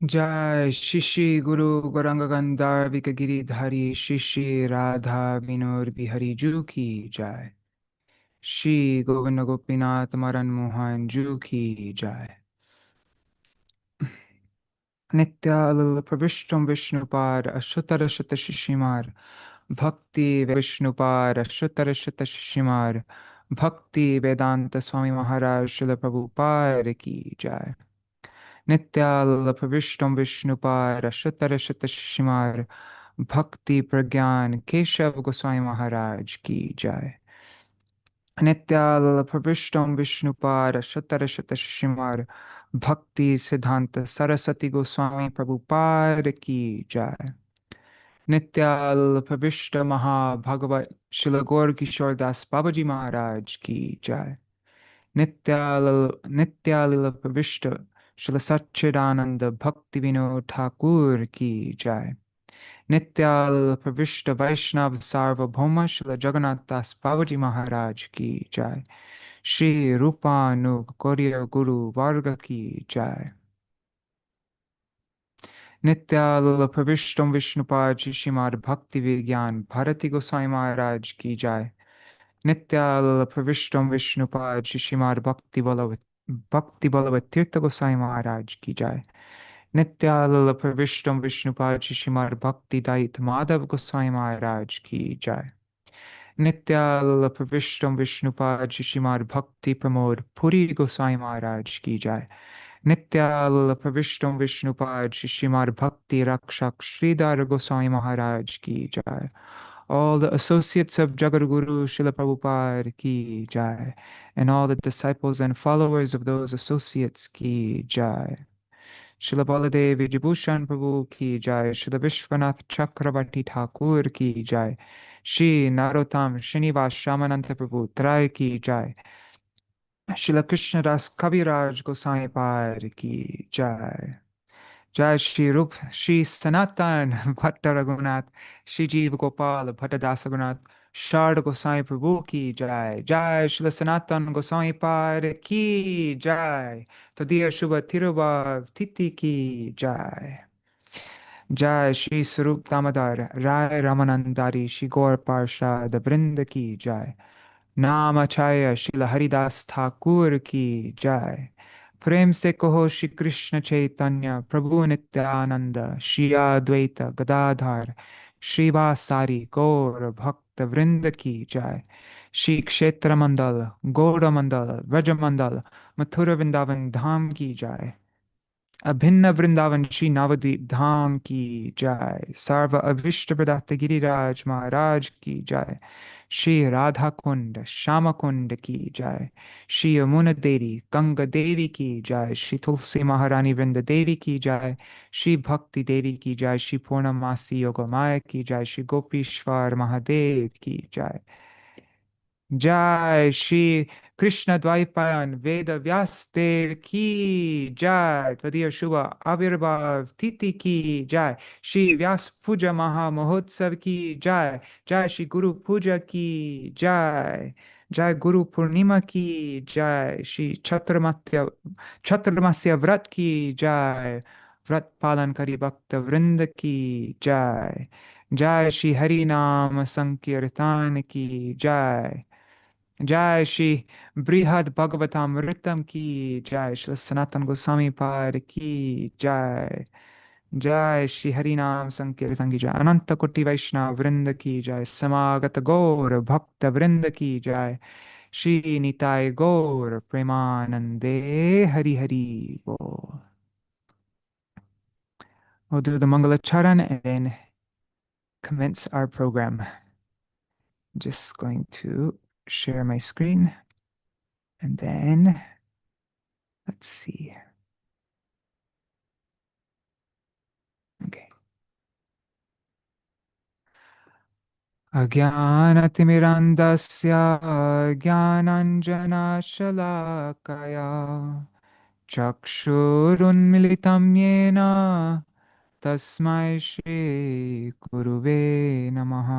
Jai Shishi Guru Gauranga Gandhar Vikagiri Shishi Radha Vinod Bihari Ju Ki Jai Shri Govinda Gopinath Maran Mohan Ju Ki Jai Nitya Alil Pravishtam Vishnupad Ashutara Shata Shishimar Bhakti Vishnupad Ashutara Shata Shishimar Bhakti Vedanta Swami Maharaj Srila Prabhupada Ki Jai Nityal Pravishtam Vishnupad Ashutara Shata Shishimar Bhakti Pragyan Keshav Goswami Maharaj Ki Jai Nityal Pravishtam Vishnupad Ashutara Shata Shishimar Bhaktisiddhānta Sarasvatī Goswami Prabhupāda Ki Jai Nityal Pravishta Maha Bhagavat Śrīla Gurudeva Das Babaji Maharaj Ki Jai Nityalila Pravishta Śrīla Satchidananda Bhaktivinoda Ṭhākura Ki Jai Nityalila Pravishta Vaishnav Sarvabhauma Śrīla Jagannath Das Babaji Maharaj Ki Jai Shri Rupānug Gaurya guru-varga Ki Jai Nityalila Pravishtam Vishnupad Śrīmad Bhaktivedānta Bharati Goswami Maharaj Ki Jai Nityalila Pravishtam Vishnupad Śrīmad Bhakti Ballabha Tīrtha Goswami Maharaj Ki Jai Nityalila Pravishtam Vishnupad Śrīmad Bhakti Dait Madhav Goswami Maharaj Ki Jai Nityalila Pravishtam Vishnupad Śrīmad Bhakti Pramod Puri Goswami Maharaj Ki Jai Nityalila Pravishtam Vishnupad Śrīmad Bhakti Rakshak Sridhar Goswami Maharaj Ki Jai all the associates of Jagadguru Srila Prabhupada Ki Jai, and all the disciples and followers of those associates Ki Jai. Srila Baladev Vijibhushan Prabhu Ki Jai, Srila Vishwanath Chakravarti Ṭhākura Ki Jai, Shri Narottam Srinivas Shamananta Prabhu Trai Ki Jai, Srila Krishnadas Kaviraj Goswami Pad Ki Jai. Jai Shri Rup, Shri Sanatan Bhatta Raghunath, Shri Jeev Gopal Bhatta Dasa Raghunath, Sharda Goswami Prabhu Ki Jai, Jai Shri Sanatan Goswami Pad Ki Jai, Tadiya Shubha Tirubhav Titi Ki Jai, Jai Shri Sarup Damodar Rai Ramanandari Shri Gaur Parshad Vrinda Ki Jai, Namachaya Srila Haridas Thakur Ki Jai, प्रेम से कहो श्री कृष्ण चैतन्य प्रभु नित्यानंद श्री अद्वैत गदाधर श्रीवासारी गौर भक्त वृंद की जय श्री क्षेत्र मंडल गौड़ मंडल व्रज मंडल मथुरा वृंदावन धाम की जय अभिन्न वृंदावन श्री नवद्वीप धाम की जय सर्व अभिष्ट प्रदाता गिरिराज महाराज की जय श्री राधा कुंड श्याम कुंड की जय श्री यमुना देवी गंगा देवी की जय श्री तुलसी महारानी वृंद देवी की जय श्री भक्ति देवी की जय श्री पूर्णमासी योगमाया की जय श्री गोपीश्वर महादेव की जय जय श्री कृष्ण द्वैपायन वेद व्यास देव की जय तदीय शुभ आविर्भाव तिथि की जय श्री व्यास पूजा महा महोत्सव की जय जय श्री गुरु पूजा की जय जय गुरु पूर्णिमा की जय श्री छत्रमास्य व्रत की जय व्रत पालन करी भक्त वृंद की जय जय श्री हरि नाम संकीर्तन की जय जय श्री बृहद भगवतामृतम की जय श्री सनातन गोस्वामी पाद की जय जय श्री हरि नाम संकीर्तन की जय अनंत कोटि वैष्णव वृंद की जय समागत गौर भक्त वृंद की जय श्री निताय गौर प्रेमानंदे हरि हरि बोल. We'll do the Mangala Charan and then commence our program. Just going to share my screen. And then, let's see. Okay. Ajnanaतिमिरन्दस्य ज्ञानाञ्जनशलाकया चक्षुरुन्मिलितं येन तस्मै श्री गुरुवे नमः.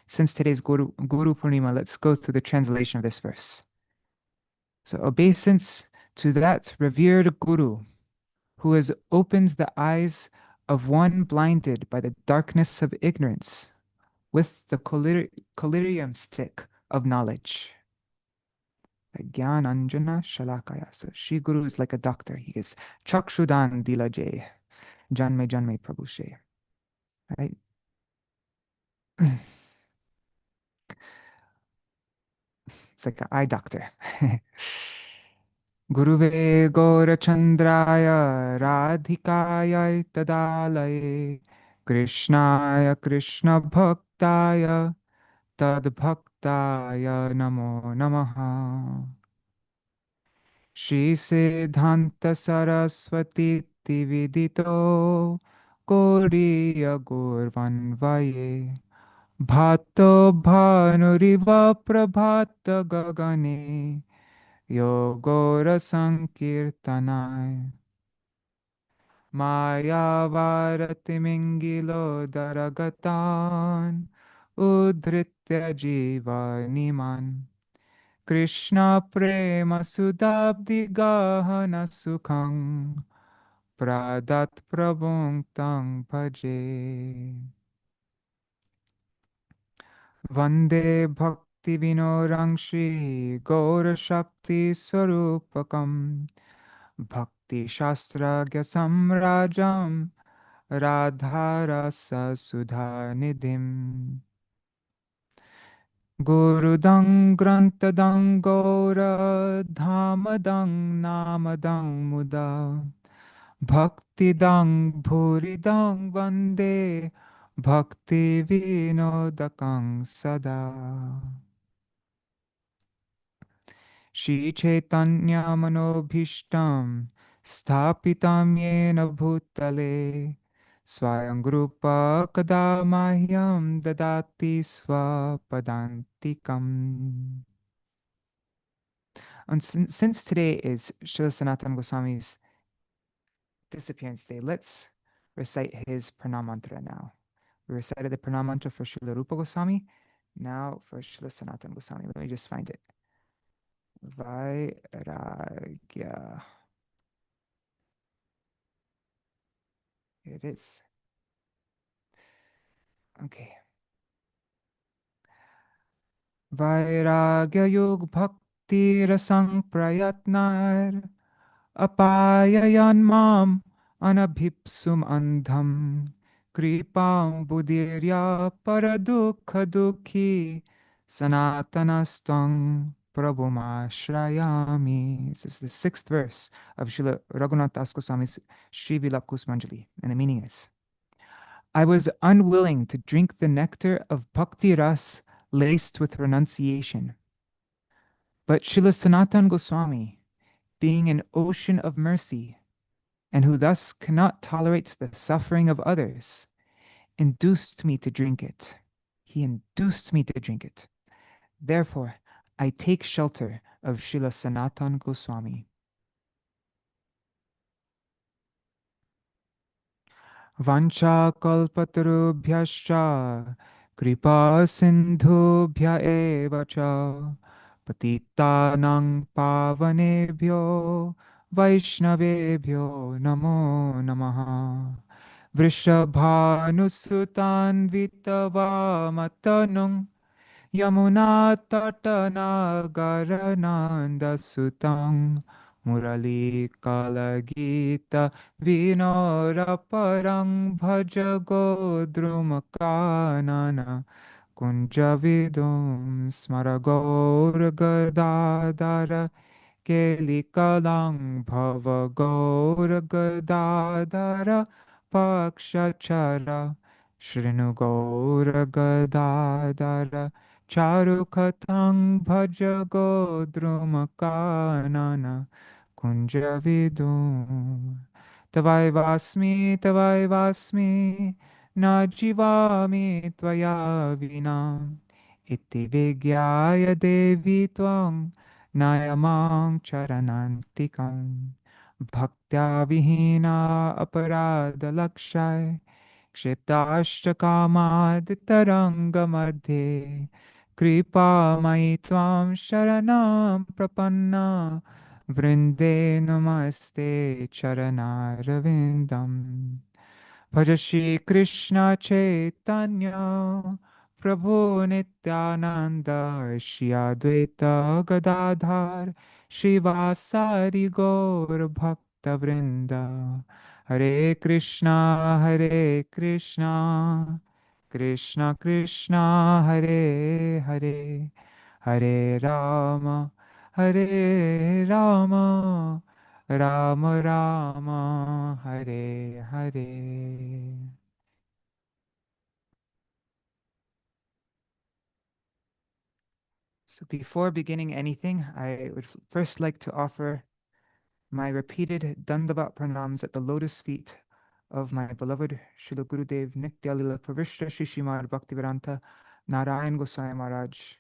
Since today's Guru Pūrṇimā, let's go through the translation of this verse. So, obeisance to that revered Guru who has opened the eyes of one blinded by the darkness of ignorance with the collyrium stick of knowledge. Gyan Anjana Shalakaya. So Shri Guru is like a doctor. He is Chakshudan Dilaje, Janme Janme Prabhushe. Right? It's like an eye doctor. Guruve Gaurachandraya Radhikaya Tadalaye Krishnaya Krishna Bhaktaya Tad Bhaktaya Namo Namaha. Śrī Siddhānta Sarasvatī Vidito Gauriya Gaurvanvaye Bhatto Bhanuriva Prabhata Gagane Yogora Sankirtanai Maya Varati Mingilo Daragatan Udritya Jiva Niman Krishna Prema Sudabdi Gahana Sukhang Pradat Prabhung Tang Bhaje Vande Bhaktivinodang Shri Gaura Shakti Swarupakam Bhakti Shastragya Samrajam Radharasa Sudha Nidhim Gurudang Grantadang Gaura Dhamadang Namadang Muda Bhaktidang Bhuridang Vande Bhaktivinodakang Sada Shri Chaitanya Manobhishtam Sthapitam Yena Bhutale Swayam Rupa Kada Mahyam Dadati Swapadantikam. And since today is Śrīla Sanātana Gosvāmī's disappearance day, let's recite his pranam mantra now. We recited the pranam mantra for Śrīla Rupa Gosvāmī. Now for Śrīla Sanātana Gosvāmī. Let me just find it. Vairagya. Here it is. Okay. Vairagya yug bhakti rasang prayatnar apayayan mam anabhipsum andham kripam budirya paradukha dukhi sanatanastang prabhumashrayami. This is the 6th verse of Srila Raghunath Das Goswami's Sri Vilapa Kusmanjali, and the meaning is: I was unwilling to drink the nectar of bhakti ras laced with renunciation. But Śrīla Sanātana Gosvāmī, being an ocean of mercy, and who thus cannot tolerate the suffering of others, induced me to drink it. He induced me to drink it. Therefore, I take shelter of Śrīla Sanātana Gosvāmī. Vancha kalpatarubhyascha kripa sindhubhya eva cha patitanang pavanebhyo vaishnavebhyo namo namaha vrishabhanusutan vitavamatanung yamuna tatanagarananda sutang Murali Kalagita Vinora Parang Bhaja Godrumakanana Kunjavidum Smaragor Gadadara Kelikalang Bhavagor Gadadara Pakshachara Shrinugor Gadadara Charukatang Bhaja Godrumakanana Kunjavidum Tavai Vasmi Najivami Tvaya Vinam Iti Vigyaya Devi Tvang Nayamang Charanantikam Bhaktya Vihina Aparada Lakshai Kshiptashtakamaditaranga Madhe Kripa Mai Tvam Sharanam Prapanna Vrinde namaste charanarvindam. Bhaja Shri Krishna Chaitanya Prabhu Nityananda Shri Advaita Gadadhar Shri Vasari Gaur Bhakta Vrinda. Hare Krishna, Krishna Krishna, Hare Hare, Hare Rama, Hare Rama, Rama Rama, Hare Hare. So before beginning anything, I would first like to offer my repeated Dandavat pranams at the lotus feet of my beloved Śrīla Gurudeva Nityalila Pravishta Śrī Śrīmad Bhaktivedānta Nārāyaṇa Gosvāmī Mahārāja,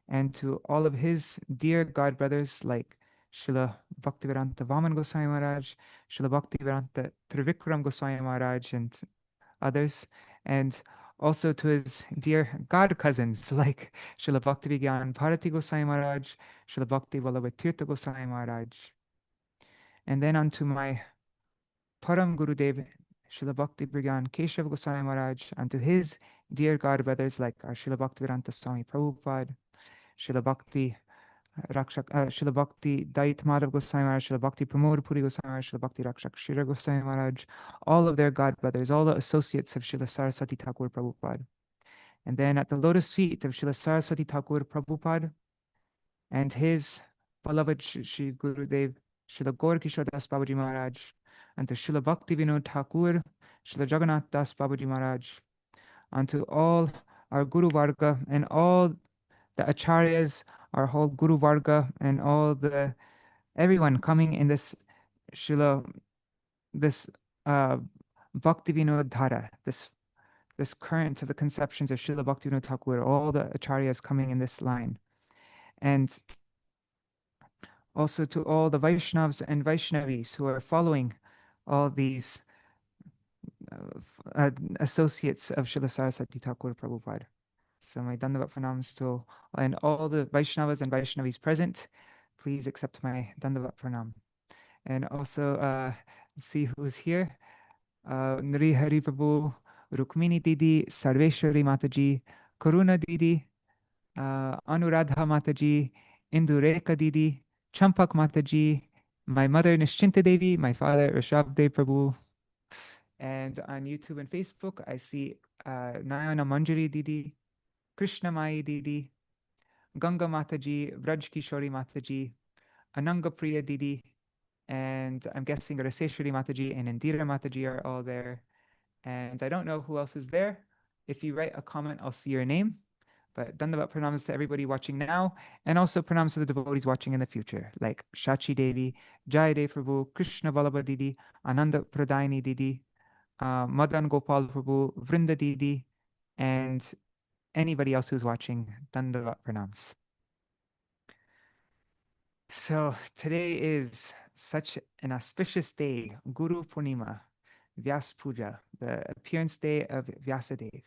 and to all of his dear God brothers like Śrīla Bhaktivedānta Vaman Gosvāmī Mahārāja, Śrīla Bhaktivedānta Trivikram Gosvāmī Mahārāja, and others, and also to his dear God cousins like Śrīla Bhaktivedānta Bharati Gosvāmī Mahārāja, Śrīla Bhakti Ballabha Tīrtha Gosvāmī Mahārāja, and then unto my Param Gurudev Śrīla Bhaktivedānta Keshav Gosvāmī Mahārāja, and to his dear God brothers like our Śrīla Bhaktivedānta Swami Prabhupāda, Śrīla Bhakti Śrīla Bhakti Dait Madhav Goswami Maharaj, Śrīla Bhakti Pramod Puri Goswami Maharaj, Śrīla Bhakti Rakshak Shira Goswami Maharaj, all of their God brothers, all the associates of Śrīla Sarasvatī Ṭhākura Prabhupāda. And then at the lotus feet of Śrīla Sarasvatī Ṭhākura Prabhupāda and his beloved Shri Gurudev, Śrīla Gaur Kishore Das Babaji Maharaj, and to Śrīla Bhaktivinoda Ṭhākur, Śrīla Jagannath Das Babaji Maharaj, unto all our guru-varga and all the acharyas, our whole guru-varga, and all the everyone coming in this Bhaktivinoda dhara, this current of the conceptions of Śrīla Bhaktivinoda Thakur, all the acharyas coming in this line. And also to all the Vaishnavas and Vaishnavis who are following all these associates of Śrīla Sarasvatī Ṭhākura Prabhupada. So my Dandavat pranams to and all the Vaishnavas and Vaishnavis present. Please accept my Dandavat pranam. And also see who's here. Nri Hari Prabhu, Rukmini Didi, Sarveshwari Mataji, Karuna Didi, Anuradha Mataji, Indureka Didi, Champak Mataji, my mother Nishchinta Devi, my father Rishabdev Prabhu. And on YouTube and Facebook, I see Nayana Manjari Didi, Krishna Mai Didi, Ganga Mataji, Vraj Kishori Mataji, Ananga Priya Didi, and I'm guessing Raseshwari Mataji and Indira Mataji are all there. And I don't know who else is there. If you write a comment, I'll see your name. But Dandavat pranams to everybody watching now, and also pranams to the devotees watching in the future, like Shachi Devi, Jayadev Prabhu, Krishna Ballabha Didi, Ananda Pradayani Didi, Madan Gopal Prabhu, Vrinda Didi, and anybody else who's watching. Dandavat pranams. So today is such an auspicious day, Guru Pūrṇimā, Vyas Puja, the appearance day of Vyasadeva.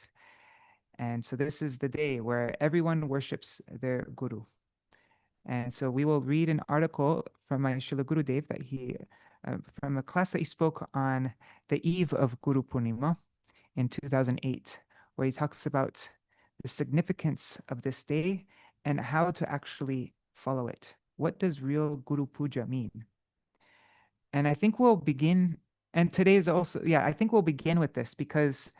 And so this is the day where everyone worships their guru. And so we will read an article from my Śrīla Gurudeva that he, from a class that he spoke on the eve of Guru Pūrṇimā in 2008, where he talks about the significance of this day and how to actually follow it. What does real Guru Puja mean? And I think we'll begin, and today's also, I think we'll begin with this because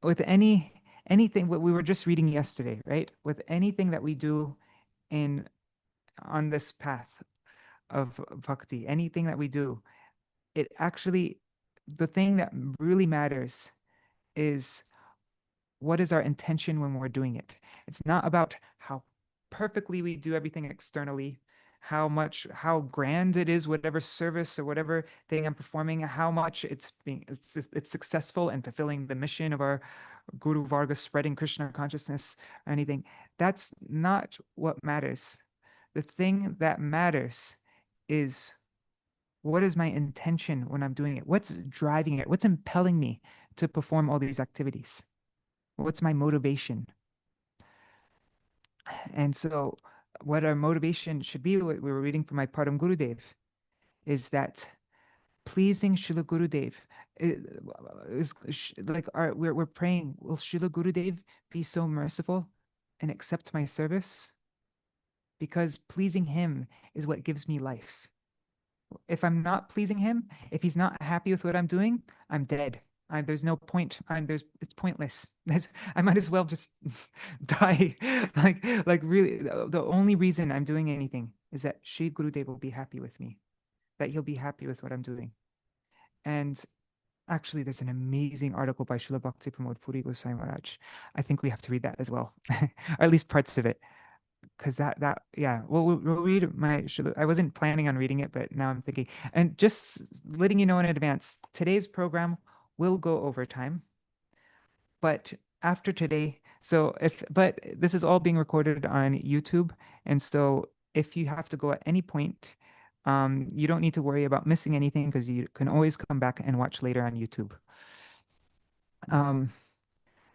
with anything, what we were just reading yesterday, right? With anything that we do on this path of bhakti, anything that we do, it actually, the thing that really matters is what is our intention when we're doing it. It's not about how perfectly we do everything externally, how grand it is, whatever service or whatever thing I'm performing, how much it's successful and fulfilling the mission of our guru-varga, spreading Krishna consciousness or anything. That's not what matters. The thing that matters is what is my intention when I'm doing it? What's driving it? What's impelling me to perform all these activities? What's my motivation? And so what our motivation should be, what we were reading from my Param Gurudev, is that pleasing Śrīla Gurudev is like we're praying, will Śrīla Gurudev be so merciful and accept my service? Because pleasing him is what gives me life. If I'm not pleasing him, if he's not happy with what I'm doing, I'm dead. There's no point. It's pointless. I might as well just die. Like really, the only reason I'm doing anything is that Śrī Gurudev will be happy with me, that he'll be happy with what I'm doing. And actually, there's an amazing article by Srila Bhakti Pramod Puri Goswami Maharaj. I think we have to read that as well, or at least parts of it. Because yeah, we'll read I wasn't planning on reading it, but now I'm thinking. And just letting you know in advance, today's program will go over time. But after today, but this is all being recorded on YouTube. And so if you have to go at any point, you don't need to worry about missing anything because you can always come back and watch later on YouTube.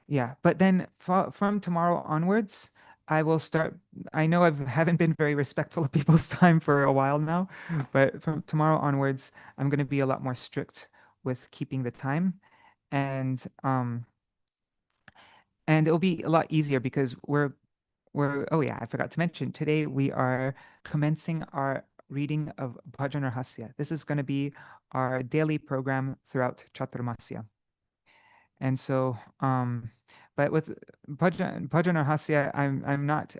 Yeah, but then from tomorrow onwards, I will start. I know I haven't been very respectful of people's time for a while now, but from tomorrow onwards, I'm going to be a lot more strict with keeping the time, and it'll be a lot easier because oh yeah, I forgot to mention today we are commencing our reading of Bhajan-rahasya. This is going to be our daily program throughout Chaturmasya. And so, but with Bhajan-rahasya,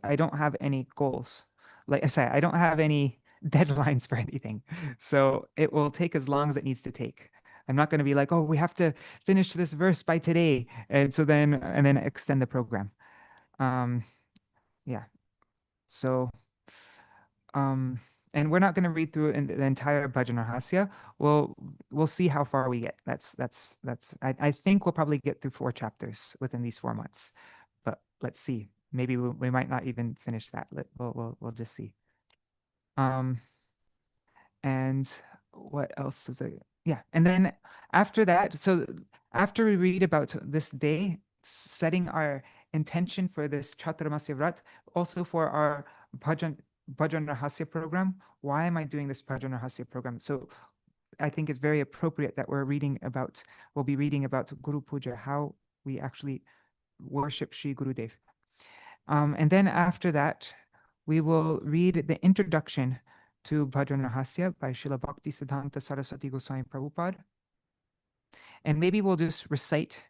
I don't have any goals. Like I say, I don't have any deadlines for anything. So it will take as long as it needs to take. I'm not going to be like, oh, we have to finish this verse by today. And so then extend the program. Yeah. So, and we're not going to read through the entire Bhajan-rahasya. We'll see how far we get. I think we'll probably get through 4 chapters within these 4 months, but let's see. Maybe we might not even finish that. We'll just see. And what else was it? Yeah, and then after that, so after we read about this day, setting our intention for this Chaturmasya Vrat, also for our Bhajan-rahasya program. Why am I doing this Bhajan-rahasya program? So I think it's very appropriate that we'll be reading about Guru Puja, how we actually worship Śrī Gurudev. And then after that, we will read the introduction to Bhajan-rahasya by Srila Bhaktisiddhānta Sarasvatī Goswami Prabhupāda. And maybe we'll just recite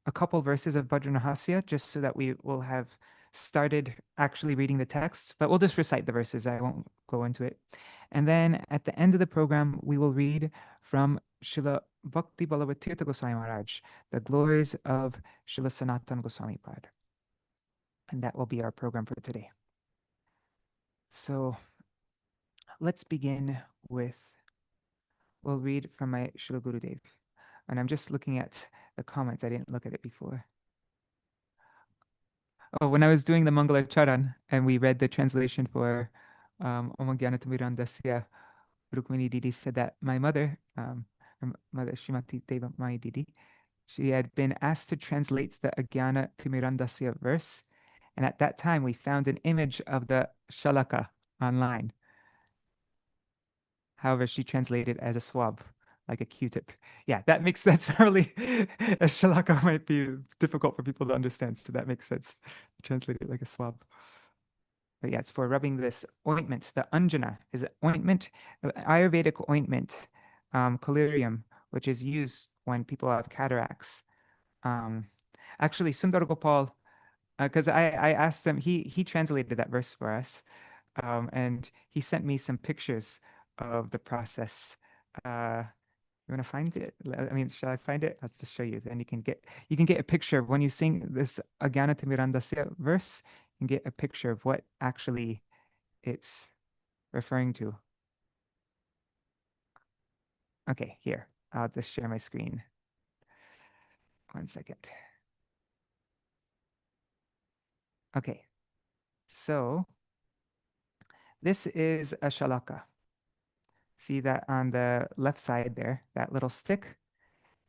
a couple verses of Bhajan-rahasya just so that we will have started actually reading the text, but we'll just recite the verses. I won't go into it. And then at the end of the program, we will read from Srila Bhakti Ballabha Tīrtha Goswami Maharaj, the glories of Śrīla Sanātana Gosvāmī. And that will be our program for today. So let's begin with, we'll read from my Śrīla Gurudev. And I'm just looking at the comments. I didn't look at it before. Oh, when I was doing the Mangala Charan and we read the translation for Om Gyanatamidandasya, Rukmini Didi said that my mother, Srimati Deva Mai Didi, she had been asked to translate the Agyana Timirandasya verse. And at that time, we found an image of the Shalaka online. However, she translated as a swab, like a Q-tip. Yeah, that's probably, a Shalaka might be difficult for people to understand. So that makes sense. Translate it like a swab. But yeah, it's for rubbing this ointment. The anjana is an ointment, Ayurvedic ointment, collyrium, which is used when people have cataracts. Actually, Sundar Gopal, because I asked him, he translated that verse for us, and he sent me some pictures of the process. You want to find it? I mean, shall I find it? I'll just show you. Then you can get a picture of when you sing this Agyana Timirandasya verse. You can get a picture of what actually it's referring to. Okay, here. I'll just share my screen. 1 second. Okay, so this is a shalaka. See that on the left side there, that little stick?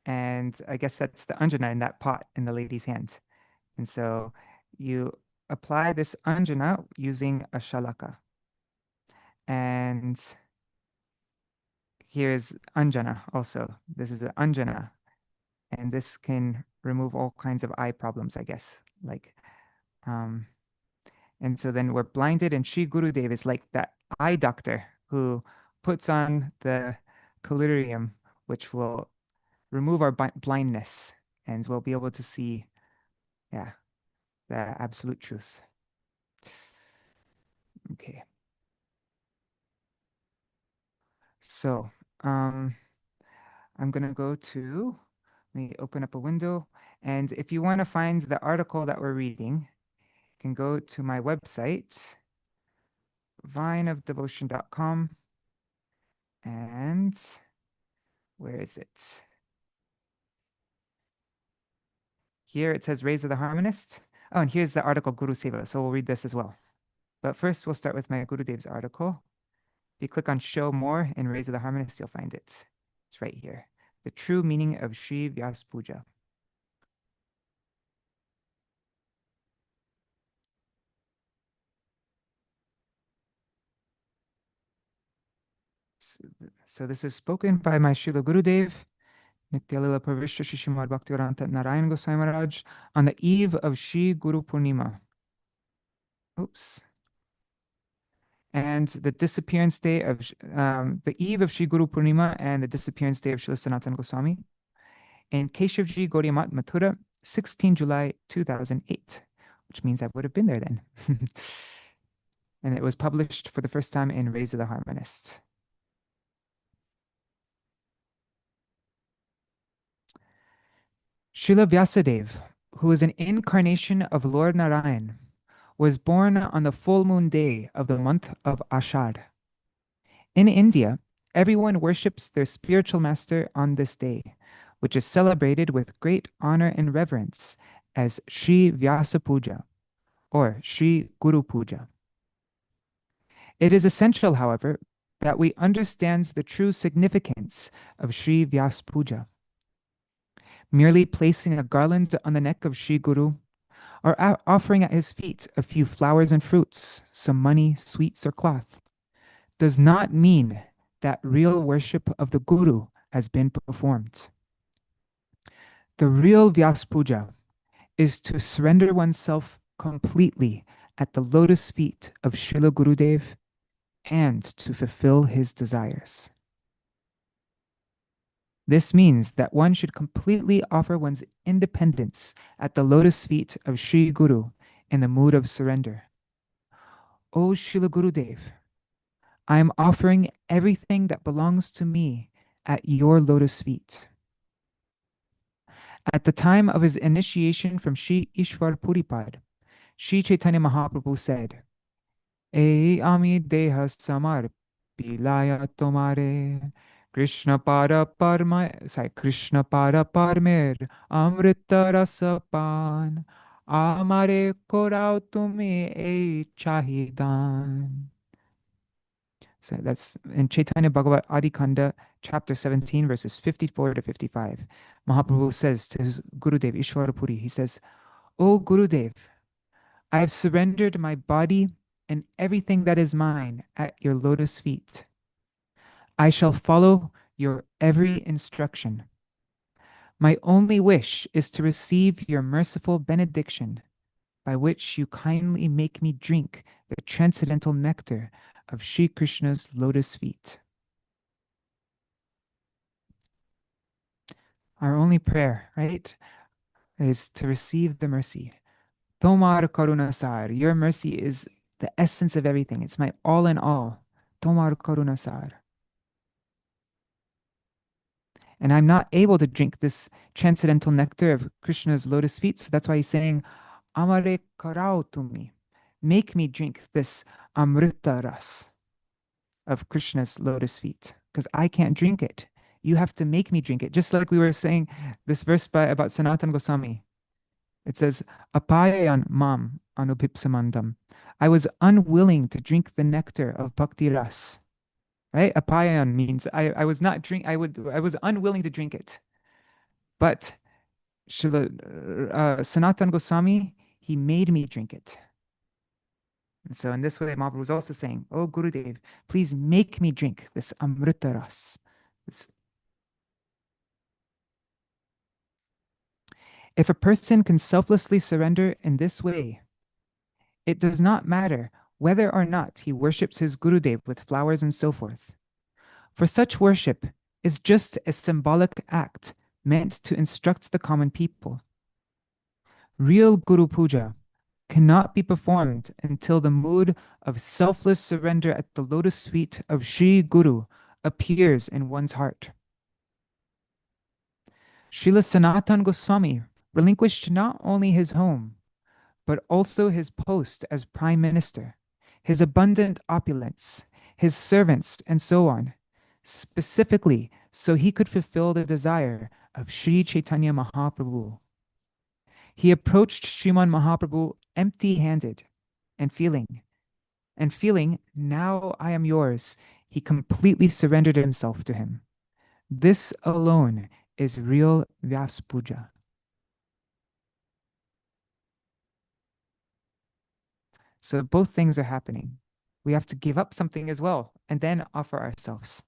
And I guess that's the anjana in that pot in the lady's hand. And so you apply this anjana using a shalaka. And here's anjana also. This is an anjana. And this can remove all kinds of eye problems, I guess. And so then we're blinded, and Śrī Gurudeva is like that eye doctor who puts on the collyrium, which will remove our blindness, and we'll be able to see, yeah, the absolute truth. Okay. So, I'm going to go to, let me open up a window. And if you want to find the article that we're reading, you can go to my website, vineofdevotion.com. And where is it? Here it says Rays of the Harmonist. Oh, and here's the article Guru Seva. So we'll read this as well. But first, we'll start with my Gurudev's article. If you click on Show More in Rays of the Harmonist, you'll find it. It's right here. The True Meaning of Sri Vyas Puja. So this is spoken by my Śrīla Gurudev, Nityalila Pravishta Śrīmad Bhaktivedānta Nārāyaṇa Gosvāmī Mahārāja, on the eve of Śrī Guru Pūrṇimā. Oops. And the disappearance day of, the eve of Śrī Guru Pūrṇimā and the disappearance day of Śrīla Sanātana Gosvāmī in Keshavji Gaudiya Math, Mathura, 16 July 2008, which means I would have been there then. And it was published for the first time in Rays of the Harmonist. Śrīla Vyasadeva, who is an incarnation of Lord Nārayaṇa, was born on the full moon day of the month of Ashad. In India, everyone worships their spiritual master on this day, which is celebrated with great honor and reverence as Śrī Vyasa Puja or Śrī Guru Puja. It is essential, however, that we understand the true significance of Śrī Vyasa Puja. Merely placing a garland on the neck of Śrī Guru or offering at his feet a few flowers and fruits, some money, sweets, or cloth, does not mean that real worship of the Guru has been performed. The real Vyasa Puja is to surrender oneself completely at the lotus feet of Śrīla Gurudeva and to fulfill his desires. This means that one should completely offer one's independence at the lotus feet of Śrī Guru in the mood of surrender. O Śrīla Gurudeva, I am offering everything that belongs to me at your lotus feet. At the time of his initiation from Śrī Ishwar Puripad, Śrī Caitanya Mahaprabhu said, Ei ami deha samar pilaya tomare, Krishna para parmer amrita rasa pan, amare korao tumi ei chahidan. So that's in Chaitanya Bhagavat Adikanda, chapter 17, verses 54 to 55. Mahaprabhu says to his Gurudev Ishwarapuri, he says, O Gurudev, I have surrendered my body and everything that is mine at your lotus feet. I shall follow your every instruction. My only wish is to receive your merciful benediction, by which you kindly make me drink the transcendental nectar of Sri Krishna's lotus feet. Our only prayer, right, is to receive the mercy. Tomar karuna sar, your mercy is the essence of everything. It's my all in all. Tomar karuna sar. And I'm not able to drink this transcendental nectar of Krishna's lotus feet, so that's why he's saying, Amare karao tumi. Make me drink this amrita ras of Krishna's lotus feet, because I can't drink it. You have to make me drink it. Just like we were saying this verse about Sanatana Gosvāmī. It says, Apayayan mam anupipsamandam. I was unwilling to drink the nectar of bhakti ras. Right? Apayan means I was unwilling to drink it. But Sanatana Gosvāmī, he made me drink it. And so in this way, Mahaprabhu was also saying, "Oh Gurudev, please make me drink this Amrita Ras." If a person can selflessly surrender in this way, it does not matter whether or not he worships his Gurudev with flowers and so forth. For such worship is just a symbolic act meant to instruct the common people. Real Guru Puja cannot be performed until the mood of selfless surrender at the lotus feet of Sri Guru appears in one's heart. Śrīla Sanātana Gosvāmī relinquished not only his home, but also his post as prime minister, his abundant opulence, his servants, and so on, specifically so he could fulfill the desire of Sri Caitanya Mahaprabhu. He approached Sriman Mahaprabhu empty-handed and feeling, now I am yours, he completely surrendered himself to him. This alone is real Vyas Puja. So both things are happening. We have to give up something as well and then offer ourselves.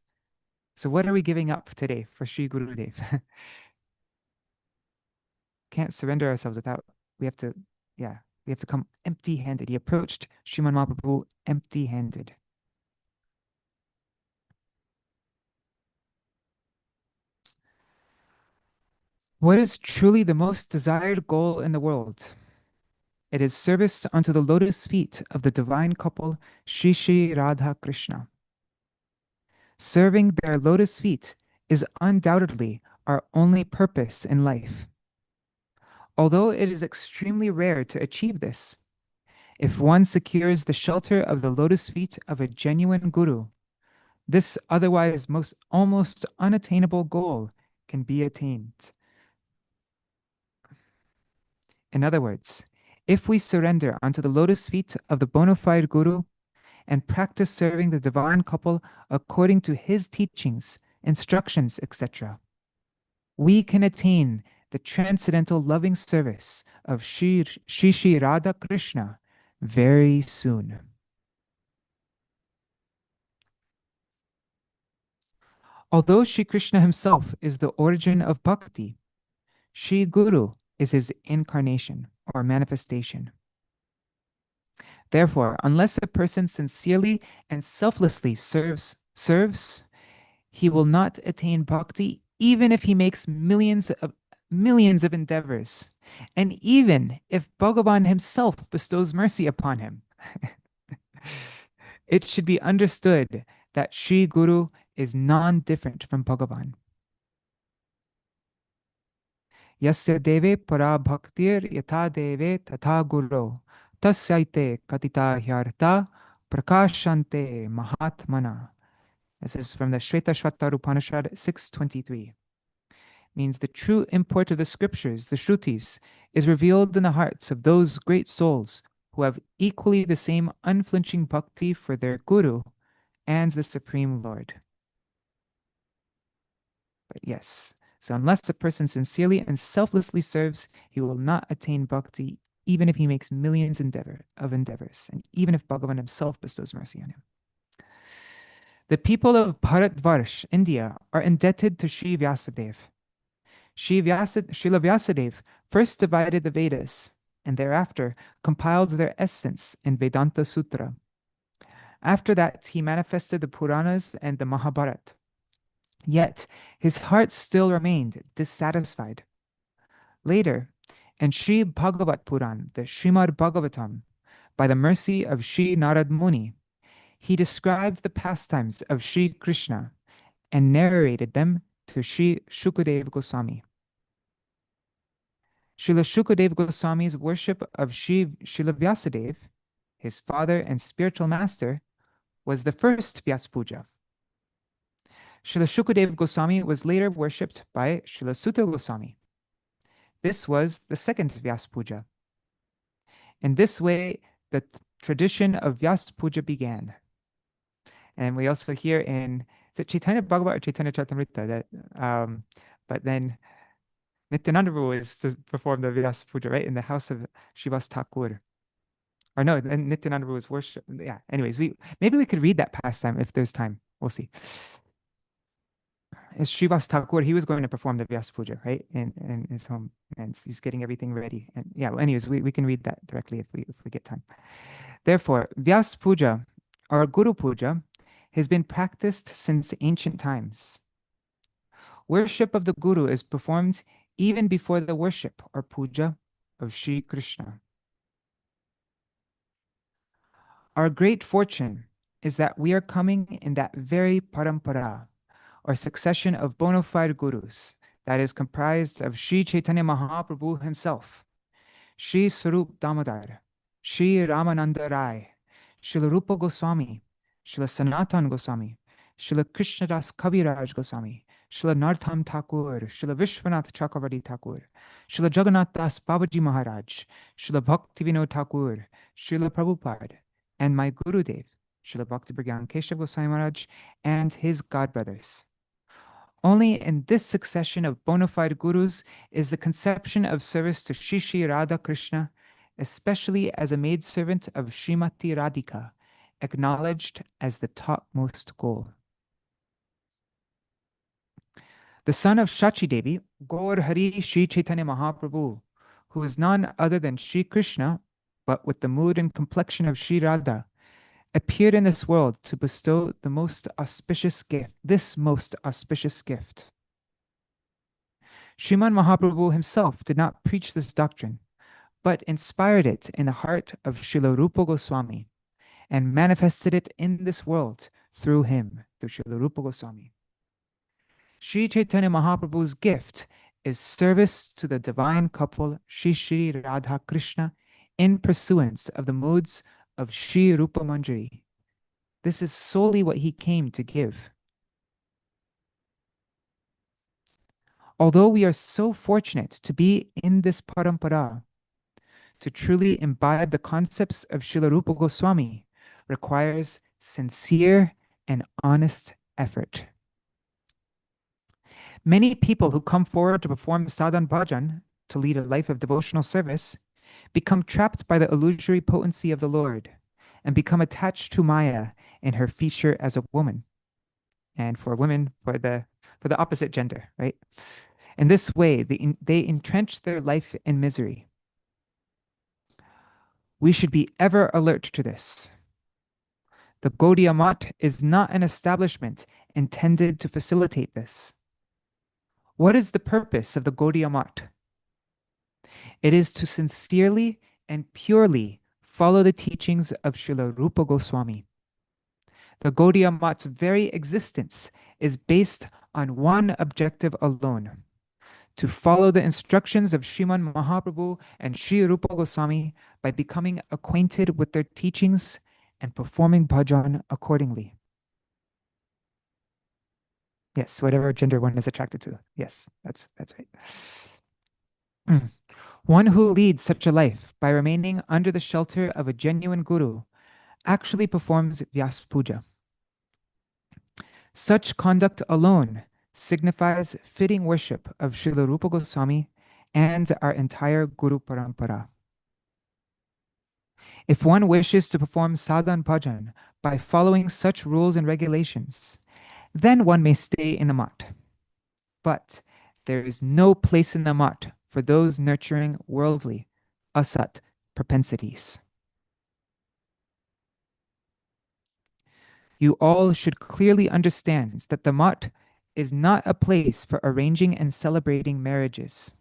So what are we giving up today for Sri Gurudev? Can't surrender ourselves without, we have to come empty-handed. He approached Sriman Mahaprabhu empty-handed. What is truly the most desired goal in the world? It is service unto the lotus feet of the divine couple Śrī Śrī Radha Krishna. Serving their lotus feet is undoubtedly our only purpose in life. Although it is extremely rare to achieve this, if one secures the shelter of the lotus feet of a genuine guru, this otherwise almost unattainable goal can be attained. In other words, if we surrender unto the lotus feet of the bona fide guru and practice serving the divine couple according to his teachings, instructions, etc., we can attain the transcendental loving service of Śrī Śrī Radha Krishna very soon. Although Sri Krishna himself is the origin of bhakti, Sri Guru is his incarnation or manifestation. Therefore, unless a person sincerely and selflessly serves, he will not attain bhakti even if he makes millions of endeavors, and even if Bhagavan himself bestows mercy upon him. It should be understood that Sri Guru is non-different from Bhagavan. Yasya deve para bhaktir yatha deve tatha guru tasyaite katita hyartha prakashante mahatmana. This is from the Shvetashvatara Upanishad 6.23. Means the true import of the scriptures, the Shrutis, is revealed in the hearts of those great souls who have equally the same unflinching bhakti for their Guru and the Supreme Lord. But yes, so unless a person sincerely and selflessly serves, he will not attain bhakti, even if he makes millions of endeavors, and even if Bhagavan himself bestows mercy on him. The people of Bharatvarsh, India, are indebted to Sri Vyasadeva. Śrīla Vyasadeva first divided the Vedas and thereafter compiled their essence in Vedanta Sutra. After that, he manifested the Puranas and the Mahabharata. Yet, his heart still remained dissatisfied. Later, in Sri Bhagavat Puran, the Śrīmad Bhagavatam, by the mercy of Sri Narad Muni, he described the pastimes of Sri Krishna and narrated them to Sri Shukadeva Goswami. Srila Shukadeva Goswami's worship of Śrīla Vyasadeva, his father and spiritual master, was the first Vyas Puja. Srila Shukadeva Goswami was later worshipped by Srila Sutta Goswami. This was the second Vyas Puja. In this way, the tradition of Vyas Puja began. And we also hear in, is it Chaitanya Bhagavat or Chaitanya Charitamrita that, but then Nityananda Prabhu is to perform the Vyas Puja, right, in the house of Srivas Ṭhākura. Or no, Nityananda was worship. Yeah. Anyways, maybe we could read that pastime if there's time. We'll see. Srivas Ṭhākura, he was going to perform the Vyasa Puja, right? In his home. And he's getting everything ready. And yeah, well, anyways, we can read that directly if we get time. Therefore, Vyasa Puja or Guru Puja has been practiced since ancient times. Worship of the Guru is performed even before the worship or puja of Sri Krishna. Our great fortune is that we are coming in that very parampara, or succession of bona fide gurus, that is comprised of Sri Caitanya Mahaprabhu himself, Sri Swarup Damodar, Sri Ramananda Rai, Śrīla Rupa Gosvāmī, Śrīla Sanātana Gosvāmī, Śrīla Krishnadas Kaviraj Goswami, Śrīla Nartham Ṭhākura, Śrīla Vishwanath Chakravarti Ṭhākura, Śrīla Jagannath Das Babaji Mahārāja, Śrīla Bhaktivinoda Ṭhākura, Śrīla Prabhupāda, and my Gurudev, Śrīla Bhakti-Bhagyan Keshav Goswami Maharaj, and his godbrothers. Only in this succession of bona fide gurus is the conception of service to Śrī Śrī Radha Krishna, especially as a maidservant of Srimati Radhika, acknowledged as the topmost goal. The son of Shachi Devi, Gaur Hari Sri Chaitanya Mahaprabhu, who is none other than Sri Krishna, but with the mood and complexion of Sri Radha, appeared in this world to bestow the most auspicious gift, this most auspicious gift. Sriman Mahaprabhu himself did not preach this doctrine, but inspired it in the heart of Śrīla Rupa Goswāmī and manifested it in this world through him, through Śrīla Rupa Goswāmī. Sri Chaitanya Mahaprabhu's gift is service to the divine couple Śrī Śrī Radha Krishna in pursuance of the moods of Sri Rupa Manjari. This is solely what he came to give. Although we are so fortunate to be in this parampara, to truly imbibe the concepts of Śrīla Rupa Goswāmī requires sincere and honest effort. Many people who come forward to perform sadhan bhajan, to lead a life of devotional service, become trapped by the illusory potency of the Lord and become attached to Maya in her feature as a woman. And for women, for the opposite gender, right? In this way, they entrench their life in misery. We should be ever alert to this. The Gaudiya Math is not an establishment intended to facilitate this. What is the purpose of the Gaudiya Math? It is to sincerely and purely follow the teachings of Śrīla Rupa Goswāmī. The Gaudiya Math's very existence is based on one objective alone: to follow the instructions of Sriman Mahaprabhu and Sri Rupa Goswami by becoming acquainted with their teachings and performing bhajan accordingly. Yes, whatever gender one is attracted to. Yes, that's right. One who leads such a life by remaining under the shelter of a genuine guru actually performs Vyasa Puja. Such conduct alone signifies fitting worship of Śrīla Rupa Goswami and our entire Guru Parampara. If one wishes to perform sadhan bhajan by following such rules and regulations, then one may stay in the math. But there is no place in the math for those nurturing worldly, asat propensities. You all should clearly understand that the math is not a place for arranging and celebrating marriages.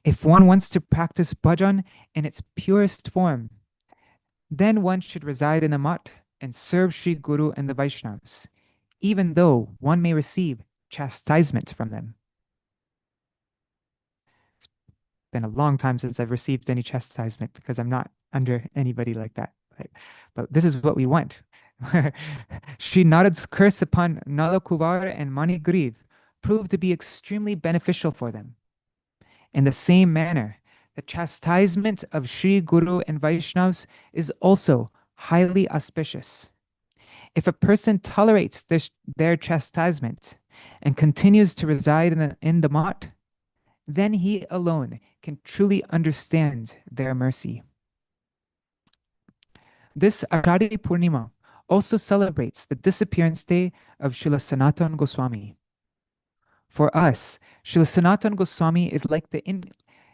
If one wants to practice bhajan in its purest form, then one should reside in the math and serve Sri Guru and the Vaishnavas, even though one may receive chastisement from them. It's been a long time since I've received any chastisement because I'm not under anybody like that. Right? But this is what we want. Sri Narad's curse upon Nala Kuvar and Mani Griv proved to be extremely beneficial for them. In the same manner, the chastisement of Sri Guru and Vaishnavas is also highly auspicious. If a person tolerates their chastisement and continues to reside in the math, then he alone can truly understand their mercy. This Guru Pūrṇimā also celebrates the disappearance day of Śrīla Sanātana Gosvāmī. For us, Śrīla Sanātana Gosvāmī is like Śrīla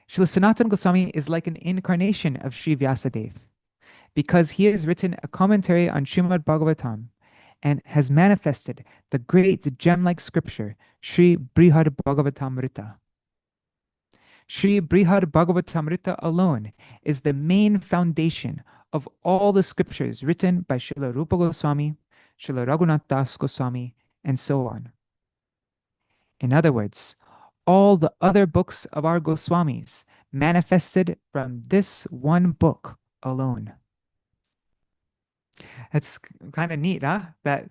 Sanātana Gosvāmī is like an incarnation of Sri Vyasadeva, because he has written a commentary on Śrīmad Bhagavatam and has manifested the great gem-like scripture, Śrī Brihad Bhagavatamrita. Śrī Brihad Bhagavatamrita alone is the main foundation of all the scriptures written by Śrīla Rupa Gosvāmī, Śrīla Raghunath Das Goswami, and so on. In other words, all the other books of our Goswamis manifested from this one book alone. It's kind of neat, huh? That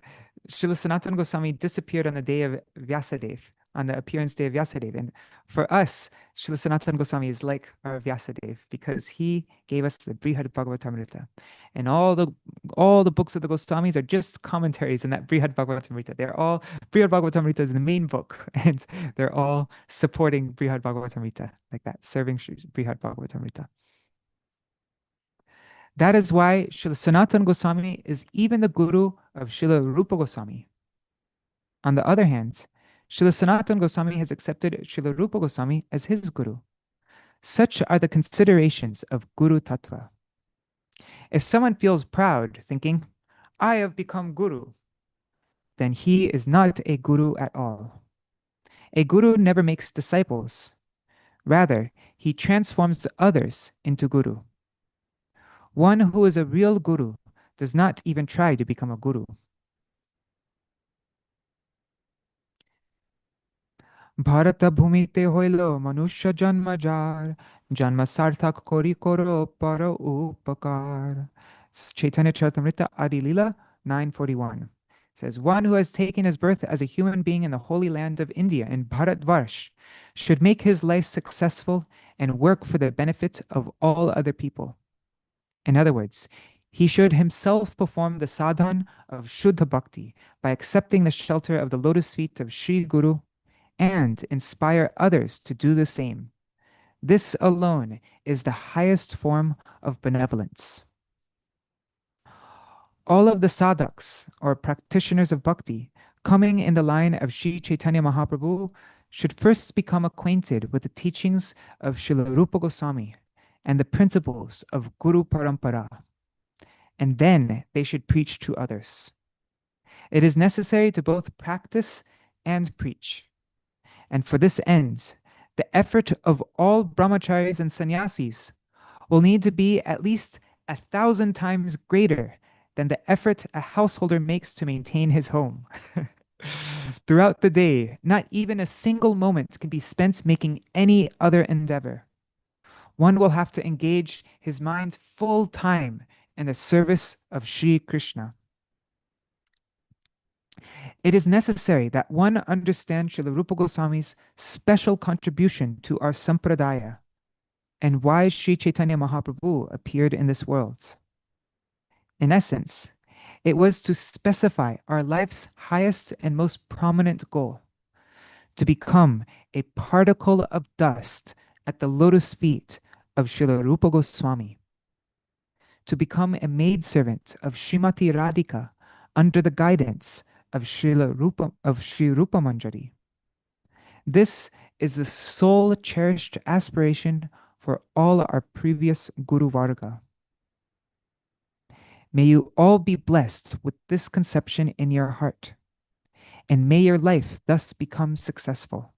Śrīla Sanātana Gosvāmī disappeared on the day of Vyasadeva, on the appearance day of Vyasadeva. And for us, Śrīla Sanātana Gosvāmī is like our Vyasadeva because he gave us the Brihad Bhagavatamrita. And all the books of the Goswamis are just commentaries on that Brihad Bhagavatamrita. Brihad Bhagavatamrita is the main book, and they're all supporting Brihad Bhagavatamrita, like that, serving Brihad Bhagavatamrita. That is why Śrīla Sanātana Gosvāmī is even the guru of Śrīla Rupa Goswāmī. On the other hand, Śrīla Sanātana Gosvāmī has accepted Śrīla Rupa Goswāmī as his guru. Such are the considerations of Guru Tattva. If someone feels proud, thinking, I have become guru, then he is not a guru at all. A guru never makes disciples. Rather, he transforms others into guru. One who is a real guru does not even try to become a guru. Bharata bhumite hoilo manusya janma jar, janma sarthak kori koro para upakar. Caitanya Charitamrita Adi Lila 941 says, one who has taken his birth as a human being in the holy land of India in Bharatvarsh should make his life successful and work for the benefit of all other people. In other words, he should himself perform the sadhan of Shuddha Bhakti by accepting the shelter of the lotus feet of Sri Guru and inspire others to do the same. This alone is the highest form of benevolence. All of the sadhaks, or practitioners of bhakti, coming in the line of Sri Chaitanya Mahaprabhu should first become acquainted with the teachings of Śrīla Rupa Gosvāmī and the principles of Guru Parampara, and then they should preach to others. It is necessary to both practice and preach. And for this end, the effort of all brahmacharis and sannyasis will need to be at least 1,000 times greater than the effort a householder makes to maintain his home. Throughout the day, not even a single moment can be spent making any other endeavor. One will have to engage his mind full time in the service of Sri Krishna. It is necessary that one understand Śrīla Rupa Goswami's special contribution to our sampradaya and why Sri Chaitanya Mahaprabhu appeared in this world. In essence, it was to specify our life's highest and most prominent goal, to become a particle of dust at the lotus feet of Śrīla Rupa Goswami, to become a maidservant of Srimati Radhika under the guidance of Sri Rupa Manjari. This is the sole cherished aspiration for all our previous guru-varga. May you all be blessed with this conception in your heart, and may your life thus become successful.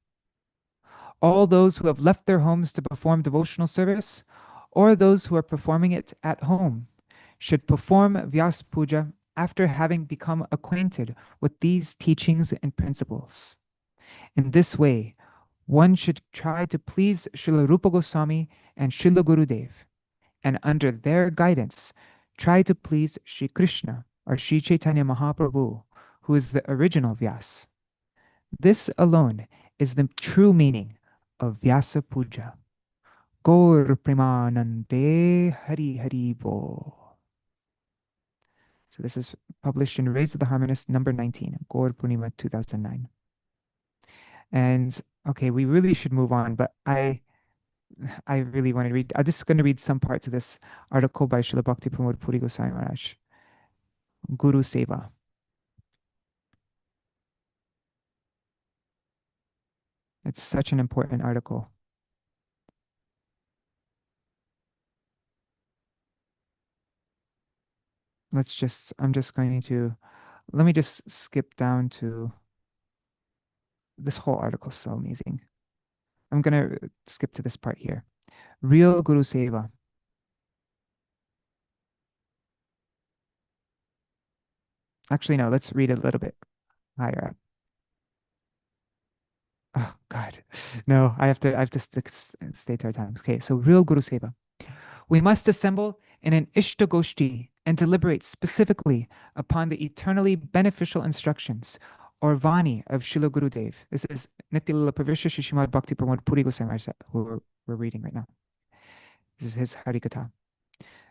All those who have left their homes to perform devotional service, or those who are performing it at home, should perform Vyas Puja after having become acquainted with these teachings and principles. In this way, one should try to please Śrīla Rupa Goswami and Śrīla Gurudeva, and under their guidance, try to please Sri Krishna or Sri Chaitanya Mahaprabhu, who is the original Vyas. This alone is the true meaning of Vyasa Puja. Guru Pūrṇimā Hari Hari Bo. So this is published in Rays of the Harmonist number 19, Guru Pūrṇimā 2009. And okay, we really should move on, but I I really want to read. I'm just going to read some parts of this article by Srila Bhakti Pramod Puri Goswami Maharaj. Guru Seva. It's such an important article. I'm just going to, let me just skip down to, this whole article is so amazing. I'm going to skip to this part here. Real Guru Seva. Actually, no, let's read a little bit higher up. Oh God, no, I have to stay to our time. Okay, so real Guru Seva. We must assemble in an Ishtagoshti and deliberate specifically upon the eternally beneficial instructions or Vani of Śrīla Gurudeva. This is Nityalila Pravishya Śrīmad Bhakti Pramod Puri Goswami Maharaj, who we're reading right now. This is his Harikatha.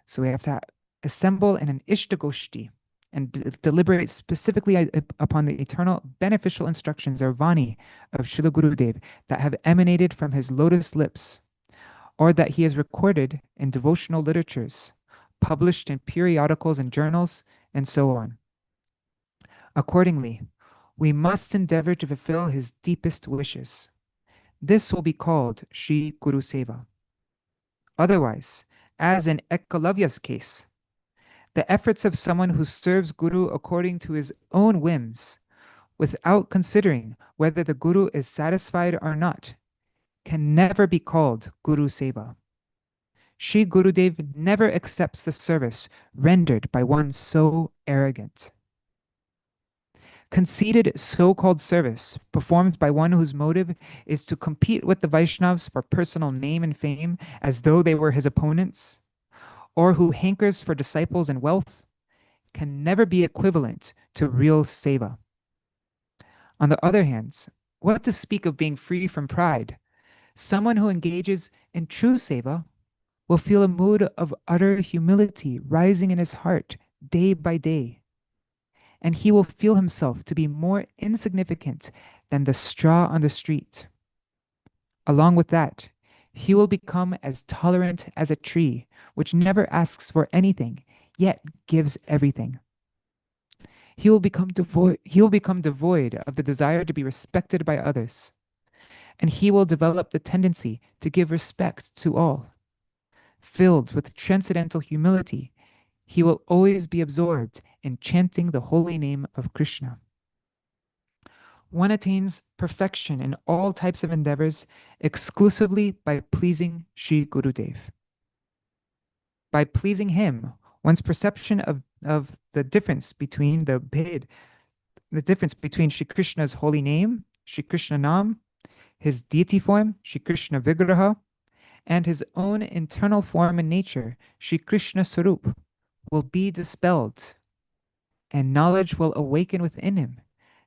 So we have to assemble in an Ishtagoshti and deliberate specifically upon the eternal beneficial instructions or Vani of Śrīla Gurudeva that have emanated from his lotus lips, or that he has recorded in devotional literatures, published in periodicals and journals, and so on. Accordingly, we must endeavor to fulfill his deepest wishes. This will be called Śrī Guru Seva. Otherwise, as in Ekalavya's case, the efforts of someone who serves Guru according to his own whims, without considering whether the Guru is satisfied or not, can never be called Guru Seva. Śrī Gurudev never accepts the service rendered by one so arrogant. Conceited so-called service performed by one whose motive is to compete with the Vaishnavas for personal name and fame as though they were his opponents, or who hankers for disciples and wealth, can never be equivalent to real seva. On the other hand, what to speak of being free from pride? Someone who engages in true seva will feel a mood of utter humility rising in his heart day by day, and he will feel himself to be more insignificant than the straw on the street. Along with that, he will become as tolerant as a tree, which never asks for anything, yet gives everything. He will become devoid of the desire to be respected by others, and he will develop the tendency to give respect to all. Filled with transcendental humility, he will always be absorbed in chanting the holy name of Krishna. One attains perfection in all types of endeavors exclusively by pleasing Śrī Gurudev. By pleasing him, one's perception of the difference between the difference between Shri Krishna's holy name, Shri Krishna Nam, his deity form, Shri Krishna Vigraha, and his own internal form and nature, Shri Krishna Sarup, will be dispelled, and knowledge will awaken within him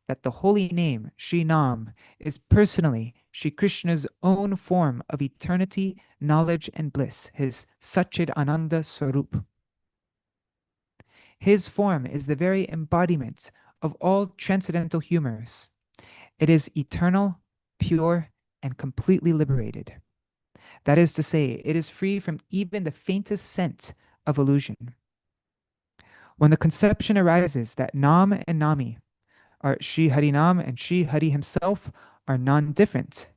that the holy name, Shri Nam, is personally Shri Krishna's own form of eternity, knowledge, and bliss, his Satchid Ananda Swarup. His form is the very embodiment of all transcendental humors. It is eternal, pure, and completely liberated. That is to say, it is free from even the faintest scent of illusion. When the conception arises that Nam and Nami, or Shri Harinam and Shri Hari himself, are non-different,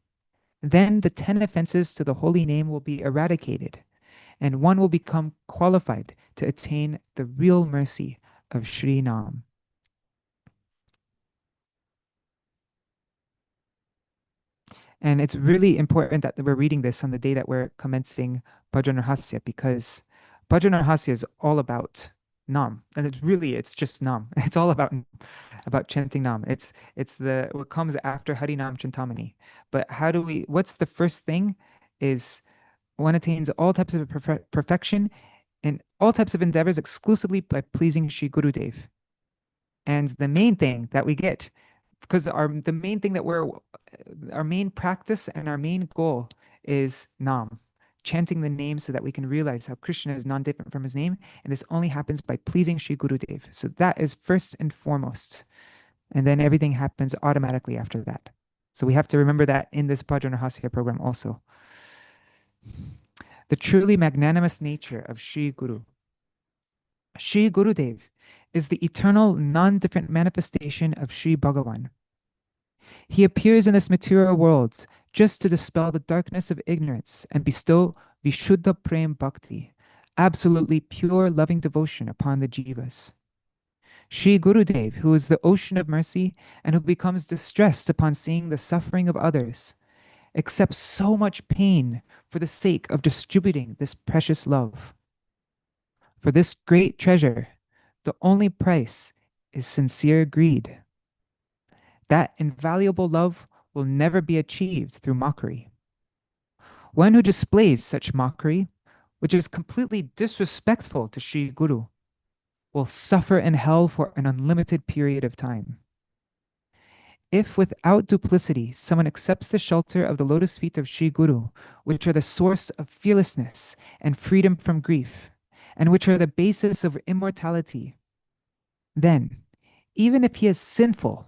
then the 10 offenses to the holy name will be eradicated, and one will become qualified to attain the real mercy of Shri Nam. And it's really important that we're reading this on the day that we're commencing Bhajana-rahasya, because Bhajana-rahasya is all about Nam. And it's just Nam. It's all about chanting Nam. It's what comes after Harinam Chintamani. But what's the first thing is one attains all types of perfection in all types of endeavors exclusively by pleasing Shri Gurudev. And the main thing that we get, because our main practice and our main goal is Nam, chanting the name so that we can realize how Krishna is non-different from his name, and this only happens by pleasing Shri Gurudev. So that is first and foremost, and then everything happens automatically after that. So we have to remember that in this Bhajana-rahasya program also. the truly magnanimous nature of Śrī Guru. Śrī Gurudeva is the eternal, non-different manifestation of Śrī Bhagavan. He appears in this material world just to dispel the darkness of ignorance and bestow Vishuddha Prem Bhakti, absolutely pure loving devotion upon the jivas. Śrī Gurudev, who is the ocean of mercy and who becomes distressed upon seeing the suffering of others, accepts so much pain for the sake of distributing this precious love. For this great treasure, the only price is sincere greed. That invaluable love will never be achieved through mockery. One who displays such mockery, which is completely disrespectful to Śrī Guru, will suffer in hell for an unlimited period of time. If without duplicity someone accepts the shelter of the lotus feet of Śrī Guru, which are the source of fearlessness and freedom from grief, and which are the basis of immortality, then, even if he is sinful,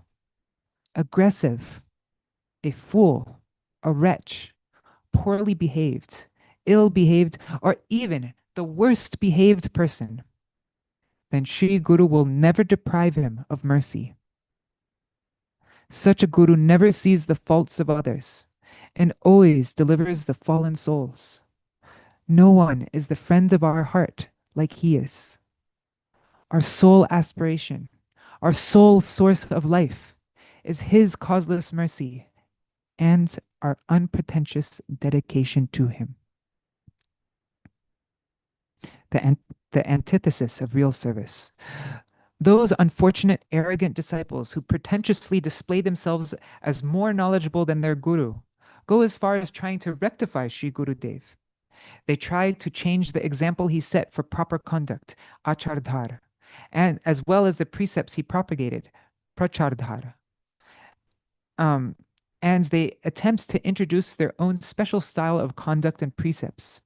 aggressive, a fool, a wretch, poorly behaved, ill-behaved, or even the worst behaved person, then Śrī Guru will never deprive him of mercy. Such a guru never sees the faults of others and always delivers the fallen souls. No one is the friend of our heart like he is. Our sole aspiration, our sole source of life is his causeless mercy and our unpretentious dedication to him. The antithesis of real service. Those unfortunate, arrogant disciples who pretentiously display themselves as more knowledgeable than their guru go as far as trying to rectify Śrī Gurudev. They try to change the example he set for proper conduct, achardhara, and as well as the precepts he propagated, prachardhara. And they attempt to introduce their own special style of conduct and precepts.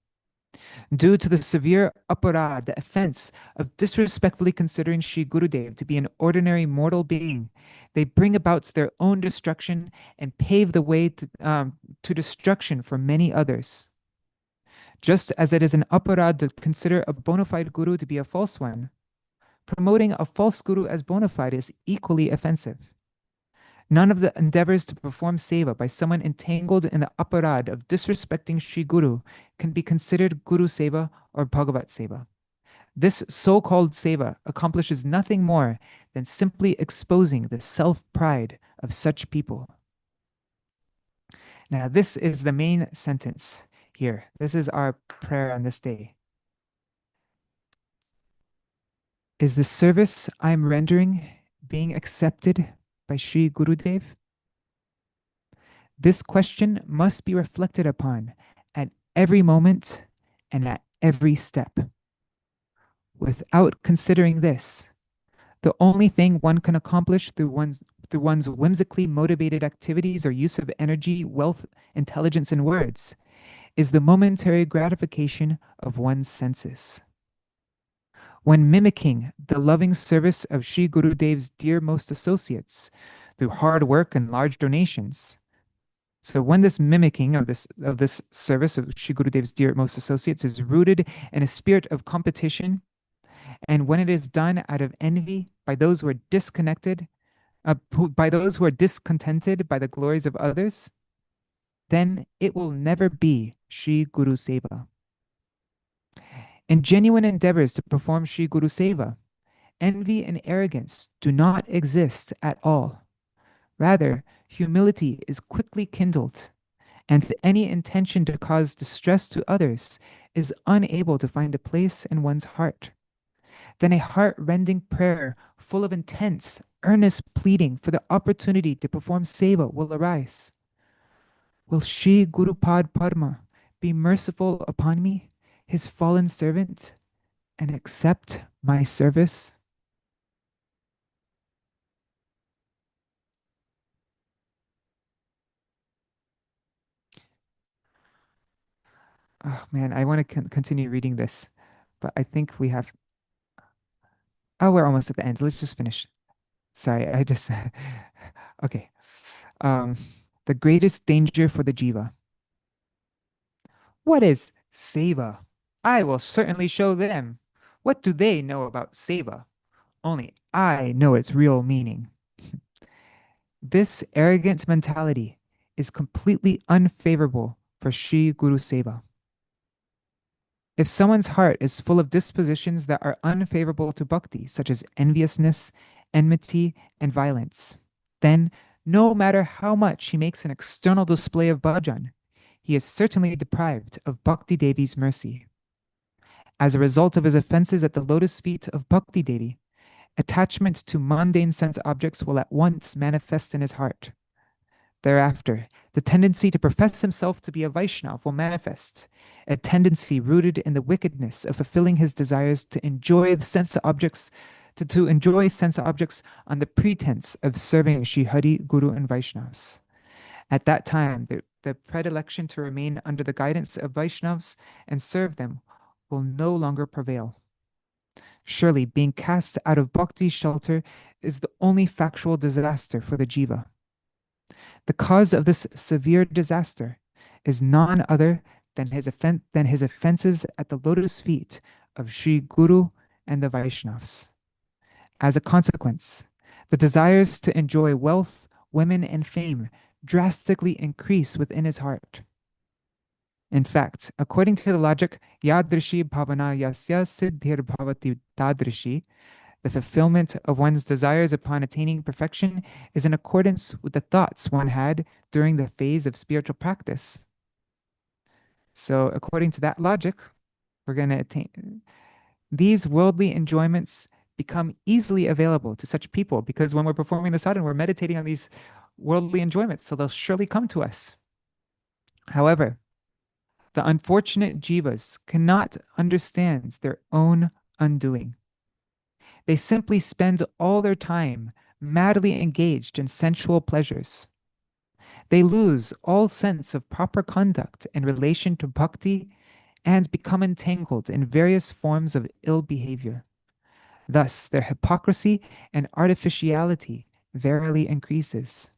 Due to the severe aparad, the offense of disrespectfully considering Śrī Gurudev to be an ordinary mortal being, they bring about their own destruction and pave the way to destruction for many others. Just as it is an aparad to consider a bona fide guru to be a false one, promoting a false guru as bona fide is equally offensive. None of the endeavors to perform seva by someone entangled in the aparad of disrespecting Śrī Guru can be considered Guru Seva or Bhagavat Seva. This so-called seva accomplishes nothing more than simply exposing the self-pride of such people. Now, this is the main sentence here. This is our prayer on this day. Is the service I'm rendering being accepted by Śrī Gurudev? This question must be reflected upon at every moment and at every step. Without considering this, the only thing one can accomplish through one's whimsically motivated activities or use of energy, wealth, intelligence, and words is the momentary gratification of one's senses. When mimicking the loving service of Śrī Gurudev's dearmost associates through hard work and large donations. So when this mimicking of this service of Śrī Gurudev's dearmost associates is rooted in a spirit of competition, and when it is done out of envy by those who are discontented by the glories of others, then it will never be Śrī Guru Seva. In genuine endeavors to perform Śrī Guru Seva, envy and arrogance do not exist at all. Rather, humility is quickly kindled, and any intention to cause distress to others is unable to find a place in one's heart. Then a heart-rending prayer full of intense, earnest pleading for the opportunity to perform seva will arise. Will Śrī Gurupāda be merciful upon me, his fallen servant, and accept my service? Oh man, I want to continue reading this, but I think we have... Oh, we're almost at the end. Let's just finish. Sorry, I just... Okay. The greatest danger for the jiva. What is Seva. I will certainly show them. What do they know about Seva? Only I know its real meaning. This arrogant mentality is completely unfavorable for Sri Guru Seva. If someone's heart is full of dispositions that are unfavorable to bhakti, such as enviousness, enmity, and violence, then no matter how much he makes an external display of bhajan, he is certainly deprived of Bhakti Devi's mercy. As a result of his offenses at the lotus feet of Bhakti Devi, attachment to mundane sense objects will at once manifest in his heart. Thereafter, the tendency to profess himself to be a Vaishnava will manifest, a tendency rooted in the wickedness of fulfilling his desires to enjoy the sense objects, to enjoy sense objects on the pretense of serving Sri Hari, Guru, and Vaishnavas. At that time, the predilection to remain under the guidance of Vaishnavas and serve them will no longer prevail. Surely, being cast out of bhakti's shelter is the only factual disaster for the jiva. The cause of this severe disaster is none other than his offenses at the lotus feet of Sri Guru and the Vaishnavas. As a consequence, the desires to enjoy wealth, women, and fame drastically increase within his heart. In fact, according to the logic, yadrishi bhavana yasya siddhir bhavati tadrishi, the fulfillment of one's desires upon attaining perfection is in accordance with the thoughts one had during the phase of spiritual practice. So according to that logic, we're going to attain these worldly enjoyments become easily available to such people, because when we're performing the sadhana, we're meditating on these worldly enjoyments, so they'll surely come to us. However, the unfortunate jivas cannot understand their own undoing. They simply spend all their time madly engaged in sensual pleasures. They lose all sense of proper conduct in relation to bhakti and become entangled in various forms of ill behavior. Thus, their hypocrisy and artificiality verily increases.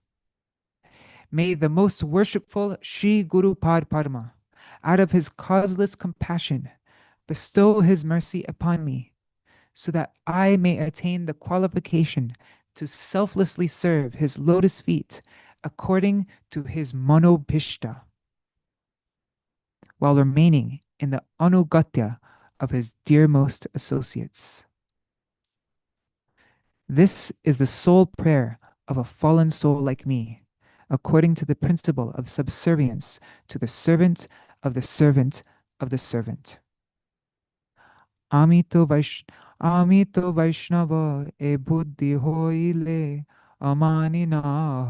May the most worshipful Sri Guru Pūrṇimā, out of his causeless compassion, bestow his mercy upon me, so that I may attain the qualification to selflessly serve his lotus feet according to his manobhishta, while remaining in the anugatya of his dearmost associates. This is the sole prayer of a fallen soul like me, according to the principle of subservience to the servant of the servant of the servant. Amito Vaishnava e buddhi hoile amani na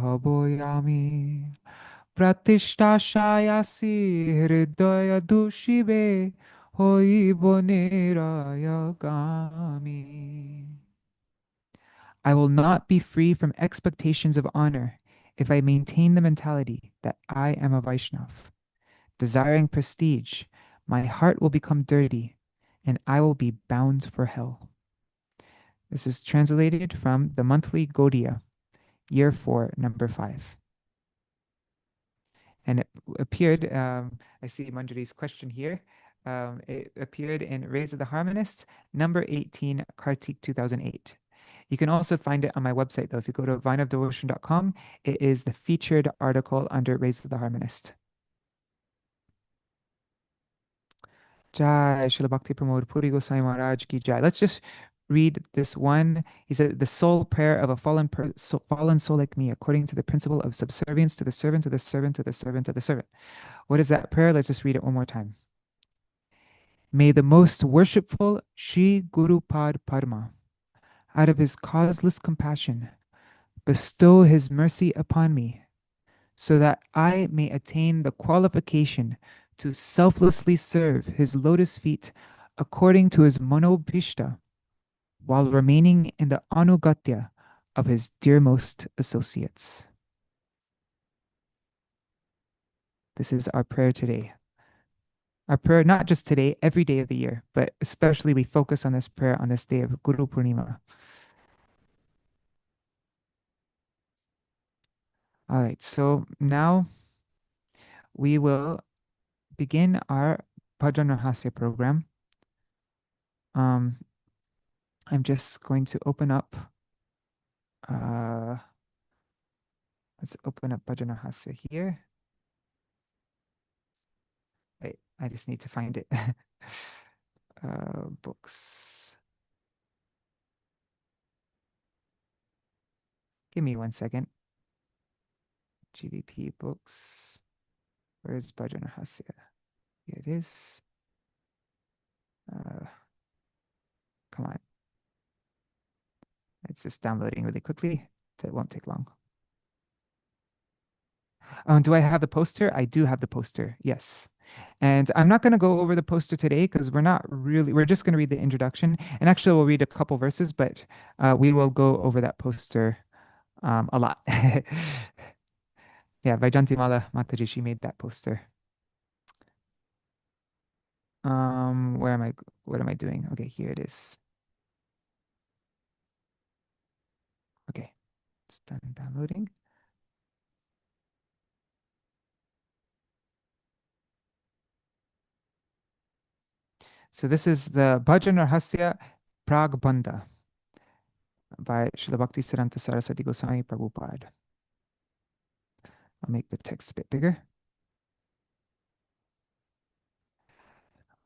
haboyami. Pratishta shayasi hridaya dushibe hoibo nirayagami. I will not be free from expectations of honor if I maintain the mentality that I am a Vaishnava. Desiring prestige, my heart will become dirty, and I will be bound for hell. This is translated from the monthly Gaudiya, year 4, number 5. And it appeared, I see Manjari's question here, it appeared in Rays of the Harmonist, number 18, Kartik 2008. You can also find it on my website, though. If you go to vineofdevotion.com, it is the featured article under Rays of the Harmonist. Jai, Śrīla Bhakti Pramod Puri Goswami Maharaj ki Jai. Let's just read this one. He said, the sole prayer of a fallen soul like me, according to the principle of subservience to the servant, to the servant, to the servant, to the servant. What is that prayer? Let's just read it one more time. May the most worshipful Sri Guru Pūrṇimā, out of his causeless compassion, bestow his mercy upon me, so that I may attain the qualification to selflessly serve his lotus feet according to his manobhishta, while remaining in the anugatya of his dearmost associates. This is our prayer today. Our prayer, not just today, every day of the year, but especially we focus on this prayer on this day of Guru Pūrṇimā. All right, so now we will begin our Bhajana-rahasya program. I'm just going to open up, let's open up Bhajana-rahasya here. Wait, I just need to find it. Books. Give me 1 second. GVP books. Where's Bhajana-rahasya? Here it is. Come on. It's just downloading really quickly. That won't take long. Do I have the poster? I do have the poster, yes. And I'm not going to go over the poster today because we're just going to read the introduction. And actually, we'll read a couple verses, but we will go over that poster a lot. Yeah, Vaijantimala Mataji, she made that poster. What am I doing? Okay, here it is. Okay, it's done downloading. So this is the Rahasya-prāgbandha by Śrīla Bhaktisiddhānta Sarasvatī Gosvāmī Prabhupāda. I'll make the text a bit bigger.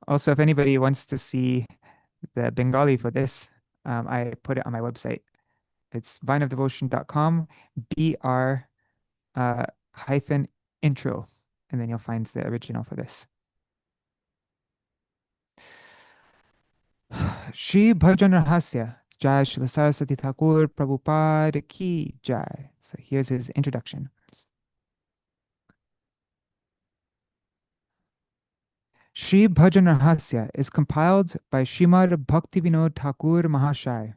Also, if anybody wants to see the Bengali for this, I put it on my website. It's vineofdevotion.com, BR -intro, and then you'll find the original for this. Śrī Bhajana-rahasya, Jai Śrīla Sarasvatī Ṭhākura Prabhupāda ki Jai. So here's his introduction. Śrī Bhajana-rahasya is compiled by Śrīmad Bhaktivinoda Ṭhākura Mahārāja.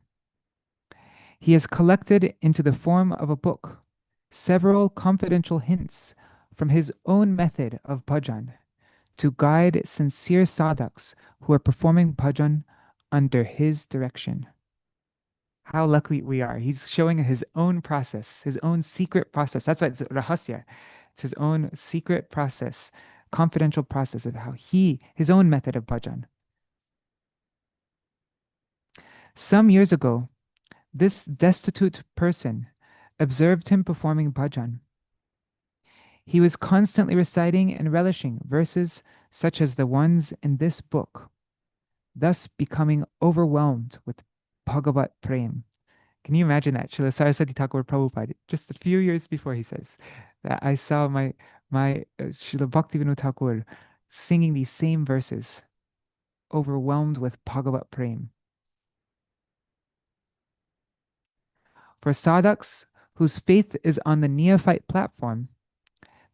He has collected into the form of a book several confidential hints from his own method of bhajan to guide sincere sadhaks who are performing bhajan under his direction. How lucky we are. He's showing his own process, his own secret process. That's why it's rahasya. It's his own secret process, confidential process of how his own method of bhajan. Some years ago, this destitute person observed him performing bhajan. He was constantly reciting and relishing verses such as the ones in this book, thus becoming overwhelmed with Bhagavat Prem. Can you imagine that? Śrīla Sarasvatī Ṭhākura Prabhupāda, just a few years before, he says that I saw my Śrīla Bhaktivinoda Ṭhākura singing these same verses, overwhelmed with Bhagavat Prem. For sadhaks whose faith is on the neophyte platform,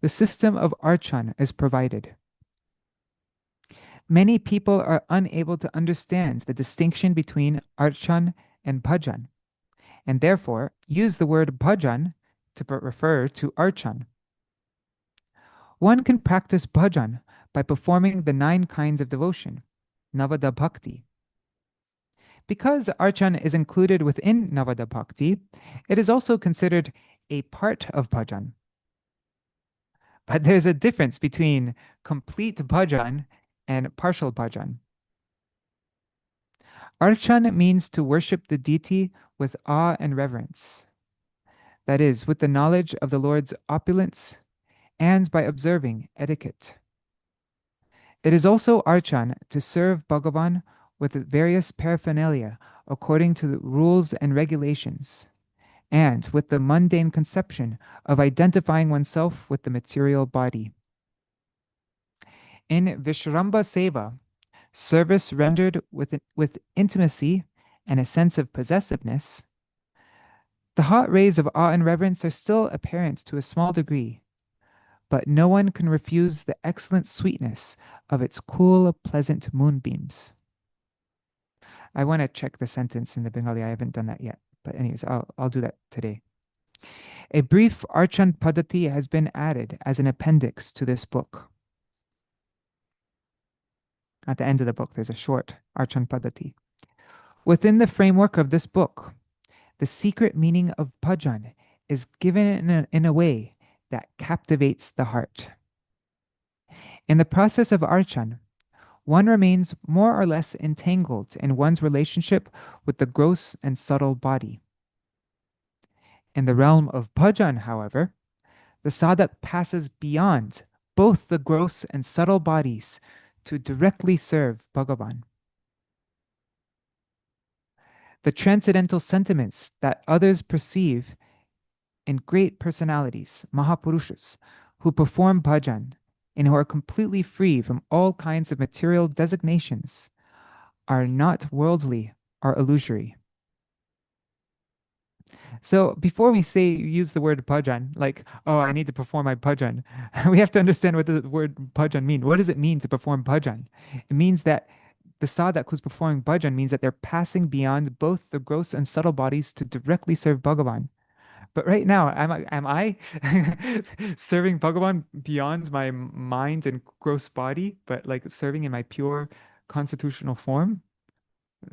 the system of archan is provided. Many people are unable to understand the distinction between archan and bhajan, and therefore use the word bhajan to refer to archan. One can practice bhajan by performing the 9 kinds of devotion, Navada Bhakti. Because archan is included within Navada Bhakti, it is also considered a part of bhajan. But there's a difference between complete bhajan and partial bhajan. Archan means to worship the deity with awe and reverence. That is, with the knowledge of the Lord's opulence and by observing etiquette. It is also archan to serve Bhagavan with various paraphernalia according to the rules and regulations, and with the mundane conception of identifying oneself with the material body. In Vishramba Seva, service rendered with intimacy and a sense of possessiveness, the hot rays of awe and reverence are still apparent to a small degree, but no one can refuse the excellent sweetness of its cool, pleasant moonbeams. I want to check the sentence in the Bengali. I haven't done that yet. But anyways, I'll do that today. A brief archan paddhati has been added as an appendix to this book. At the end of the book, there's a short archan paddhati. Within the framework of this book, the secret meaning of bhajan is given in a way that captivates the heart. In the process of archan, one remains more or less entangled in one's relationship with the gross and subtle body. In the realm of bhajan, however, the sadhak passes beyond both the gross and subtle bodies to directly serve Bhagavan. The transcendental sentiments that others perceive in great personalities, Mahapurushas, who perform bhajan and who are completely free from all kinds of material designations, are not worldly or illusory. So before we use the word bhajan, like, oh, I need to perform my bhajan, we have to understand what the word bhajan means. What does it mean to perform bhajan? It means that the sadhak who's performing bhajan means that they're passing beyond both the gross and subtle bodies to directly serve Bhagavan. But right now, am I serving Bhagavan beyond my mind and gross body, but like serving in my pure constitutional form?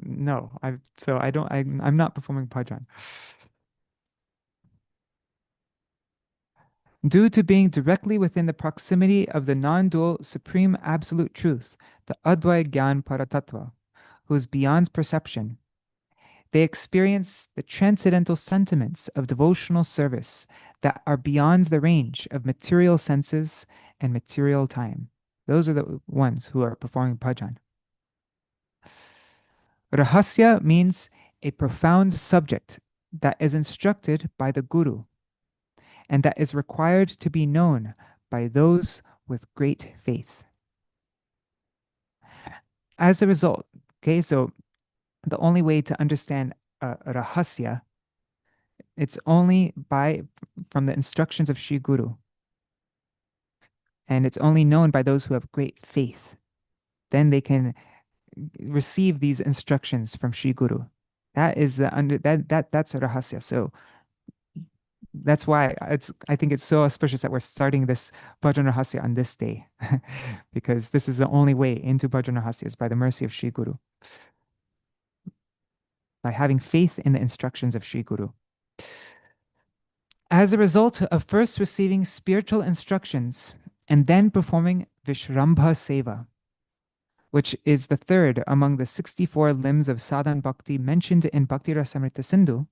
No, I'm not performing bhajan. Due to being directly within the proximity of the non-dual supreme absolute truth, the Advaya Gyan Paratattva, who is beyond perception, they experience the transcendental sentiments of devotional service that are beyond the range of material senses and material time. Those are the ones who are performing bhajan. Rahasya means a profound subject that is instructed by the guru and that is required to be known by those with great faith. As a result, okay, so the only way to understand rahasya, it's only from the instructions of Sri Guru. And it's only known by those who have great faith. Then they can receive these instructions from Sri Guru. That's rahasya. So that's why I think it's so auspicious that we're starting this Bhajan Rahasya on this day, because this is the only way into Bhajan Rahasya is by the mercy of Sri Guru, by having faith in the instructions of Sri Guru. As a result of first receiving spiritual instructions and then performing Vishrambha Seva, which is the third among the 64 limbs of sadhan bhakti mentioned in Bhakti Rasamrita Sindhu,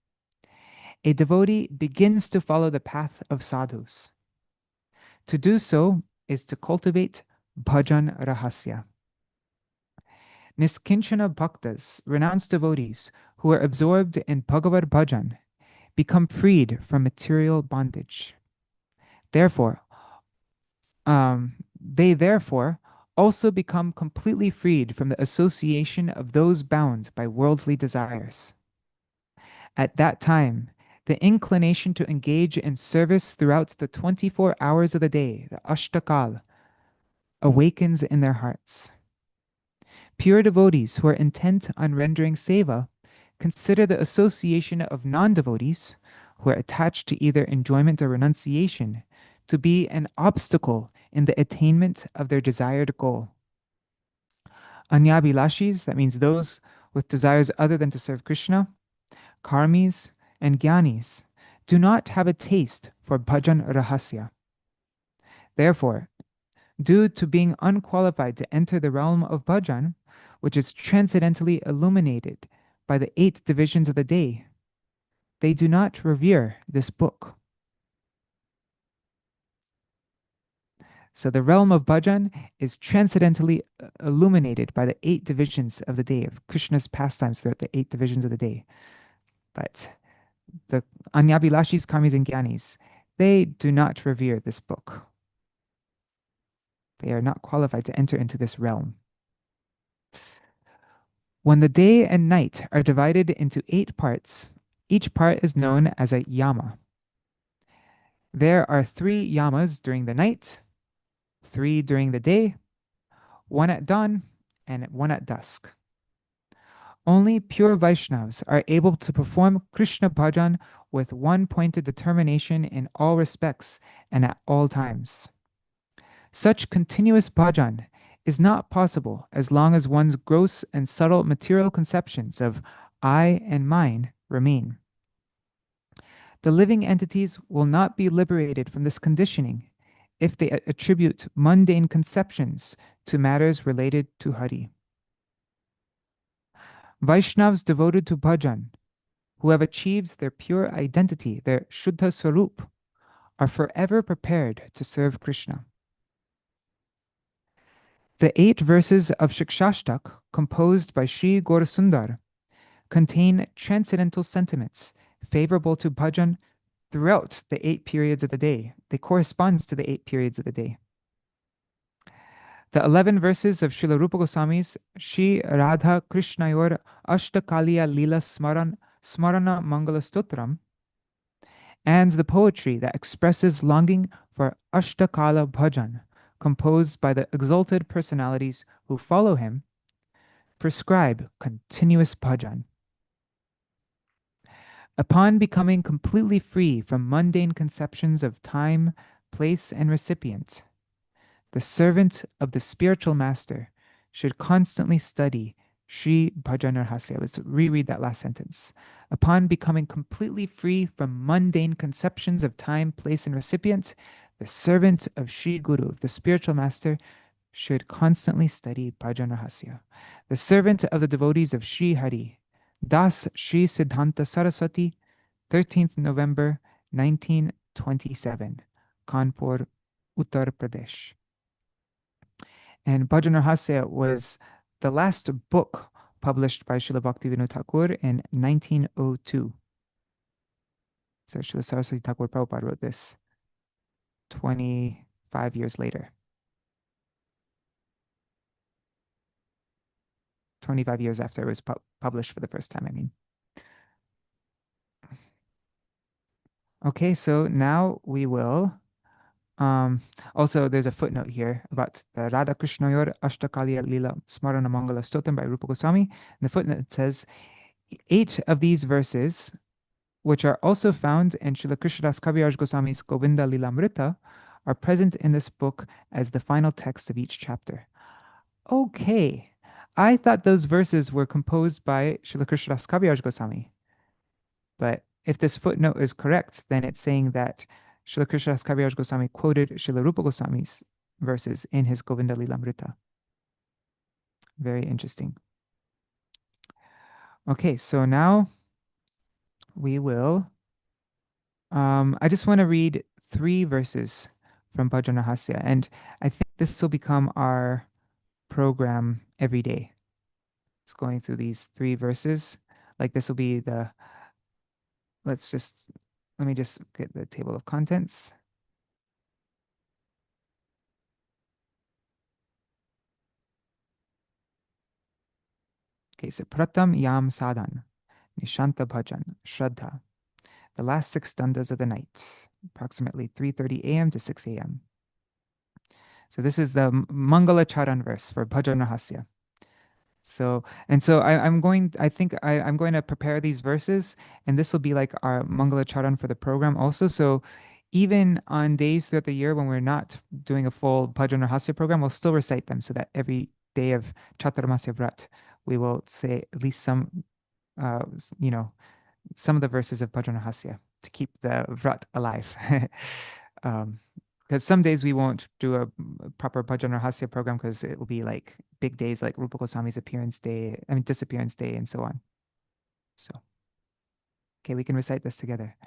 a devotee begins to follow the path of sadhus. To do so is to cultivate bhajan rahasya. Niskinchana bhaktas, renounced devotees who are absorbed in Bhagavad bhajan, become freed from material bondage. Therefore, they also become completely freed from the association of those bound by worldly desires. At that time, the inclination to engage in service throughout the 24 hours of the day, the Ashtakal, awakens in their hearts. Pure devotees who are intent on rendering seva consider the association of non-devotees who are attached to either enjoyment or renunciation to be an obstacle in the attainment of their desired goal. Anyabhilashis, that means those with desires other than to serve Krishna, karmis, and jnanis, do not have a taste for bhajan rahasya. Therefore, due to being unqualified to enter the realm of bhajan, which is transcendently illuminated by the 8 divisions of the day, they do not revere this book. So the realm of bhajan is transcendently illuminated by the 8 divisions of the day, of Krishna's pastimes throughout the 8 divisions of the day. But the Anyabhilashis, karmis, and jnanis, they do not revere this book. They are not qualified to enter into this realm. When the day and night are divided into 8 parts, each part is known as a yama. There are 3 yamas during the night, 3 during the day, 1 at dawn, and 1 at dusk. Only pure Vaishnavas are able to perform Krishna bhajan with one-pointed determination in all respects and at all times. Such continuous bhajan is not possible as long as one's gross and subtle material conceptions of I and mine remain. The living entities will not be liberated from this conditioning if they attribute mundane conceptions to matters related to Hari. Vaishnavas devoted to bhajan, who have achieved their pure identity, their Shuddha Swarup, are forever prepared to serve Krishna. The 8 verses of Shikshashtak, composed by Sri Gaurasundar, contain transcendental sentiments favorable to bhajan throughout the 8 periods of the day. They correspond to the 8 periods of the day. The 11 verses of Srila Rupa Goswami's Shri Radha Krishnayor Ashtakaliya Lila Smarana Mangala Stotram, and the poetry that expresses longing for Ashtakala Bhajan, composed by the exalted personalities who follow him, prescribe continuous bhajan. Upon becoming completely free from mundane conceptions of time, place, and recipient, the servant of the spiritual master should constantly study Śrī Bhajana-rahasya. Let's reread that last sentence. Upon becoming completely free from mundane conceptions of time, place, and recipient, the servant of Śrī Guru, the spiritual master, should constantly study Bhajana-rahasya. The servant of the devotees of Śrī Hari, Das Śrī Siddhānta Sarasvatī, 13th November 1927, Kanpur, Uttar Pradesh. And Bhajana-rahasya was the last book published by Srila Bhaktivinoda Ṭhākura in 1902. So Srila Sarasvatī Thakur Prabhupada wrote this 25 years later. 25 years after it was published for the first time, I mean. Okay, so now we will... also, there's a footnote here about the Radha Krishnayor Ashtakaliya Lila Smarana Mangala Stotram by Rupa Goswami. And the footnote says 8 of these verses, which are also found in Srila Krishnadas Kaviraj Goswami's Govinda Lilamrita, are present in this book as the final text of each chapter. Okay, I thought those verses were composed by Srila Krishnadas Kaviraj Goswami. But if this footnote is correct, then it's saying that Srila Krishnadas Kaviraj Goswami quoted Srila Rupa Goswami's verses in his Govinda Lilamrita. Very interesting. Okay, so now we will... I just want to read 3 verses from Bhajana-rahasya, and I think this will become our program every day. It's going through these 3 verses. Like this will be the... Let me just get the table of contents. Okay, so Pratam Yam Sadhan, Nishanta Bhajan, Shraddha. The last 6 dandas of the night, approximately 3:30 a.m. to 6 a.m. So this is the Mangala Charan verse for Bhajana-rahasya. I'm going to prepare these verses, and this will be like our Mangala Charan for the program also. So even on days throughout the year when we're not doing a full Bhajana-rahasya program, we'll still recite them so that every day of Chaturmasya Vrat, we will say at least some of the verses of Bhajana-rahasya to keep the Vrat alive. Because some days we won't do a proper Bhajana-rahasya program because it will be like big days like Rupa Goswami's Disappearance Day and so on. So, okay, we can recite this together.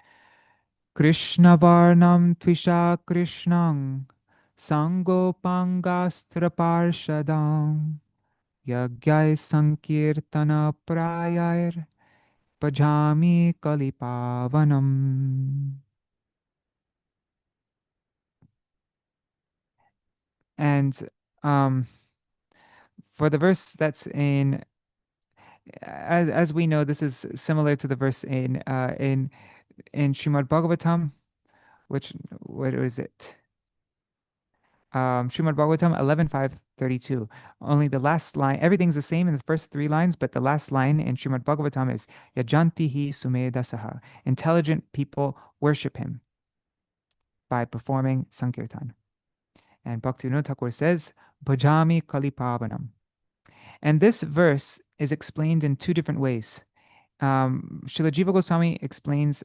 Krishna Varnam Tvisha Krishnang Sangopangastra Parshadam Yagyai Sankirtana Prayar Pajami Kalipavanam. And for the verse that's in, as we know, this is similar to the verse in Śrīmad Bhagavatam, what is it? Śrīmad Bhagavatam 11.5.32. Only the last line, everything's the same in the first 3 lines, but the last line in Śrīmad Bhagavatam is Yajantihi Sumedasaha. Intelligent people worship him by performing Sankirtan. And Bhaktivinoda Thakur says, Bhajami Kalipavanam. And this verse is explained in 2 different ways. Srila Jiva Goswami explains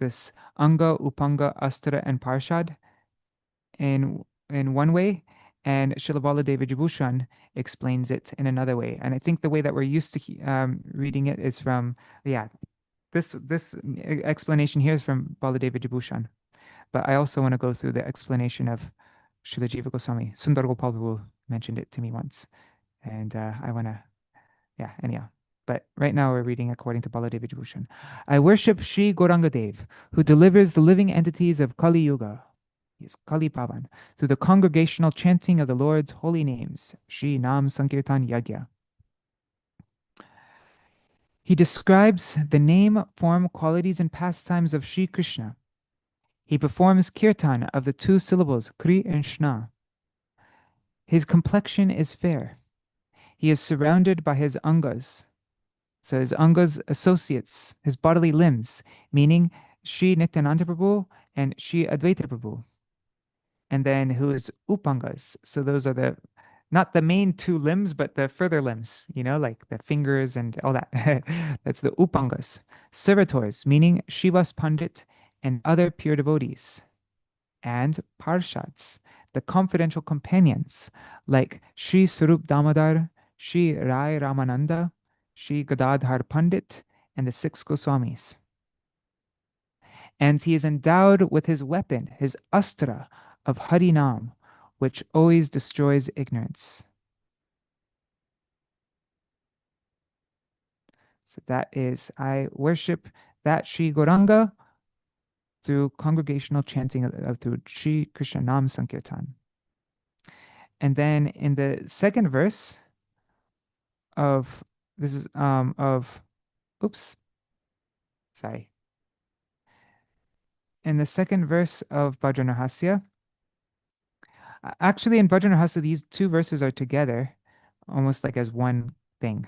this Anga, Upanga, Astara, and Parshad in one way, And Śrīla Balladeva Vibhushan explains it in another way. And I think the way that we're used to reading it is from, yeah, this explanation here is from Balladeva Vibhushan. But I also want to go through the explanation of Srila Jiva Goswami. Sundar Gopal Prabhu mentioned it to me once. And I want to, yeah, anyhow. But right now we're reading according to Balladeva Vibhushan. I worship Sri Gauranga Dev, who delivers the living entities of Kali Yuga, yes, Kali Pavan, through the congregational chanting of the Lord's holy names, Shri Nam Sankirtan Yagya. He describes the name, form, qualities, and pastimes of Sri Krishna. He performs kirtan of the two syllables Kri and Shna. His complexion is fair. He is surrounded by his angas. So his angas associates, his bodily limbs, meaning Sri Nityananda Prabhu and Sri Advaita Prabhu. And then who is upangas. So those are not the main two limbs, but the further limbs, like the fingers and all that. That's the upangas. Servitors, meaning Shivas Pandit and other pure devotees. And parshads, the confidential companions, like Sri Sarup Damodar, Sri Rai Ramananda, Sri Gadadhar Pandit, and the 6 Goswamis. And he is endowed with his weapon, his astra of Harinam, which always destroys ignorance. So that is, I worship that Sri Gauranga through congregational chanting through Sri Krishna Nam Sankirtan. And then in the second verse of this is in the second verse of Bhajana-rahasya, actually in Bhajana-rahasya these two verses are together almost like as one thing.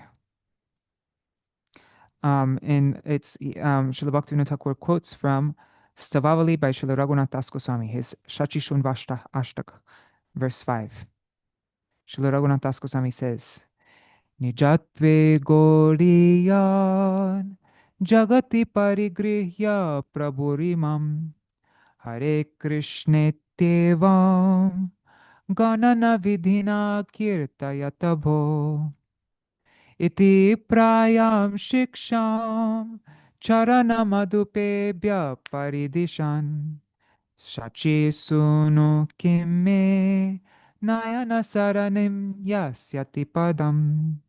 Srila Bhaktivinoda Ṭhākura quotes from Stavavali by Srila Raghunath Das Goswami, his Shachi Shunvashta Ashtaka, verse 5. Srila Raghunath Das Goswami says, Nijatve Goriyan Jagati Parigrihya Prabhurimam Hare Krishna Tevam Ganana Vidhina Kirtayatabho Iti Prayam Shiksham Charana Madhupebhya Paridishan Shachi Sunu Kimme Nayana Saranim Yasyati Padam.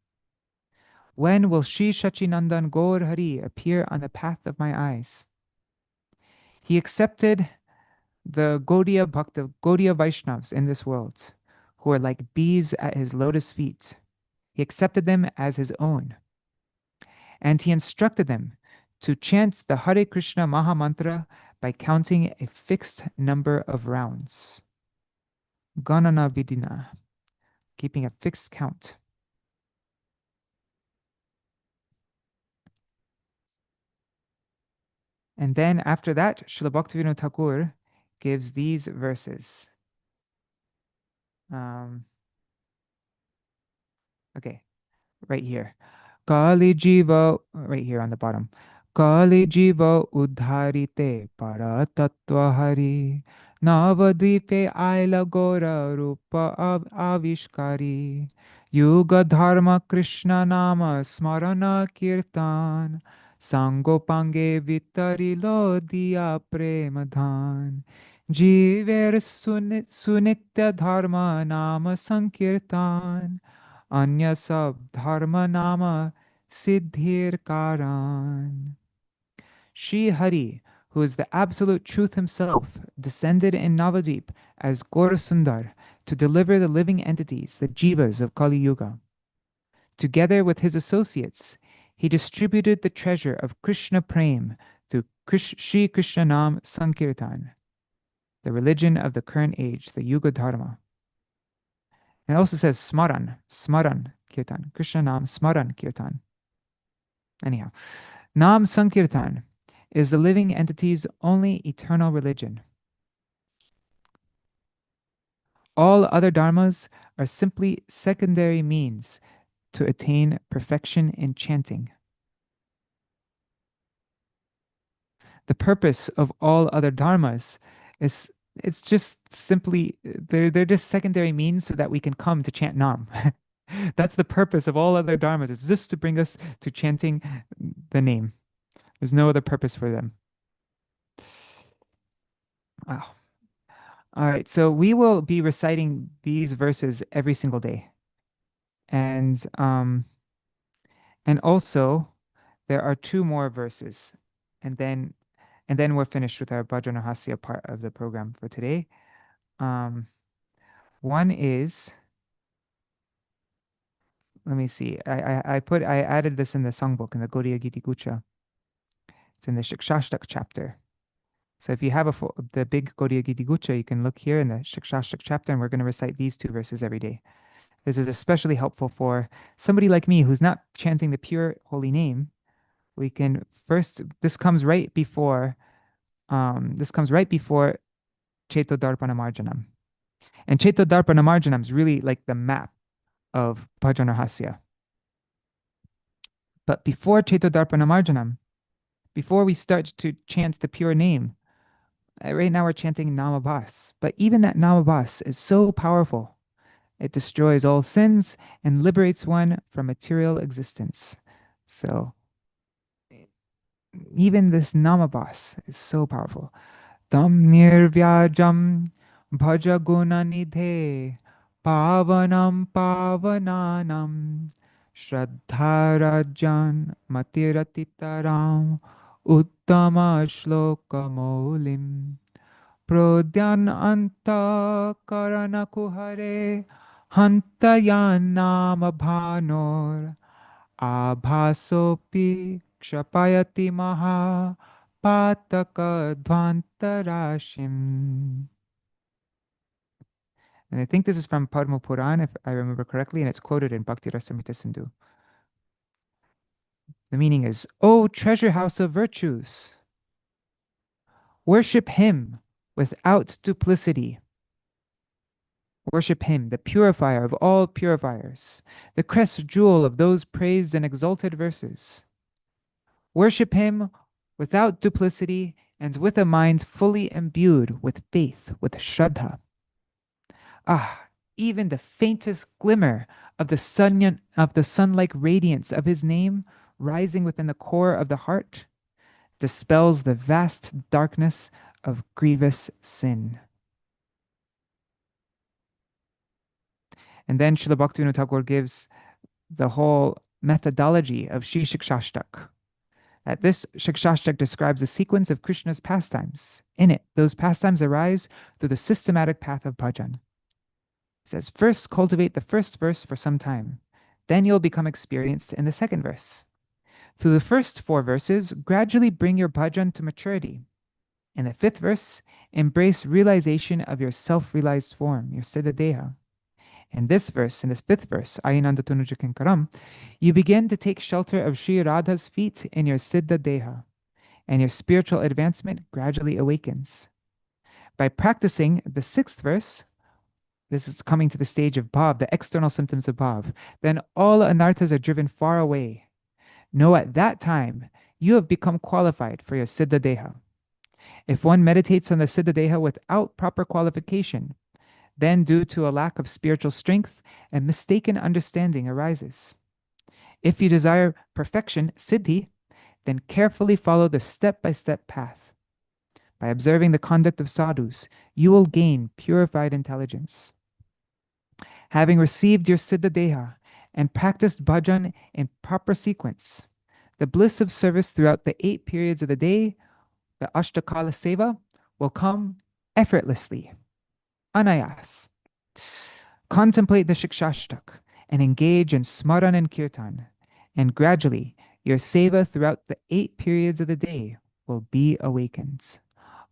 When will Sri Shachinandan Gaur Hari appear on the path of my eyes? He accepted the Gaudiya Vaishnavas in this world, who are like bees at his lotus feet. He accepted them as his own. And he instructed them to chant the Hare Krishna Maha Mantra by counting a fixed number of rounds. Ganana Vidina, keeping a fixed count. And then after that, Srila Bhaktivinoda Thakur gives these verses. Okay, right here. Kali Jiva, right here on the bottom. Kali Jiva Udharite Paratattva Hari Navadipe Aila Gora Rupa Avishkari Yuga Dharma Krishna Nama Smarana Kirtan Sangopange Vitarilo Diya Premadhan Jiver Sunitya Dharma Nama Sankirtan Anya Sab Dharma Nama Siddhir Karan. Shri Hari, who is the absolute truth himself, descended in Navadvip as Gaurasundar to deliver the living entities, the jivas of Kali Yuga. Together with his associates, he distributed the treasure of Krishna Prem through Shri Krishna Nam Sankirtan, the religion of the current age, the Yuga Dharma. And it also says Smaran Kirtan, Krishna Nam Smaran Kirtan. Anyhow, Nam Sankirtan is the living entity's only eternal religion. All other dharmas are simply secondary means to attain perfection in chanting. The purpose of all other dharmas is It's just simply they're just secondary means so that we can come to chant Nam. That's the purpose of all other dharmas. It's just to bring us to chanting the name. There's no other purpose for them. Wow. All right, so we will be reciting these verses every single day. And and also there are two more verses. And then we're finished with our Bhajana-rahasya part of the program for today. Um, one is, let me see. I added this in the songbook in the Gaudiya Giti Gucha. It's in the Shikshashtak chapter. So if you have the big Gaudiya Giti Gucha, you can look here in the Shikshashtak chapter, and we're going to recite these two verses every day. This is especially helpful for somebody like me who's not chanting the pure holy name. We can first, this comes right before Chaitodarpana Marjanam. And Chaitodarpana Marjanam is really like the map of Bhajanarahasya. But before Chaitodarpana Marjanam, before we start to chant the pure name, right now we're chanting Namabhas. But even that Namabhas is so powerful. It destroys all sins and liberates one from material existence. So even this Namabhas is so powerful. Tam nirvyajam bhaja guna nidhe pavanam pavananam shraddharajan matiratitaram uttama shlokamolim prodyan anta karana kuhare hantayanam bhanor abhasopi kshapayati maha pataka dvantarashim. And I think this is from Padma Puran, if I remember correctly, and it's quoted in Bhakti Rasamrita Sindhu. The meaning is, O treasure house of virtues, worship him without duplicity. Worship him, the purifier of all purifiers, the crest jewel of those praised and exalted verses. Worship him without duplicity and with a mind fully imbued with faith, with Shraddha. Ah, even the faintest glimmer of the sun-like radiance of his name rising within the core of the heart dispels the vast darkness of grievous sin. And then Srila Bhaktivinoda Thakur gives the whole methodology of Shri Shikshashtak. That this Shikshashtak describes a sequence of Krishna's pastimes. In it, those pastimes arise through the systematic path of bhajan. It says, first cultivate the first verse for some time. Then you'll become experienced in the second verse. Through the first 4 verses, gradually bring your bhajan to maturity. In the 5th verse, embrace realization of your self-realized form, your siddha deha. In this 5th verse, Ayinanda Tanuja Kinkaram, you begin to take shelter of Sri Radha's feet in your siddha deha, and your spiritual advancement gradually awakens. By practicing the 6th verse, this is coming to the stage of bhav, the external symptoms of bhav, then all anarthas are driven far away. Know at that time, you have become qualified for your siddha deha. If one meditates on the siddha deha without proper qualification, then due to a lack of spiritual strength, a mistaken understanding arises. If you desire perfection, siddhi, then carefully follow the step-by-step path. By observing the conduct of sadhus, you will gain purified intelligence. Having received your siddha deha and practiced bhajan in proper sequence, the bliss of service throughout the 8 periods of the day, the ashtakala seva, will come effortlessly. Anayas. Contemplate the Shikshashtak and engage in smaran and kirtan, and gradually your seva throughout the 8 periods of the day will be awakened.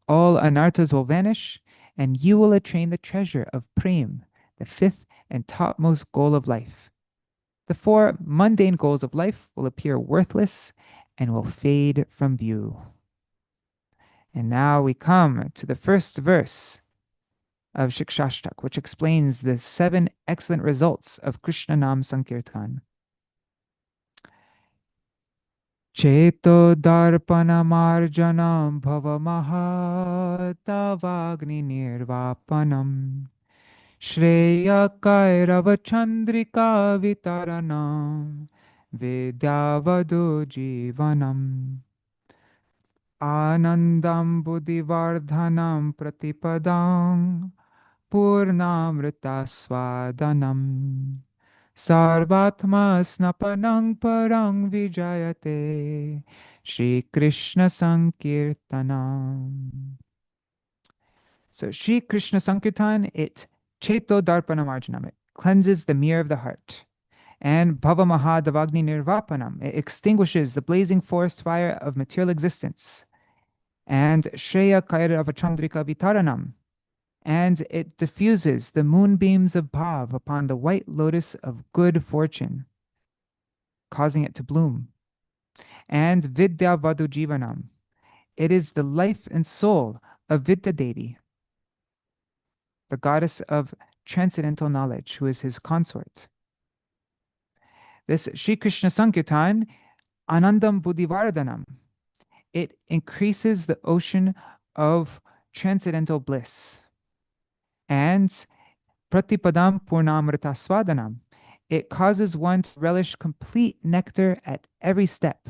All anarthas will vanish, and you will attain the treasure of prem, the 5th and topmost goal of life. The 4 mundane goals of life will appear worthless and will fade from view. And now we come to the first verse of Shikshashtak, which explains the 7 excellent results of Krishna Nam Sankirtan. Cheto darpanamarjanam bhavamahātavagni nirvapanam Shreya kairava chandrika vitaranam Vidyavadu jivanam Anandam buddhivardhanam pratipadam Purnamrita swadanam Sarvatma snapanang parang vijayate Shri Krishna Sankirtanam. So Shri Krishna Sankirtan, it Cheto Darpana Marjanam, it cleanses the mirror of the heart. And Bhava Mahadavagni Nirvapanam, it extinguishes the blazing forest fire of material existence. And Shreya Kairava Chandrika Vitaranam, and it diffuses the moonbeams of Bhav upon the white lotus of good fortune, causing it to bloom. And Vidya Vadu Jivanam, it is the life and soul of Vidya Devi, the goddess of transcendental knowledge, who is his consort. This Sri Krishna Sankirtan, Anandam Buddhivardhanam, it increases the ocean of transcendental bliss. And Pratipadam Purnamrita Swadanam, it causes one to relish complete nectar at every step.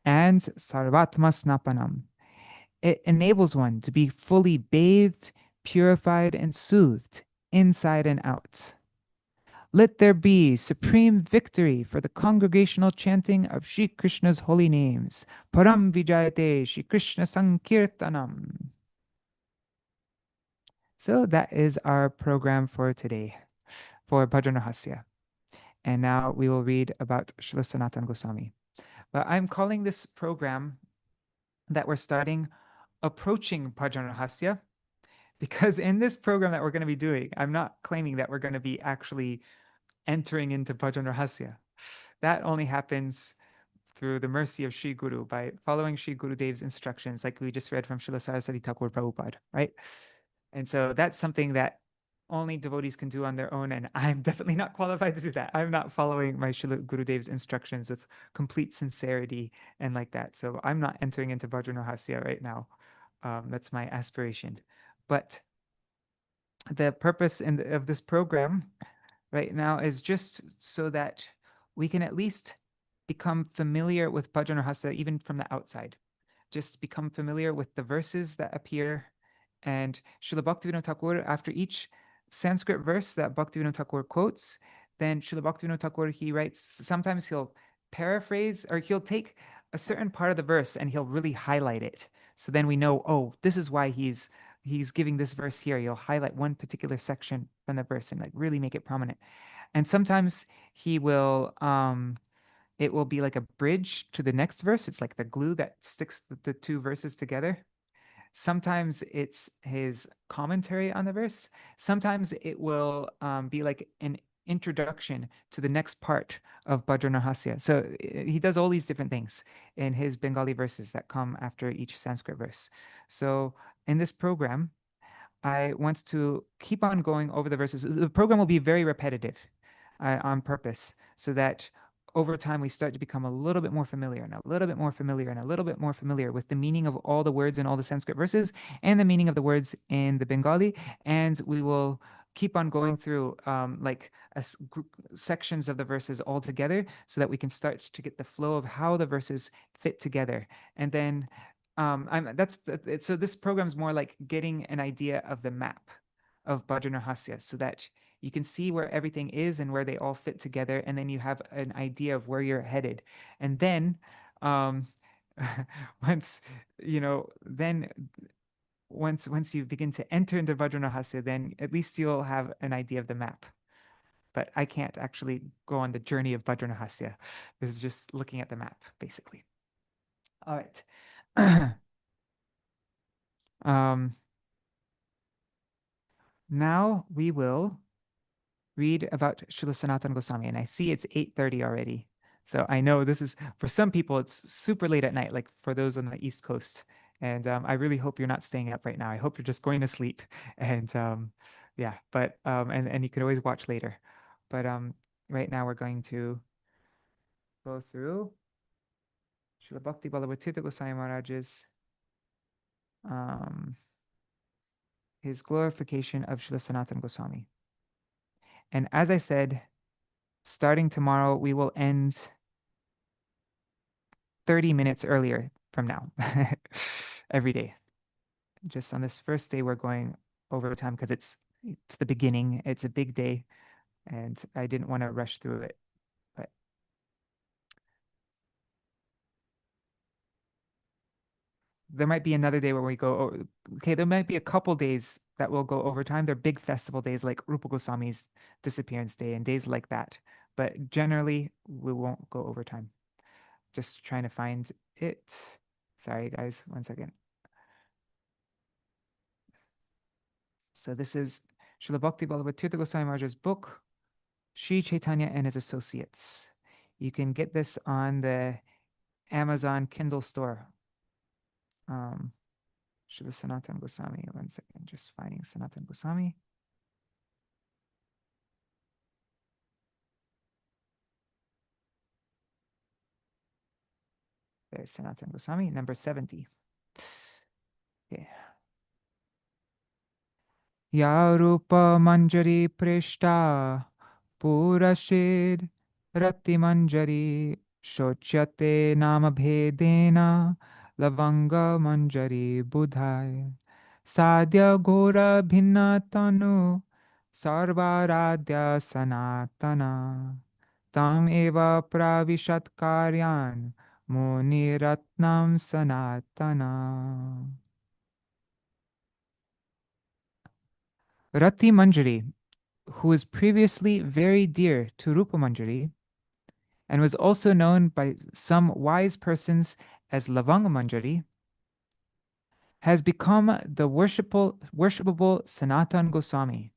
And Sarvatma Snapanam, it enables one to be fully bathed, purified, and soothed inside and out. Let there be supreme victory for the congregational chanting of Shri Krishna's holy names. Param Vijayate Shri Krishna Sankirtanam. So that is our program for today, for Bhajana-rahasya. And now we will read about Śrīla Sanātana Gosvāmī. But I'm calling this program that we're starting Approaching Bhajana-rahasya, because in this program that we're going to be doing, I'm not claiming that we're going to be actually entering into Bhajana-rahasya. That only happens through the mercy of Sri Guru, by following Sri Gurudeva's instructions, like we just read from Śrīla Sarasvatī Prabhupāda, right? And so that's something that only devotees can do on their own, and I'm definitely not qualified to do that. I'm not following my Śrīla Gurudeva's instructions with complete sincerity and like that. So I'm not entering into Bhajana-rahasya right now. That's my aspiration. But the purpose of this program right now is just so that we can at least become familiar with Bhajana-rahasya even from the outside. Just become familiar with the verses that appear. And Srila Bhaktivinoda Ṭhākura, after each Sanskrit verse that Bhaktivinoda Ṭhākura quotes, then Srila Bhaktivinoda Ṭhākura, he writes, sometimes he'll paraphrase, or he'll take a certain part of the verse and he'll really highlight it. So then we know, oh, this is why he's giving this verse here. He'll highlight one particular section from the verse and like really make it prominent. And sometimes he will, it will be like a bridge to the next verse. It's like the glue that sticks the two verses together. Sometimes it's his commentary on the verse. Sometimes it will be like an introduction to the next part of Bhajana-rahasya. So he does all these different things in his Bengali verses that come after each Sanskrit verse. So in this program, I want to keep on going over the verses. The program will be very repetitive on purpose, so that over time we start to become a little bit more familiar and a little bit more familiar and a little bit more familiar with the meaning of all the words in all the Sanskrit verses and the meaning of the words in the Bengali. And we will keep on going through sections of the verses all together, so that we can start to get the flow of how the verses fit together. And then so this program is more like getting an idea of the map of Bhajana-rahasya, so that you can see where everything is and where they all fit together, and then you have an idea of where you're headed. And then once once you begin to enter into Bhajana-rahasya, then at least you'll have an idea of the map. But I can't actually go on the journey of Bhajana-rahasya. This is just looking at the map, basically. All right. Now we will read about Śrīla Sanātana Gosvāmī, and I see it's 8:30 already. So I know this is, for some people, it's super late at night, like for those on the East Coast. And I really hope you're not staying up right now. I hope you're just going to sleep. And yeah, but and you can always watch later. But right now we're going to go through Srila Bhakti Ballabha Goswami Maharaj's his glorification of Śrīla Sanātana Gosvāmī. And as I said, starting tomorrow, we will end 30 minutes earlier from now, every day. Just on this first day, we're going over time because it's the beginning. It's a big day, and I didn't want to rush through it. But there might be another day where we go. Okay, there might be a couple days that will go overtime. They're big festival days like Rupa Goswami's Disappearance Day and days like that. But generally, we won't go overtime. Just trying to find it. Sorry, guys, 1 second. So this is Srila Bhakti Ballabha Tirtha Goswami Maharaj's book, Sri Caitanya and His Associates. You can get this on the Amazon Kindle store. Srila Sanatana Goswami. 1 second, just finding Sanatana Goswami. There's Sanatana Goswami, number 70. Okay. Ya Rupa Manjari Prishta Purashid Rati Manjari Shochate Nama Bhedena Lavanga Manjari Budhai Sadhya Gora Bhinna Tanu Sarvaradya Sanatana Tam Eva Pravishat Karyan Muniratnam Sanatana. Rati Manjari, who was previously very dear to Rupa Manjari and was also known by some wise persons as Lavanga Manjari, has become the worshipable Sanatana Goswami,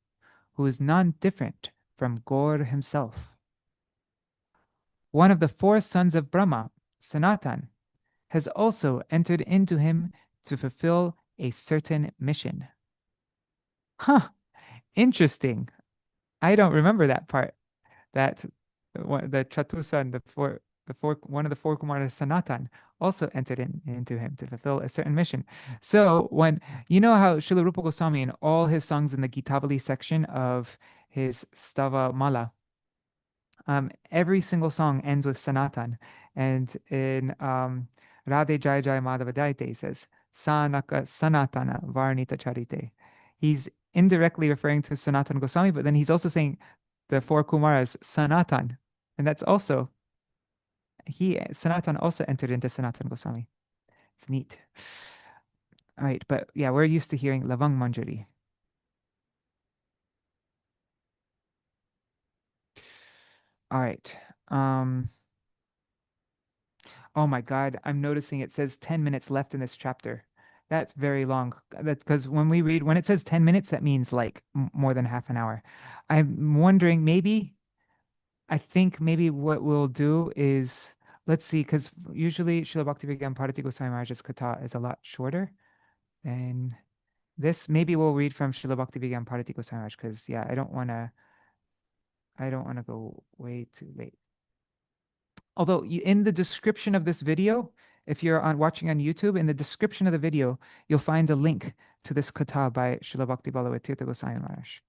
who is none different from Gaur himself. One of the 4 sons of Brahma, Sanatan, has also entered into him to fulfill a certain mission. Huh, interesting. I don't remember that part. That the Chatusan, one of the 4 Kumaras, Sanatan, also entered into him to fulfill a certain mission. So when you know how Srila Rupa Goswami in all his songs in the Gitavali section of his Stava Mala, every single song ends with Sanatan, and in Radhe Jai Jai Madhava Daite he says Sanaka Sanatana Varnita Charite. He's indirectly referring to Sanatana Goswami, but then he's also saying the 4 Kumaras, Sanatan. And that's also, Sanatan also entered into Sanatana Goswami. It's neat. All right, but yeah, we're used to hearing Lavang Manjari. All right. Oh my God, I'm noticing it says 10 minutes left in this chapter. That's very long. That's because when it says 10 minutes, that means like more than half an hour. I'm wondering I think maybe what we'll do is, let's see, because usually Srila Bhaktivedānta Bharati Goswami Maharaj's Katha is a lot shorter than this. Maybe we'll read from Srila Bhaktivedānta Bharati Goswami Maharaj because yeah, I don't want to go way too late. Although in the description of this video, if you're watching on YouTube, in the description of the video, you'll find a link to this Katha by Srila Bhakti Ballabha Tirtha Goswami Maharaj.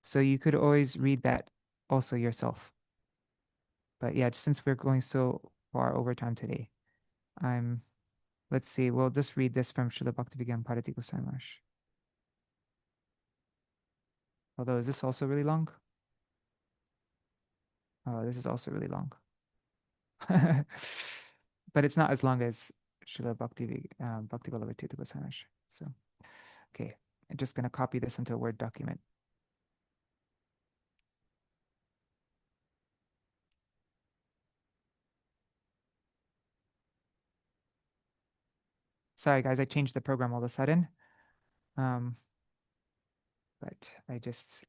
So you could always read that also yourself. But yeah, since we're going so far over time today, let's see, we'll just read this from Srila Bhaktivedānta Bharati Goswami Maharaj. Although, is this also really long? Oh, this is also really long. But it's not as long as Srila Bhakti Ballabha Tirtha Goswami Maharaj. So, okay, I'm just going to copy this into a Word document. Sorry, guys, I changed the program all of a sudden. But I just...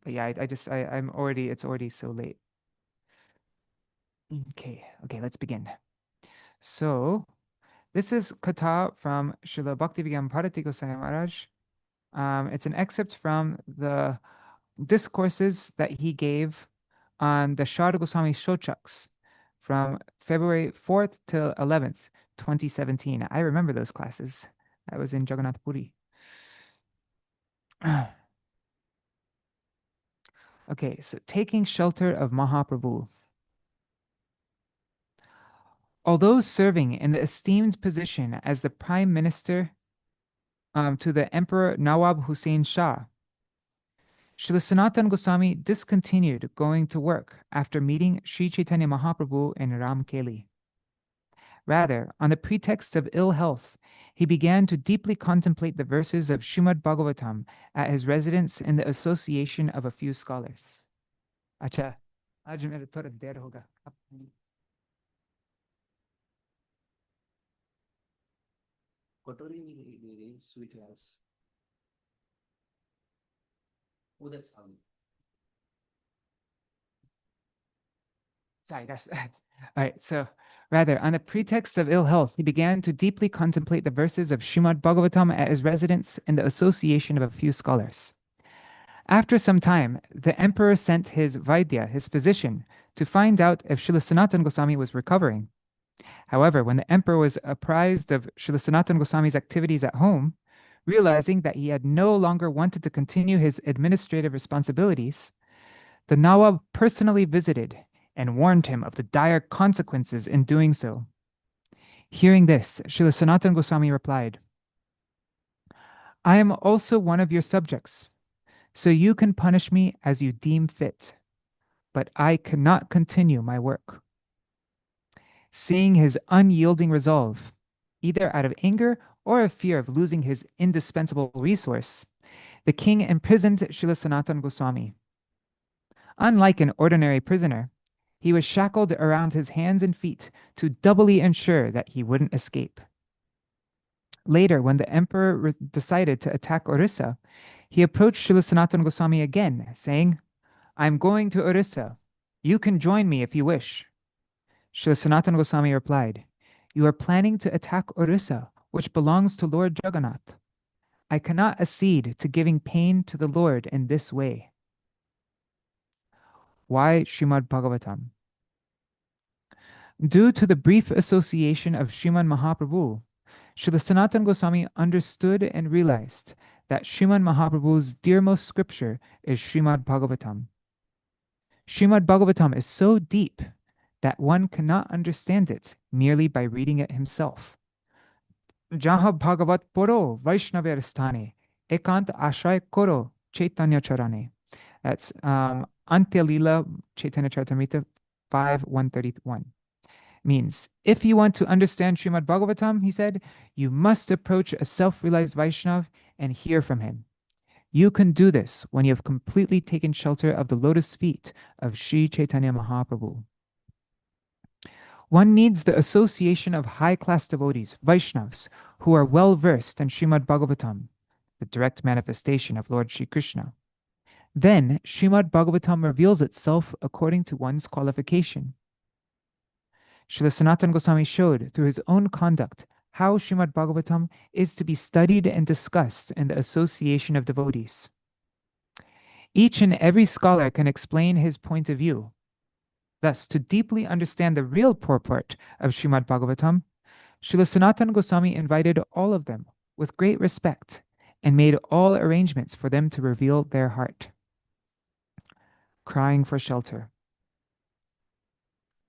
But yeah, it's already so late. Okay, let's begin. So, this is Katha from Srila Bhaktivedānta Bharati Goswami Maharaj It's an excerpt from the discourses that he gave on the Śrīla Gosvāmī Shochaks from February 4th till 11th, 2017. I remember those classes. I was in Jagannath Puri. Okay, so taking shelter of Mahaprabhu. Although serving in the esteemed position as the prime minister to the Emperor Nawab Hussain Shah, Śrīla Sanātana Gosvāmī discontinued going to work after meeting Sri Chaitanya Mahaprabhu in Ramkeli. Rather, on the pretext of ill health, he began to deeply contemplate the verses of Śrīmad Bhagavatam at his residence in the association of a few scholars. Acha, aaj mera thoda der hoga. Sweet rice. Sorry, that's all right. So, rather, on the pretext of ill health, he began to deeply contemplate the verses of Śrīmad Bhagavatam at his residence in the association of a few scholars. After some time, the emperor sent his Vaidya, his physician, to find out if Śrīla Sanātana Gosvāmī was recovering. However, when the emperor was apprised of Śrīla Sanātana Gosvāmī's activities at home, realizing that he had no longer wanted to continue his administrative responsibilities, the Nawab personally visited and warned him of the dire consequences in doing so. Hearing this, Śrīla Sanātana Gosvāmī replied, "I am also one of your subjects, so you can punish me as you deem fit, but I cannot continue my work." Seeing his unyielding resolve, either out of anger or of fear of losing his indispensable resource, the king imprisoned Śrīla Sanātana Gosvāmī. Unlike an ordinary prisoner, he was shackled around his hands and feet to doubly ensure that he wouldn't escape. Later, when the emperor decided to attack Orissa, he approached Śrīla Sanātana Gosvāmī again, saying, "I'm going to Orissa. You can join me if you wish." Śrīla Sanātana Gosvāmī replied, "You are planning to attack Orissa, which belongs to Lord Jagannath. I cannot accede to giving pain to the Lord in this way." Why Śrīmad Bhagavatam? Due to the brief association of Śrīmad Mahaprabhu, Śrīla Sanātana Gosvāmī understood and realized that Śrīmad Mahaprabhu's dearmost scripture is Śrīmad Bhagavatam. Śrīmad Bhagavatam is so deep that one cannot understand it merely by reading it himself. Jaha Bhagavat Poro Vaishnaver Sthane Ekant Ashray Koro Caitanya Charane. That's Antya Lila Chaitanya Charitamrita 5:131. Means, if you want to understand Śrīmad Bhagavatam, he said, you must approach a self-realized Vaishnav and hear from him. You can do this when you have completely taken shelter of the lotus feet of Sri Chaitanya Mahaprabhu. One needs the association of high-class devotees, Vaishnavas, who are well-versed in Śrīmad Bhagavatam, the direct manifestation of Lord Shri Krishna. Then, Śrīmad Bhagavatam reveals itself according to one's qualification. Śrīla Sanātana Gosvāmī showed through his own conduct how Śrīmad Bhagavatam is to be studied and discussed in the association of devotees. Each and every scholar can explain his point of view. Thus, to deeply understand the real purport of Śrīmad Bhagavatam, Śrīla Sanātana Gosvāmī invited all of them with great respect and made all arrangements for them to reveal their heart. Crying for shelter.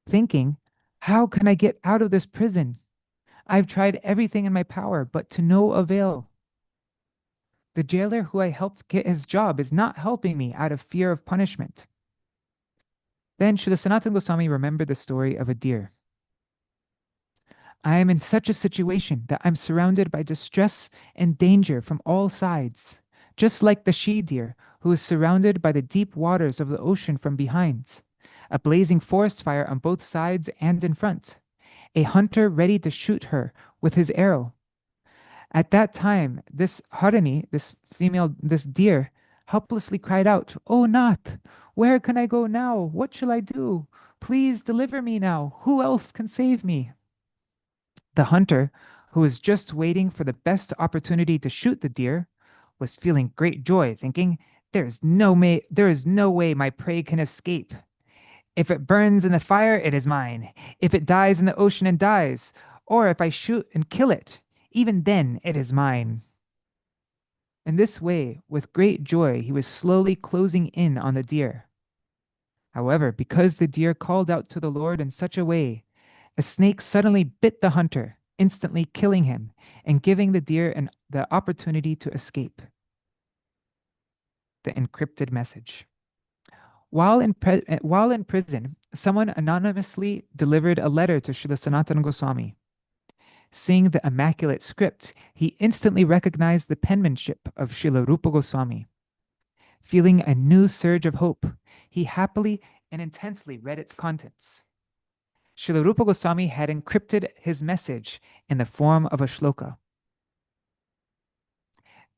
Thinking, how can I get out of this prison? I've tried everything in my power, but to no avail. The jailer who I helped get his job is not helping me out of fear of punishment. Then Śrīla Sanātana Gosvāmī remembered the story of a deer. I am in such a situation that I'm surrounded by distress and danger from all sides, just like the she-deer who is surrounded by the deep waters of the ocean from behind, a blazing forest fire on both sides and in front, a hunter ready to shoot her with his arrow. At that time, this Harani, this deer, helplessly cried out, "Oh Nath, where can I go now? What shall I do? Please deliver me now. Who else can save me?" The hunter, who was just waiting for the best opportunity to shoot the deer, was feeling great joy, thinking, there is no way my prey can escape. If it burns in the fire, it is mine. If it dies in the ocean and dies, or if I shoot and kill it, even then it is mine. In this way, with great joy, he was slowly closing in on the deer. However, because the deer called out to the Lord in such a way, a snake suddenly bit the hunter, instantly killing him and giving the deer the opportunity to escape. The encrypted message. While in prison, someone anonymously delivered a letter to Śrīla Sanātana Gosvāmī. Seeing the immaculate script, he instantly recognized the penmanship of Śrīla Rupa Gosvāmī. Feeling a new surge of hope, he happily and intensely read its contents. Śrīla Rupa Gosvāmī had encrypted his message in the form of a shloka.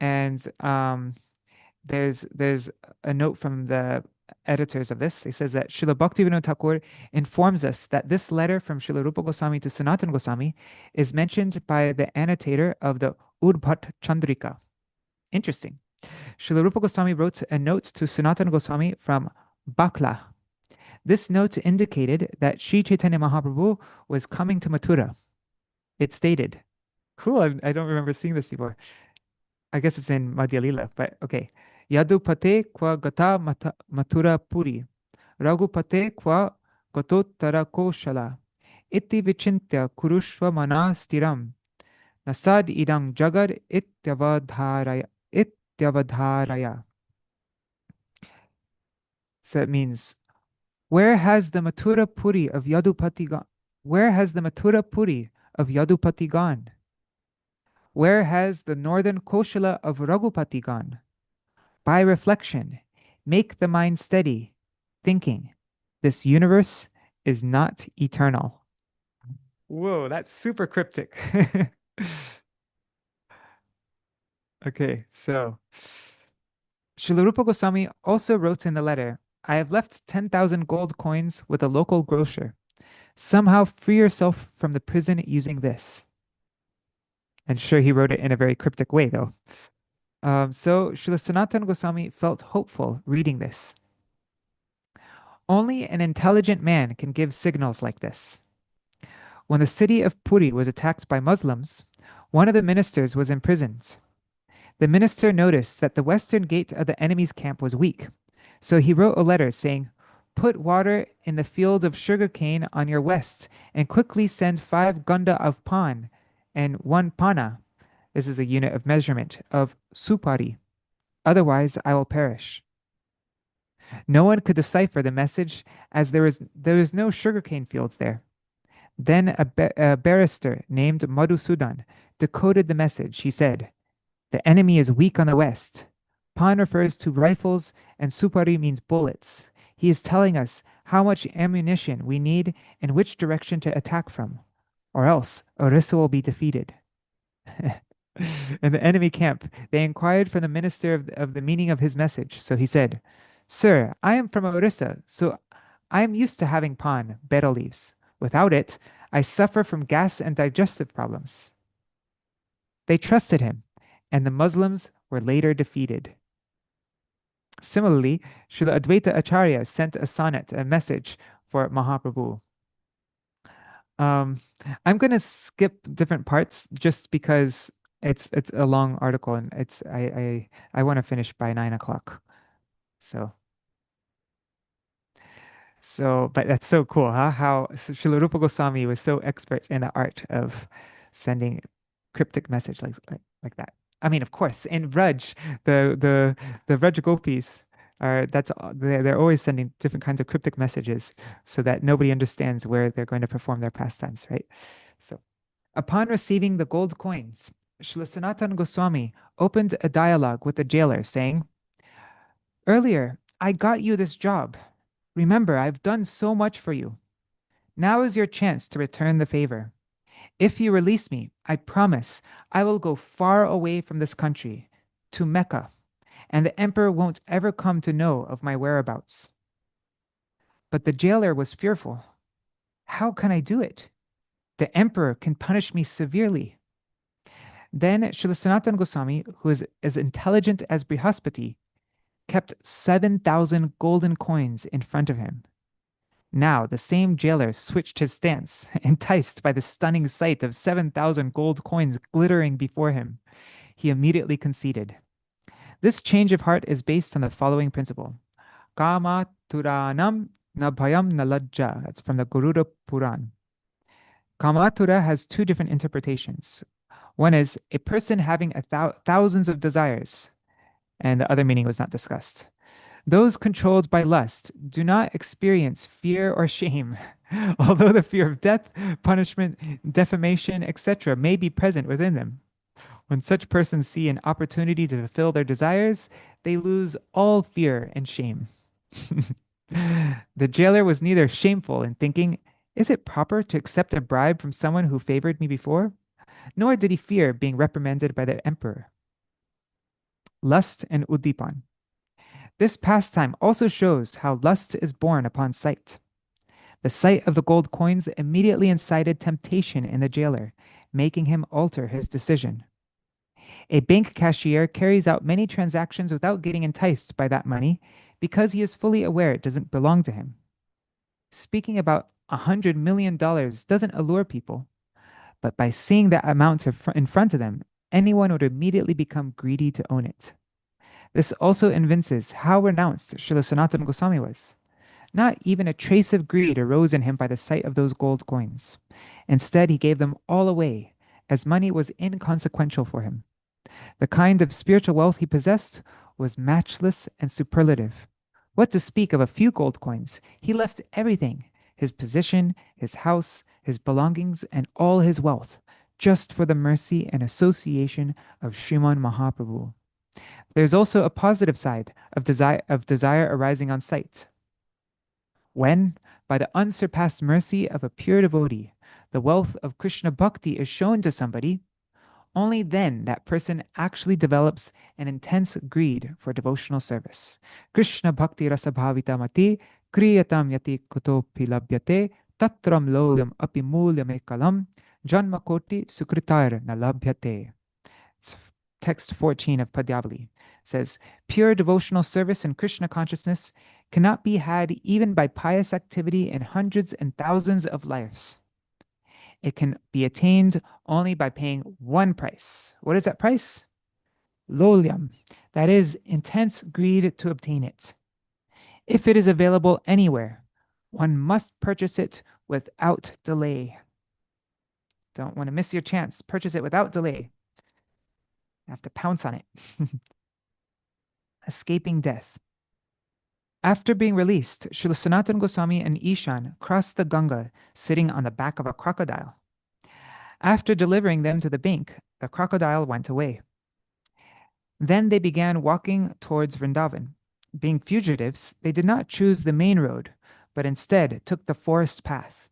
And there's a note from the editors of this. It says that Śrīla Bhaktivinoda Ṭhākura informs us that this letter from Śrīla Rupa Gosvāmī to Sanatana Gosvāmī is mentioned by the annotator of the Udbhat Chandrika. Interesting. Śrīla Rupa Gosvāmī wrote a note to Sanatana Gosvāmī from Bakla. This note indicated that Sri Chaitanya Mahaprabhu was coming to Mathura. It stated, cool, I don't remember seeing this before. I guess it's in Madhya Lila, but okay. Yadupate qua gata mathura puri, Raghupate qua gatottara koshala, iti vichintya kurushva mana stiram, nasad idang jagad ityavadharaya. So it means, where has the Mathura Puri of Yadupati gone? Where has the Mathura Puri of Yadupati gone? Where has the northern Koshala of Raghupati gone? By reflection, make the mind steady, thinking, this universe is not eternal. Whoa, that's super cryptic. Okay, so Śrīla Rupa Gosvāmī also wrote in the letter, I have left 10,000 gold coins with a local grocer. Somehow free yourself from the prison using this. And sure, he wrote it in a very cryptic way, though. So Śrīla Sanātana Gosvāmī felt hopeful reading this. Only an intelligent man can give signals like this. When the city of Puri was attacked by Muslims, one of the ministers was imprisoned. The minister noticed that the western gate of the enemy's camp was weak. So he wrote a letter saying, put water in the field of sugarcane on your west and quickly send 5 gunda of pan and 1 pana, this is a unit of measurement, of supari. Otherwise, I will perish. No one could decipher the message as there was no sugarcane fields there. Then a barrister named Madhusudan decoded the message. He said, the enemy is weak on the west. Pan refers to rifles and supari means bullets. He is telling us how much ammunition we need and which direction to attack from, or else Orissa will be defeated. In the enemy camp, they inquired from the minister of the meaning of his message. So he said, sir, I am from Orissa, so I am used to having pan, betel leaves. Without it, I suffer from gas and digestive problems. They trusted him, and the Muslims were later defeated. Similarly, Srila Advaita Acharya sent a sonnet, a message for Mahaprabhu. I'm going to skip different parts just because it's a long article and I want to finish by 9 o'clock. So, but that's so cool, huh? How Śrīla Rupa Gosvāmī was so expert in the art of sending cryptic message like that. I mean, of course, in Braj, the Braj gopis they're always sending different kinds of cryptic messages so that nobody understands where they're going to perform their pastimes, right? So, upon receiving the gold coins, Śrīla Sanātana Gosvāmī opened a dialogue with the jailer, saying, earlier, I got you this job. Remember, I've done so much for you. Now is your chance to return the favor. If you release me, I promise I will go far away from this country, to Mecca, and the emperor won't ever come to know of my whereabouts. But the jailer was fearful. How can I do it? The emperor can punish me severely. Then Śrīla Sanātana Gosvāmī, who is as intelligent as Brihaspati, kept 7,000 golden coins in front of him. Now the same jailer switched his stance, enticed by the stunning sight of 7,000 gold coins glittering before him. He immediately conceded. This change of heart is based on the following principle. Kama turanam na bhayam na lajja. That's from the Guru Pūrṇimā. Kamatura has two different interpretations. One is a person having thousands of desires, and the other meaning was not discussed. Those controlled by lust do not experience fear or shame, although the fear of death, punishment, defamation, etc. may be present within them. When such persons see an opportunity to fulfill their desires, they lose all fear and shame. The jailer was neither shameful in thinking, "Is it proper to accept a bribe from someone who favored me before?" Nor did he fear being reprimanded by the emperor. Lust and Udipan. This pastime also shows how lust is born upon sight. The sight of the gold coins immediately incited temptation in the jailer, making him alter his decision. A bank cashier carries out many transactions without getting enticed by that money because he is fully aware it doesn't belong to him. Speaking about $100 million doesn't allure people, but by seeing that amount in front of them, anyone would immediately become greedy to own it. This also evinces how renounced Śrīla Sanātana Gosvāmī was. Not even a trace of greed arose in him by the sight of those gold coins. Instead, he gave them all away, as money was inconsequential for him. The kind of spiritual wealth he possessed was matchless and superlative. What to speak of a few gold coins? He left everything, his position, his house, his belongings, and all his wealth, just for the mercy and association of Sriman Mahaprabhu. There's also a positive side of desire arising on sight. When, by the unsurpassed mercy of a pure devotee, the wealth of Krishna Bhakti is shown to somebody, only then that person actually develops an intense greed for devotional service. Krishna Bhakti Rasa Bhavita Mati Kriyatam Yati Kutopi Labhyate Tatram Lolam Api Mulyam Ekalam Janma Koti Sukritar Nalabhyate. It's text 14 of Padyavali. Says, pure devotional service and Krishna consciousness cannot be had even by pious activity in hundreds and thousands of lives. It can be attained only by paying one price. What is that price? Lolyam. That is intense greed to obtain it. If it is available anywhere, one must purchase it without delay. Don't want to miss your chance. Purchase it without delay. You have to pounce on it. Escaping death. After being released, Śrīla Sanātana Gosvāmī and Ishan crossed the Ganga sitting on the back of a crocodile. After delivering them to the bank, the crocodile went away. Then they began walking towards Vrindavan. Being fugitives, they did not choose the main road, but instead took the forest path.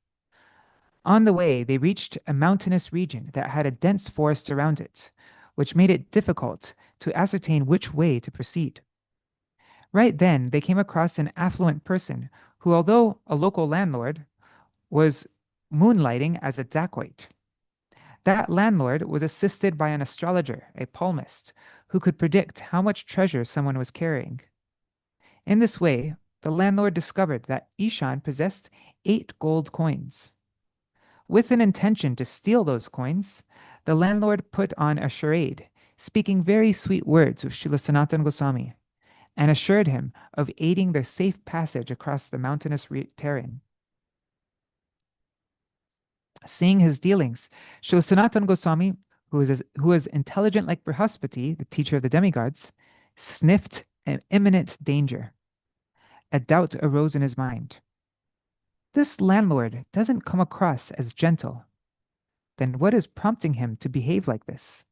On the way, they reached a mountainous region that had a dense forest around it, which made it difficult to ascertain which way to proceed. Right then, they came across an affluent person who, although a local landlord, was moonlighting as a dacoit. That landlord was assisted by an astrologer, a palmist, who could predict how much treasure someone was carrying. In this way, the landlord discovered that Ishan possessed 8 gold coins. With an intention to steal those coins, the landlord put on a charade, speaking very sweet words with Śrīla Sanātana Gosvāmī, and assured him of aiding their safe passage across the mountainous terrain. Seeing his dealings, Śrīla Sanātana Gosvāmī, who was intelligent like Brihaspati, the teacher of the demigods, sniffed an imminent danger. A doubt arose in his mind. This landlord doesn't come across as gentle. Then what is prompting him to behave like this?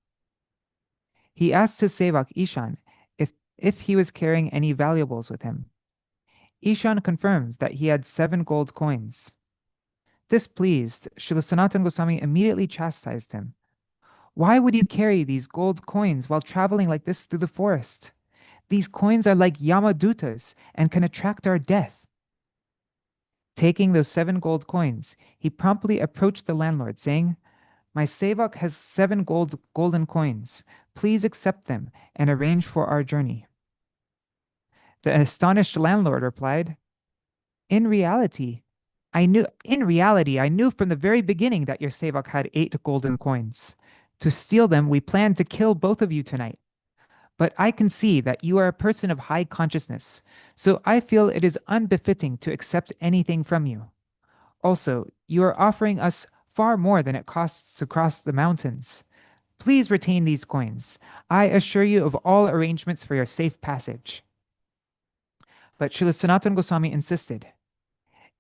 He asked his sevak Ishan if he was carrying any valuables with him. Ishan confirms that he had 7 gold coins. Displeased, Śrīla Sanātana Gosvāmī immediately chastised him. Why would you carry these gold coins while traveling like this through the forest? These coins are like Yamadutas and can attract our death. Taking those 7 gold coins, he promptly approached the landlord, saying, My sevak has 7 golden coins. Please accept them and arrange for our journey. The astonished landlord replied, In reality, I knew from the very beginning that your sevak had 8 golden coins. To steal them, we planned to kill both of you tonight. But I can see that you are a person of high consciousness, so I feel it is unbefitting to accept anything from you. Also, you are offering us far more than it costs to cross the mountains. Please retain these coins. I assure you of all arrangements for your safe passage. But Śrīla Sanātana Gosvāmī insisted,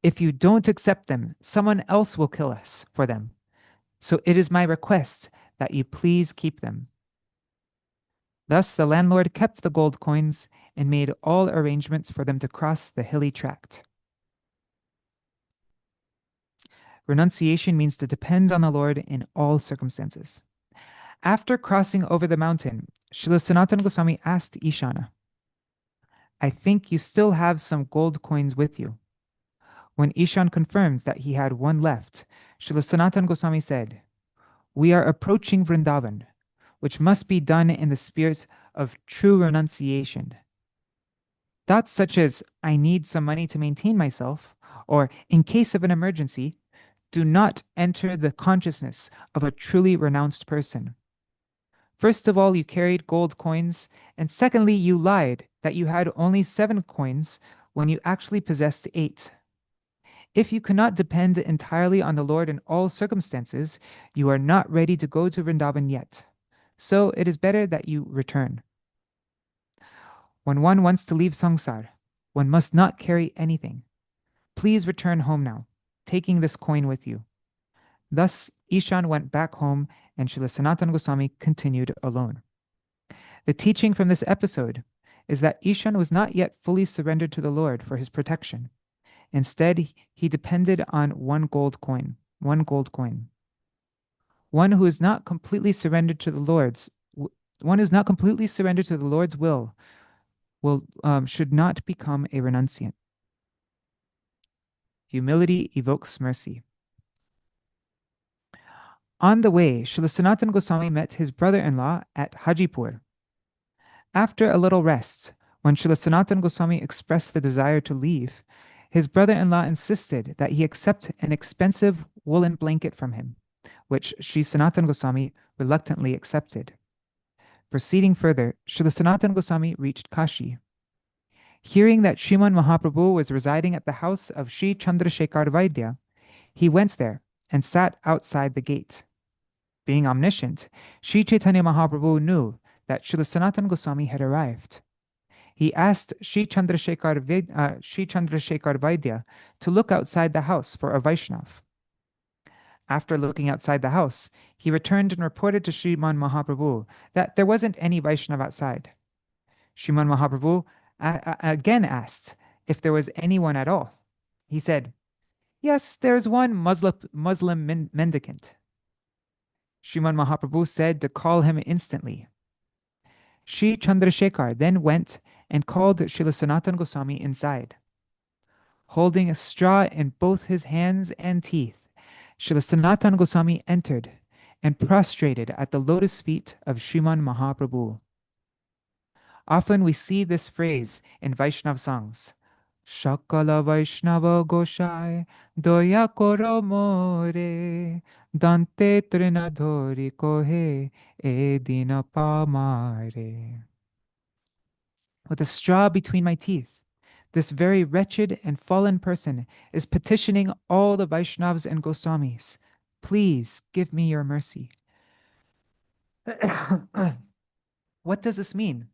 if you don't accept them, someone else will kill us for them. So it is my request that you please keep them. Thus the landlord kept the gold coins and made all arrangements for them to cross the hilly tract. Renunciation means to depend on the Lord in all circumstances. After crossing over the mountain, Śrīla Sanātana Gosvāmī asked Ishana, I think you still have some gold coins with you. When Ishan confirmed that he had one left, Śrīla Sanātana Gosvāmī said, We are approaching Vrindavan, which must be done in the spirit of true renunciation. Thoughts such as, I need some money to maintain myself, or in case of an emergency, do not enter the consciousness of a truly renounced person. First of all, you carried gold coins, and secondly, you lied that you had only 7 coins when you actually possessed 8. If you cannot depend entirely on the Lord in all circumstances, you are not ready to go to Vrindavan yet. So it is better that you return. When one wants to leave samsara, one must not carry anything. Please return home now, taking this coin with you. Thus, Ishan went back home and Śrīla Sanātana Gosvāmī continued alone. The teaching from this episode is that Ishan was not yet fully surrendered to the Lord for his protection. Instead, he depended on one gold coin. One who is not completely surrendered to the Lord's will should not become a renunciant. Humility evokes mercy. On the way, Śrīla Sanātana Gosvāmī met his brother-in-law at Hajipur. After a little rest, when Śrīla Sanātana Gosvāmī expressed the desire to leave, his brother-in-law insisted that he accept an expensive woolen blanket from him, which Śrī Sanātana Gosvāmī reluctantly accepted. Proceeding further, Śrīla Sanātana Gosvāmī reached Kashi. Hearing that Śrīmad Mahaprabhu was residing at the house of Śrī Chandrasekhar Vaidya, he went there and sat outside the gate. Being omniscient, Śrī Caitanya Mahaprabhu knew that Śrīla Sanātana Gosvāmī had arrived. He asked Śrī Chandrasekhar Vaidya to look outside the house for a Vaishnav. After looking outside the house, he returned and reported to Śrīmad Mahaprabhu that there wasn't any Vaishnav outside. Śrīmad Mahaprabhu again asked if there was anyone at all. He said, Yes, there's one Muslim mendicant. Śrīmad Mahaprabhu said to call him instantly. Śrī Chandrasekhar then went and called Śrīla Sanātana Gosvāmī inside. Holding a straw in both his hands and teeth, Śrīla Sanātana Gosvāmī entered and prostrated at the lotus feet of Śrīmad Mahaprabhu. Often we see this phrase in Vaishnav songs. Shakala Vaishnava Goshai Doya Koro More Dante Trinadhori Kohe Edina Pamare. With a straw between my teeth, this very wretched and fallen person is petitioning all the Vaishnavas and Goswamis. Please give me your mercy. What does this mean?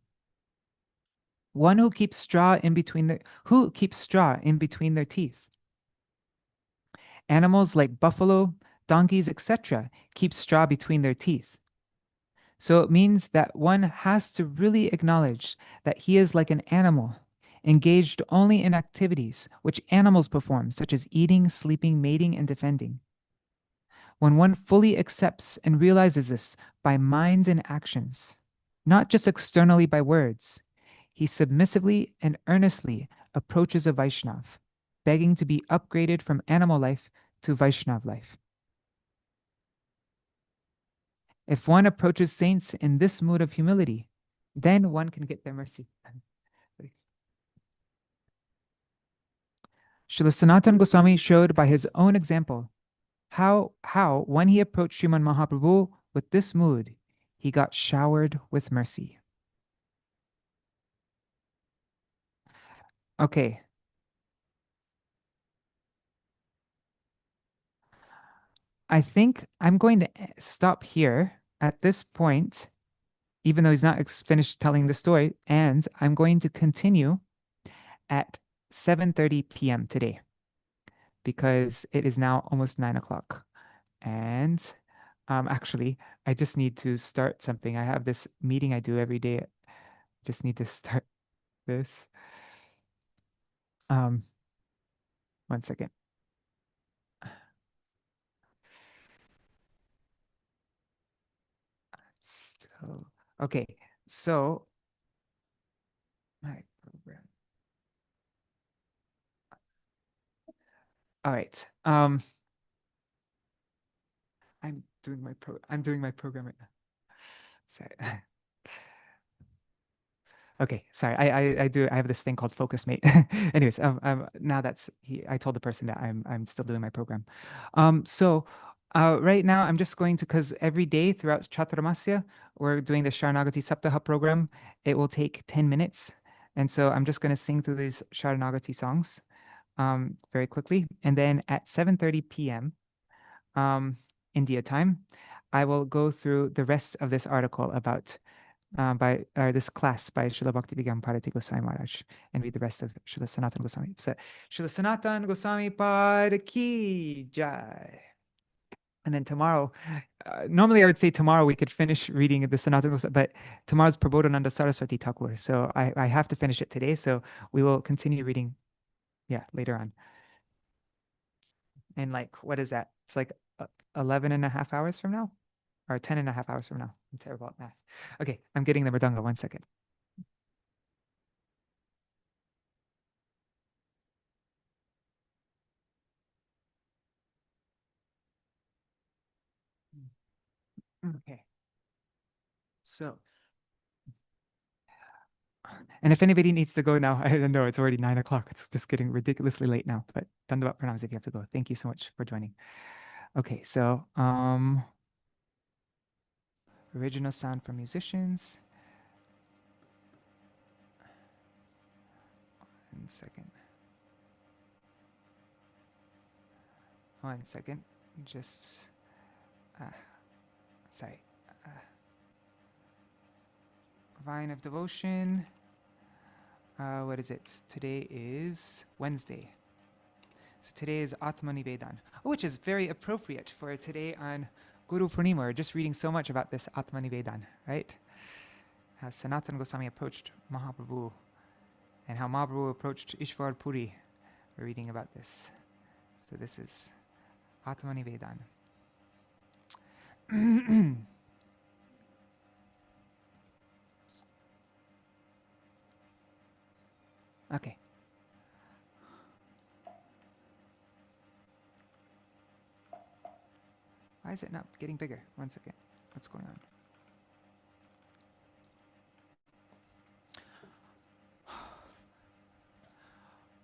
One who keeps straw in between their teeth. Animals like buffalo, donkeys, etc. keep straw between their teeth. So it means that one has to really acknowledge that he is like an animal, engaged only in activities which animals perform, such as eating, sleeping, mating, and defending. When one fully accepts and realizes this by mind and actions, not just externally by words, he submissively and earnestly approaches a Vaishnav, begging to be upgraded from animal life to Vaishnav life. If one approaches saints in this mood of humility, then one can get their mercy. Śrīla Sanātana Gosvāmī showed by his own example how when he approached Śrīmad Mahaprabhu with this mood, he got showered with mercy. Okay. I think I'm going to stop here at this point, even though he's not finished telling the story, and I'm going to continue at 7:30 p.m. today, because it is now almost 9 o'clock. And actually, I just need to start something. I have this meeting I do every day. Just need to start this. 1 second. Still okay. So my program. All right. I'm doing my program right now. Sorry. Okay, sorry. I have this thing called Focus Mate. Anyways, now I told the person that I'm still doing my program. So right now I'm just going to, because every day throughout Chaturmasya we're doing the Śaraṇāgati Saptāha program. It will take 10 minutes, and so I'm just going to sing through these Śrāṇāgati songs very quickly, and then at 7:30 p.m. India time, I will go through the rest of this article about this class by Śrīla Bhaktivedānta Gosvāmī Mahārāja, and read the rest of Śrīla Sanātana Gosvāmī. So, Śrīla Sanātana Gosvāmī Pada Ki Jai. And then tomorrow, normally I would say tomorrow we could finish reading the Sanātana Gosvāmī, but tomorrow's Prabhupāda Sarasvatī Ṭhākura. So I have to finish it today. So we will continue reading, later on. And what is that? It's 11 and a half hours from now? Or 10 and a half hours from now. I'm terrible at math. Okay, I'm getting the mridanga. 1 second. Okay. So, and if anybody needs to go now, I don't know, it's already 9 o'clock. It's just getting ridiculously late now. But Dandavat pranams if you have to go. Thank you so much for joining. Okay, so original sound for musicians. 1 second. 1 second. Just sorry. Vine of Devotion. What is it? Today is Wednesday. So today is Atmanivedan, which is very appropriate for today on Guru Pūrṇimā. We're just reading so much about this Atmanivedan, right? How Sanatana Gosvāmī approached Mahaprabhu and how Mahaprabhu approached Ishvar Puri. We're reading about this. So this is Atmanivedan. Okay. Why is it not getting bigger? 1 second. What's going on?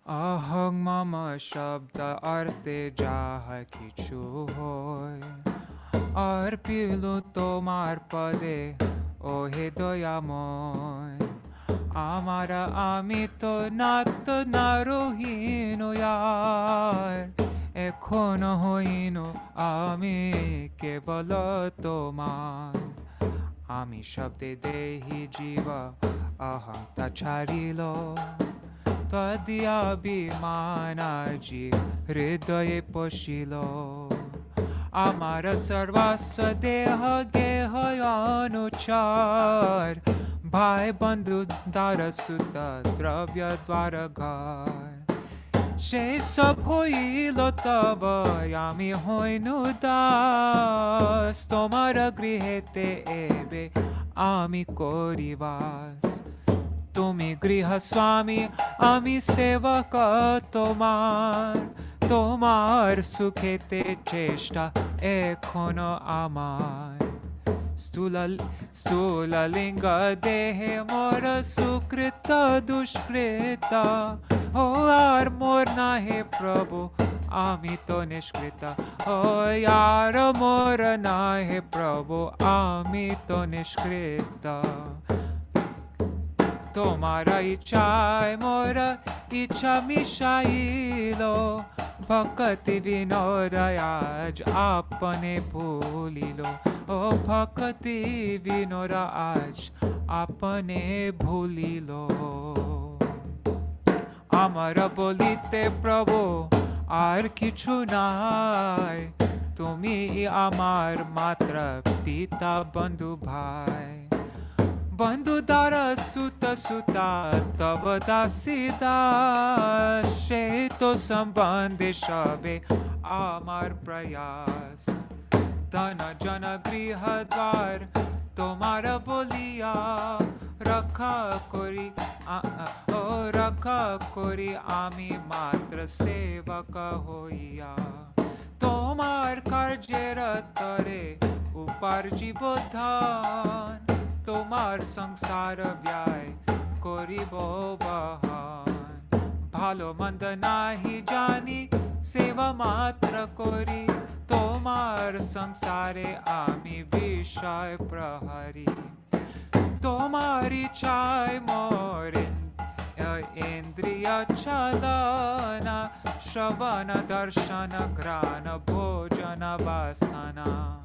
Ahang mama shabda arte jaha kichu hoy arpilo tomar pade ohe doyamoy amara amito nato narohino yar ekhono hoino ami kebala tomar ami shabde dehi jiva aham tacharilo Tadiyabhimanaji hridaye poshilo Amara sarvasva deha gehayanuchar Bhai bandhu darasuta dravya dvaragar She sab hoilo tava yami hoinu das Tomara grihete ebe ami korivas Tumi griha swami ami sevaka tomar sukhete cheshta ekhono amar Stula linga dehe mora sukrita dushkrita. O ar mor nahe Prabhu amito nishkrita. O yar mor nahe Prabhu amito nishkrita. Tomara ichai mora icha mishailo. Bhaktivinoda aj apane bhulilo. O Bhaktivinoda aj apane bhulilo. Amara bolite Prabhu ar kichu nai. Tumi amar matra pita bandhu bhai. Bandhu dara suta suta tava dasida. Sheto sambandhe shabe amar prayas. Dana jana griha dvar tomara boliya. Rakha kori rakha kori ami matra sevaka hoiya. Tomar karjera tare uparjibo dhan. Tomar sangsara vyay koribo bahan. Bhalo manda nahi jani seva matra kori. Tomar sangsare ami vishay prahari. Tomari chai morin indriya chalana. Shravana darshana grana bhojana vasana.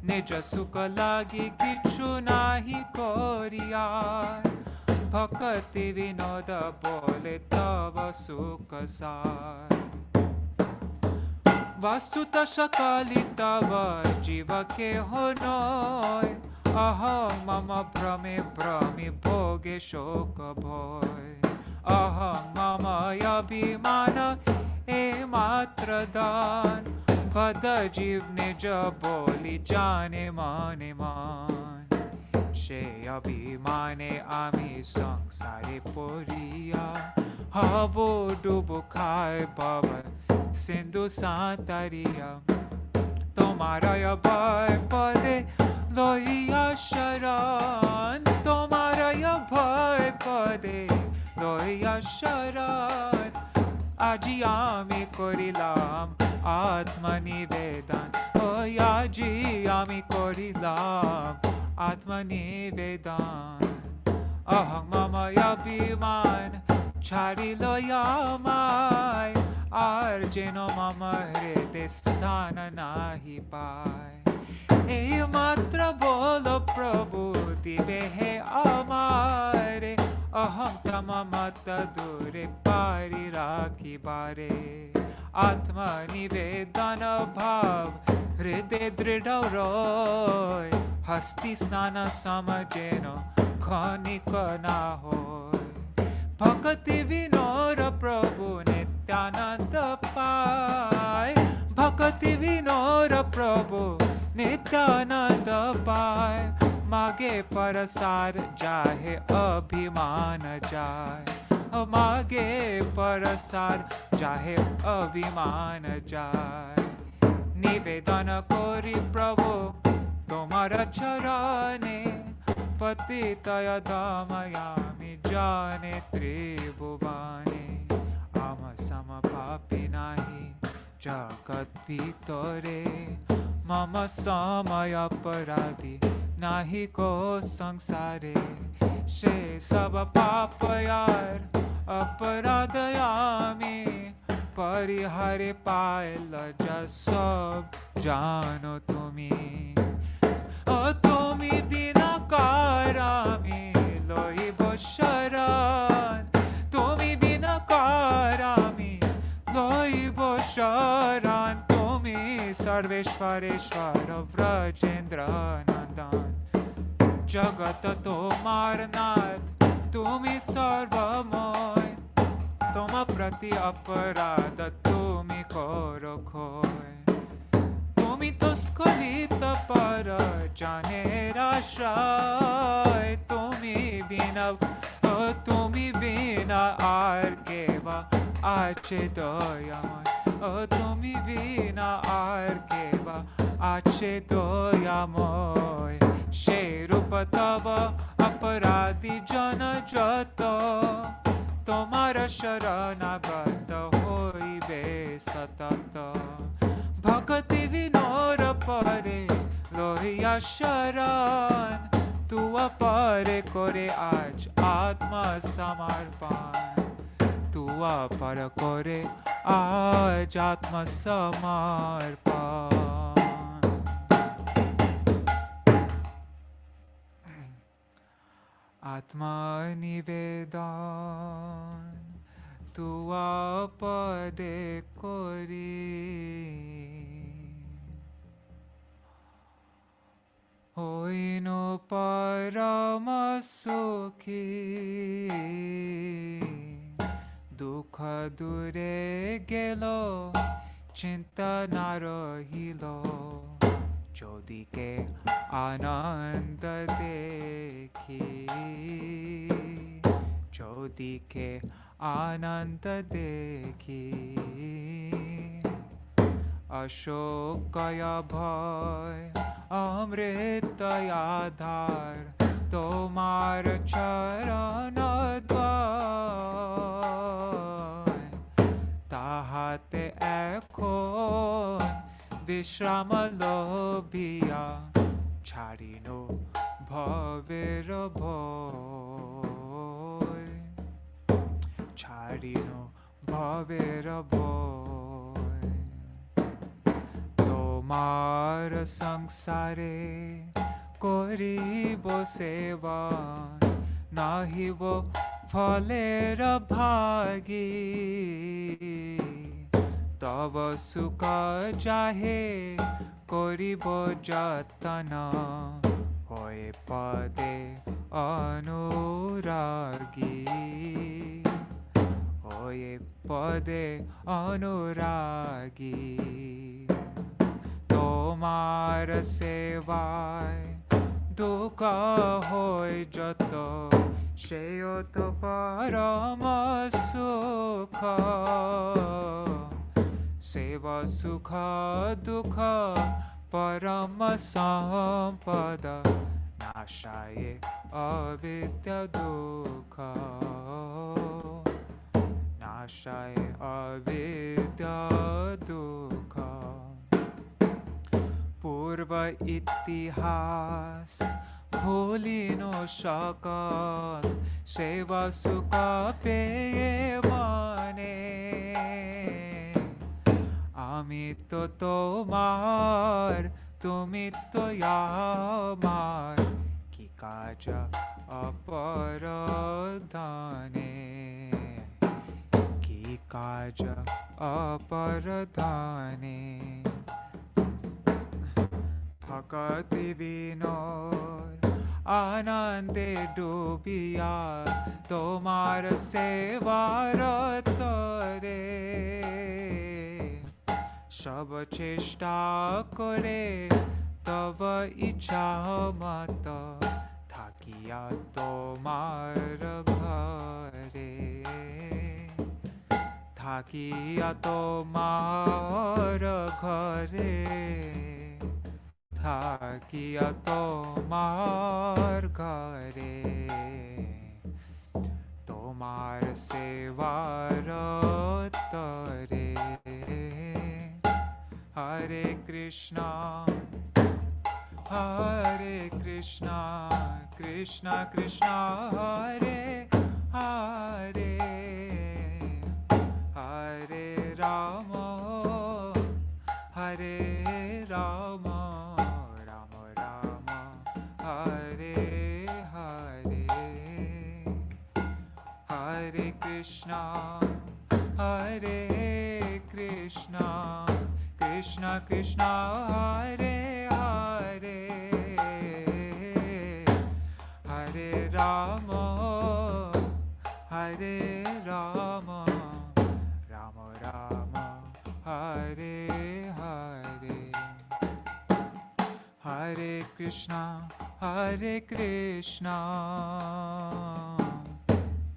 Nija sukha lagi kichu nahi koriyar. Bhaktivinoda bole tava sukha sar. Vastuta shakali tava jiva ke honoy. Aham mama brahme brahmi bhoge shoka bhoy. Aham mama yabhimana e matra dan. Vada jiv nija boli jane mane man. She abhimane ami sangsare poriya. Habo dubo khai bhava sindhu santariya. Tomara ya bhai pade lohiya sharan. Tomara ya bhai pade lohiya sharan. Aji ami korilam Atmanivedan. Oh yaji ami korilam Atmanivedan. Aham mama yabhiman charilo yamai. Arjeno mama hrede sthana nahi pai. E matra bolo Prabhu dive he amare. Aham tama mata dure pari rakhi bare. Atma nivedana bhav hride dridha roy. Hasti snana samajeno khanika na hoy. Bhaktivinoda Prabhu nityananda pai. Bhaktivinoda Prabhu nityananda pai. Mage parasar jahe abhiman jai. Mage parasar jahe abhiman jai. Nivedana kori Prabhu tomara charane. Patitaya damayami jane tribhuvane. Ama sama papi nahi jagat bhitare. Mama samaya paradi nahi ko sangsare. She sab papayar aparadayami. Parihare paila jasab jano tumi. O tumi bina karami lohibo sharan. Tumi bina karami lohibo sharan. Tumi sarveshwareshwara vrajendra nandan. Jagata tomar nath tumi sarvamoy. Toma prati aparada tumi koro khoy. Tumi toskolita para jane rashay. Tumi bina ar keva ache doyamoy. Tumi bina ar keva ache doyamoy. তব অপরাধী জন যত তোমার শরণাগত হইবে সতত ভক্তি বিনোর পরে লহিয়া শরণ তুয়া পরে করে আজ আত্মসমর্পণ তুয়া পর করে আজ আত্মসমর্পণ আত্মনিবেদন তুয়া পদে করি হইনু পরম সুখী দুঃখ দূরে গেল চিন্তা না রহিল যদিকে আনন্দ দেখি যদিকে আনন্দ দেখি অশোকয় ভয় অমৃত আধার তোমার চরণ দ্বয় তাহাতে এখন বিশ্রাম লভিয়া ছাড়িনো ভবের ভয় ছাড়িনো ভবের ভয় তোমার সংসারে করিব সেবা নাহিব ফলের ভাগী তব সুখ যাহে করিব যতন হয়ে পদে অনুরাগী হয়ে পদে অনুরাগী তোমার সেবায় দুঃখ হয় যত সেও তো পরম সুখ সেবা সুখ দুঃখ পরম সম্পদ নাশায়ে অবিদ্যা দুঃখ নাশায়ে অবিদ্যা দুঃখ পূর্ব ইতিহাস ভুলিনো সকল সেবা সুখ পেয়ে মনে আমি তো তোমার তুমি তো আমার কি কাজ অপরদানে কি কাজ অপরদানে ভক্তি বিনোদ আনন্দে ডুবিয়া তোমার সেবার তরে সব চেষ্টা করে তব ইচ্ছা মত থাকিয়া তোমার ঘরে থাকিয়া তোমার ঘরে থাকিয়া তোমার ঘরে তোমার সেবার তরে হরে কৃষ্ণ কৃষ্ণ কৃষ্ণ হরে হরে হরে রাম হরে Ram Ram Ram Hare Hare Hare Krishna Krishna Krishna Hare Hare Hare Ram Ram Ram Hare Hare Hare Krishna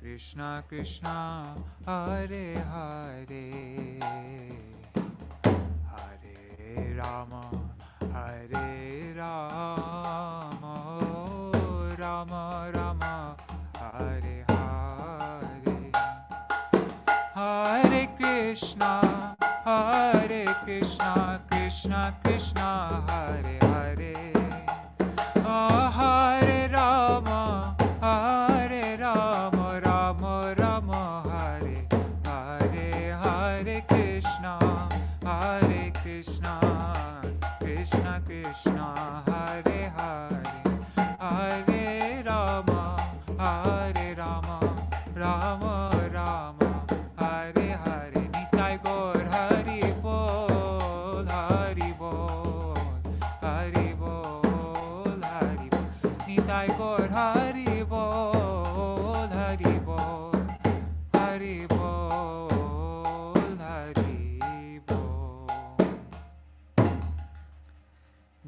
Krishna Krishna Hare Hare Hare Ram Krishna, Hare Krishna, Krishna Krishna, Hare Hare, Hare Rama, Hare Rama, Rama Rama, Hare Hare, Hare Krishna, Hare Krishna, Krishna Krishna, Hare Hare, Hare Rama, Hare Rama, Rama Rama, Hare Hare. Nitai Gaur Hari Bol, Hari Bol, Hari Bol, Hari Bol. Nitai Gaur Hari Bol, Hari Bol, Hari Bol, Hari Bol.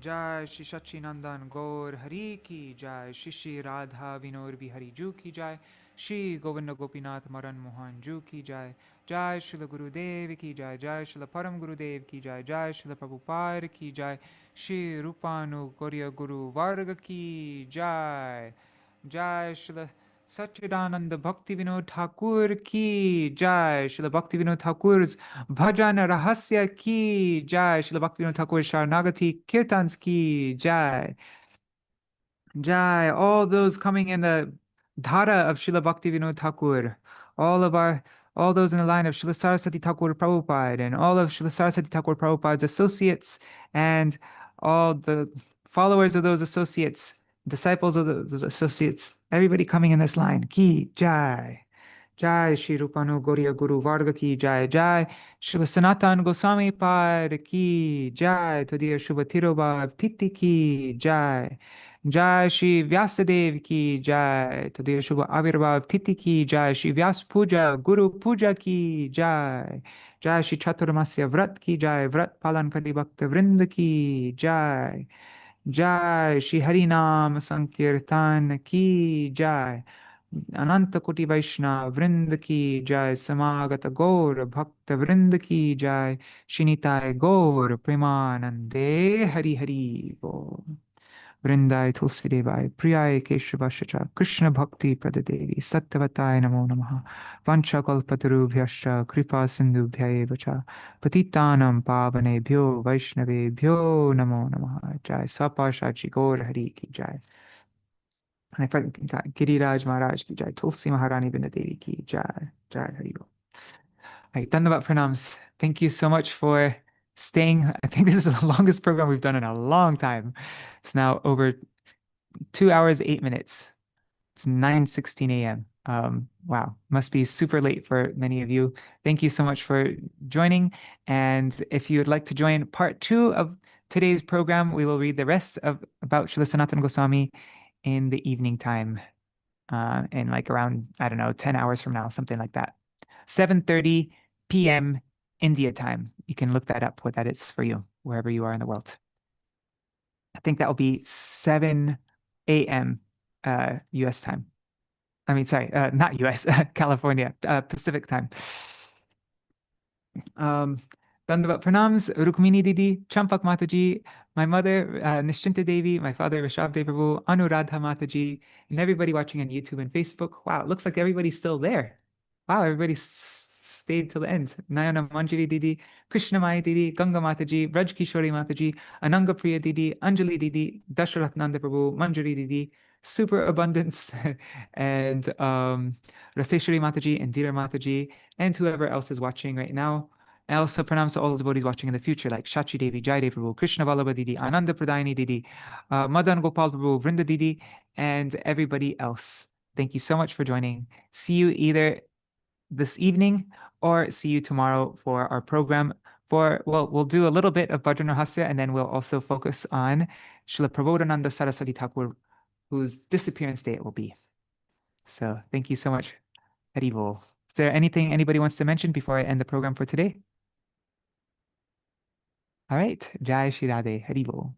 Jai Shri Sachinandan Gaur Hari Ki Jai, Shri Shri Radha Vinod Bihari Ju Ki Jai, Shri Govinda Gopinath Maran Mohan Ju Ki Jai, Jai Śrīla Gurudeva Ki Jai, Jai Śrīla Param Gurudev Ki Jai, Jai Śrīla Prabhupāda Ki Jai, Shri Rupanu Gauriya guru-varga Ki Jai, Jai Śrīla Satchidananda Bhaktivinoda Ṭhākura Ki Jai, Śrīla Bhaktivinoda Ṭhākura's Bhajana-rahasya Ki Jai, Śrīla Bhaktivinoda Ṭhākura's Śaraṇāgati kīrtanas Ki Jai. Jai, all those coming in the dhara of Śrīla Bhaktivinoda Ṭhākura, all those in the line of Śrīla Sarasvatī Thakur Prabhupada, and all of Śrīla Sarasvatī Thakur Prabhupada's associates, and all the followers of those associates, disciples of those associates, everybody coming in this line. Ki Jai. Jai Shri Rupanu Gauriya guru-varga Ki Jai. Jai Śrīla Sanātana Gosvāmī Pad Ki Jai. Tadiya Shubha Tirobhav Titi Ki Jai. Jai Shri Vyasadev Ki Jai. Tadiya Shubha Avirbhav Titi Ki Jai. Shri Vyas Puja Guru Puja Ki Jai. Jai Shri Chaturmasya Vrat Ki Jai. Vrat Palan Kali Bhakta Vrinda Ki Jai. Jai Shri Harinam Sankirtan Ki Jai. Ananta Koti Vaishnava Vrinda Ki Jai. Samagata Gaur Bhakta Vrinda Ki Jai. Shinitai Gaur Premanande Hari Hari Bol. Vrindai Tulsi Devai Priyai Keshavashacha Krishna Bhakti Pradadevi Sattvatai Namo Namaha Vancha Kalpatarubhyascha Kripa Sindhubhya Evacha Patitanam Pavanebhyo Vaishnavebhyo Namo Namaha. Jai Swapashachi Gaur Hari Ki Jai. And I forgot Giriraj Maharaj Ki Jai, Tulsi Maharani Vindadevi Ki Jai. Jai Hari Bol. Dandavat Pranams. Thank you so much for staying. I think this is the longest program we've done in a long time. It's now over 2 hours, 8 minutes. It's 9:16 a.m. Wow, must be super late for many of you. Thank you so much for joining. And if you would like to join part 2 of today's program, we will read the rest of about Śrīla Sanātana Gosvāmī in the evening time, in like around, I don't know, 10 hours from now, something like that. 7:30 p.m. India time. You can look that up, what that is for you, wherever you are in the world. I think that will be 7 a.m. US time. I mean, sorry, not US, California, Pacific time. Dandavat Pranams, Rukmini Didi, Champak Mataji, my mother, Nishchinta Devi, my father, Rishabh Devabu, Anuradha Mataji, and everybody watching on YouTube and Facebook. Wow, it looks like everybody's still there. Wow, everybody stayed till the end. Nayana Manjari Didi, Krishna Mai Didi, Ganga Mataji, Braj Kishori Mataji, Ananga Priya Didi, Anjali Didi, Dasharath Nanda Prabhu, Manjari Didi, Super Abundance, and Raseshwari Mataji, and Indira Mataji, and whoever else is watching right now. I also pronounce all the devotees watching in the future, like Shachi Devi, Jai Devi Prabhu, Krishna Ballabha Didi, Ananda Pradayani Didi, Madan Gopal Prabhu, Vrinda Didi, and everybody else. Thank you so much for joining. See you either this evening or see you tomorrow for our program. We'll do a little bit of Bhajan-rahasya, and then we'll also focus on Srila Prabodhananda Sarasvatī Thakur, whose disappearance day it will be. So thank you so much. Hari Bol. Is there anything anybody wants to mention before I end the program for today? All right. Jai Shri Radhe. Hari Bol.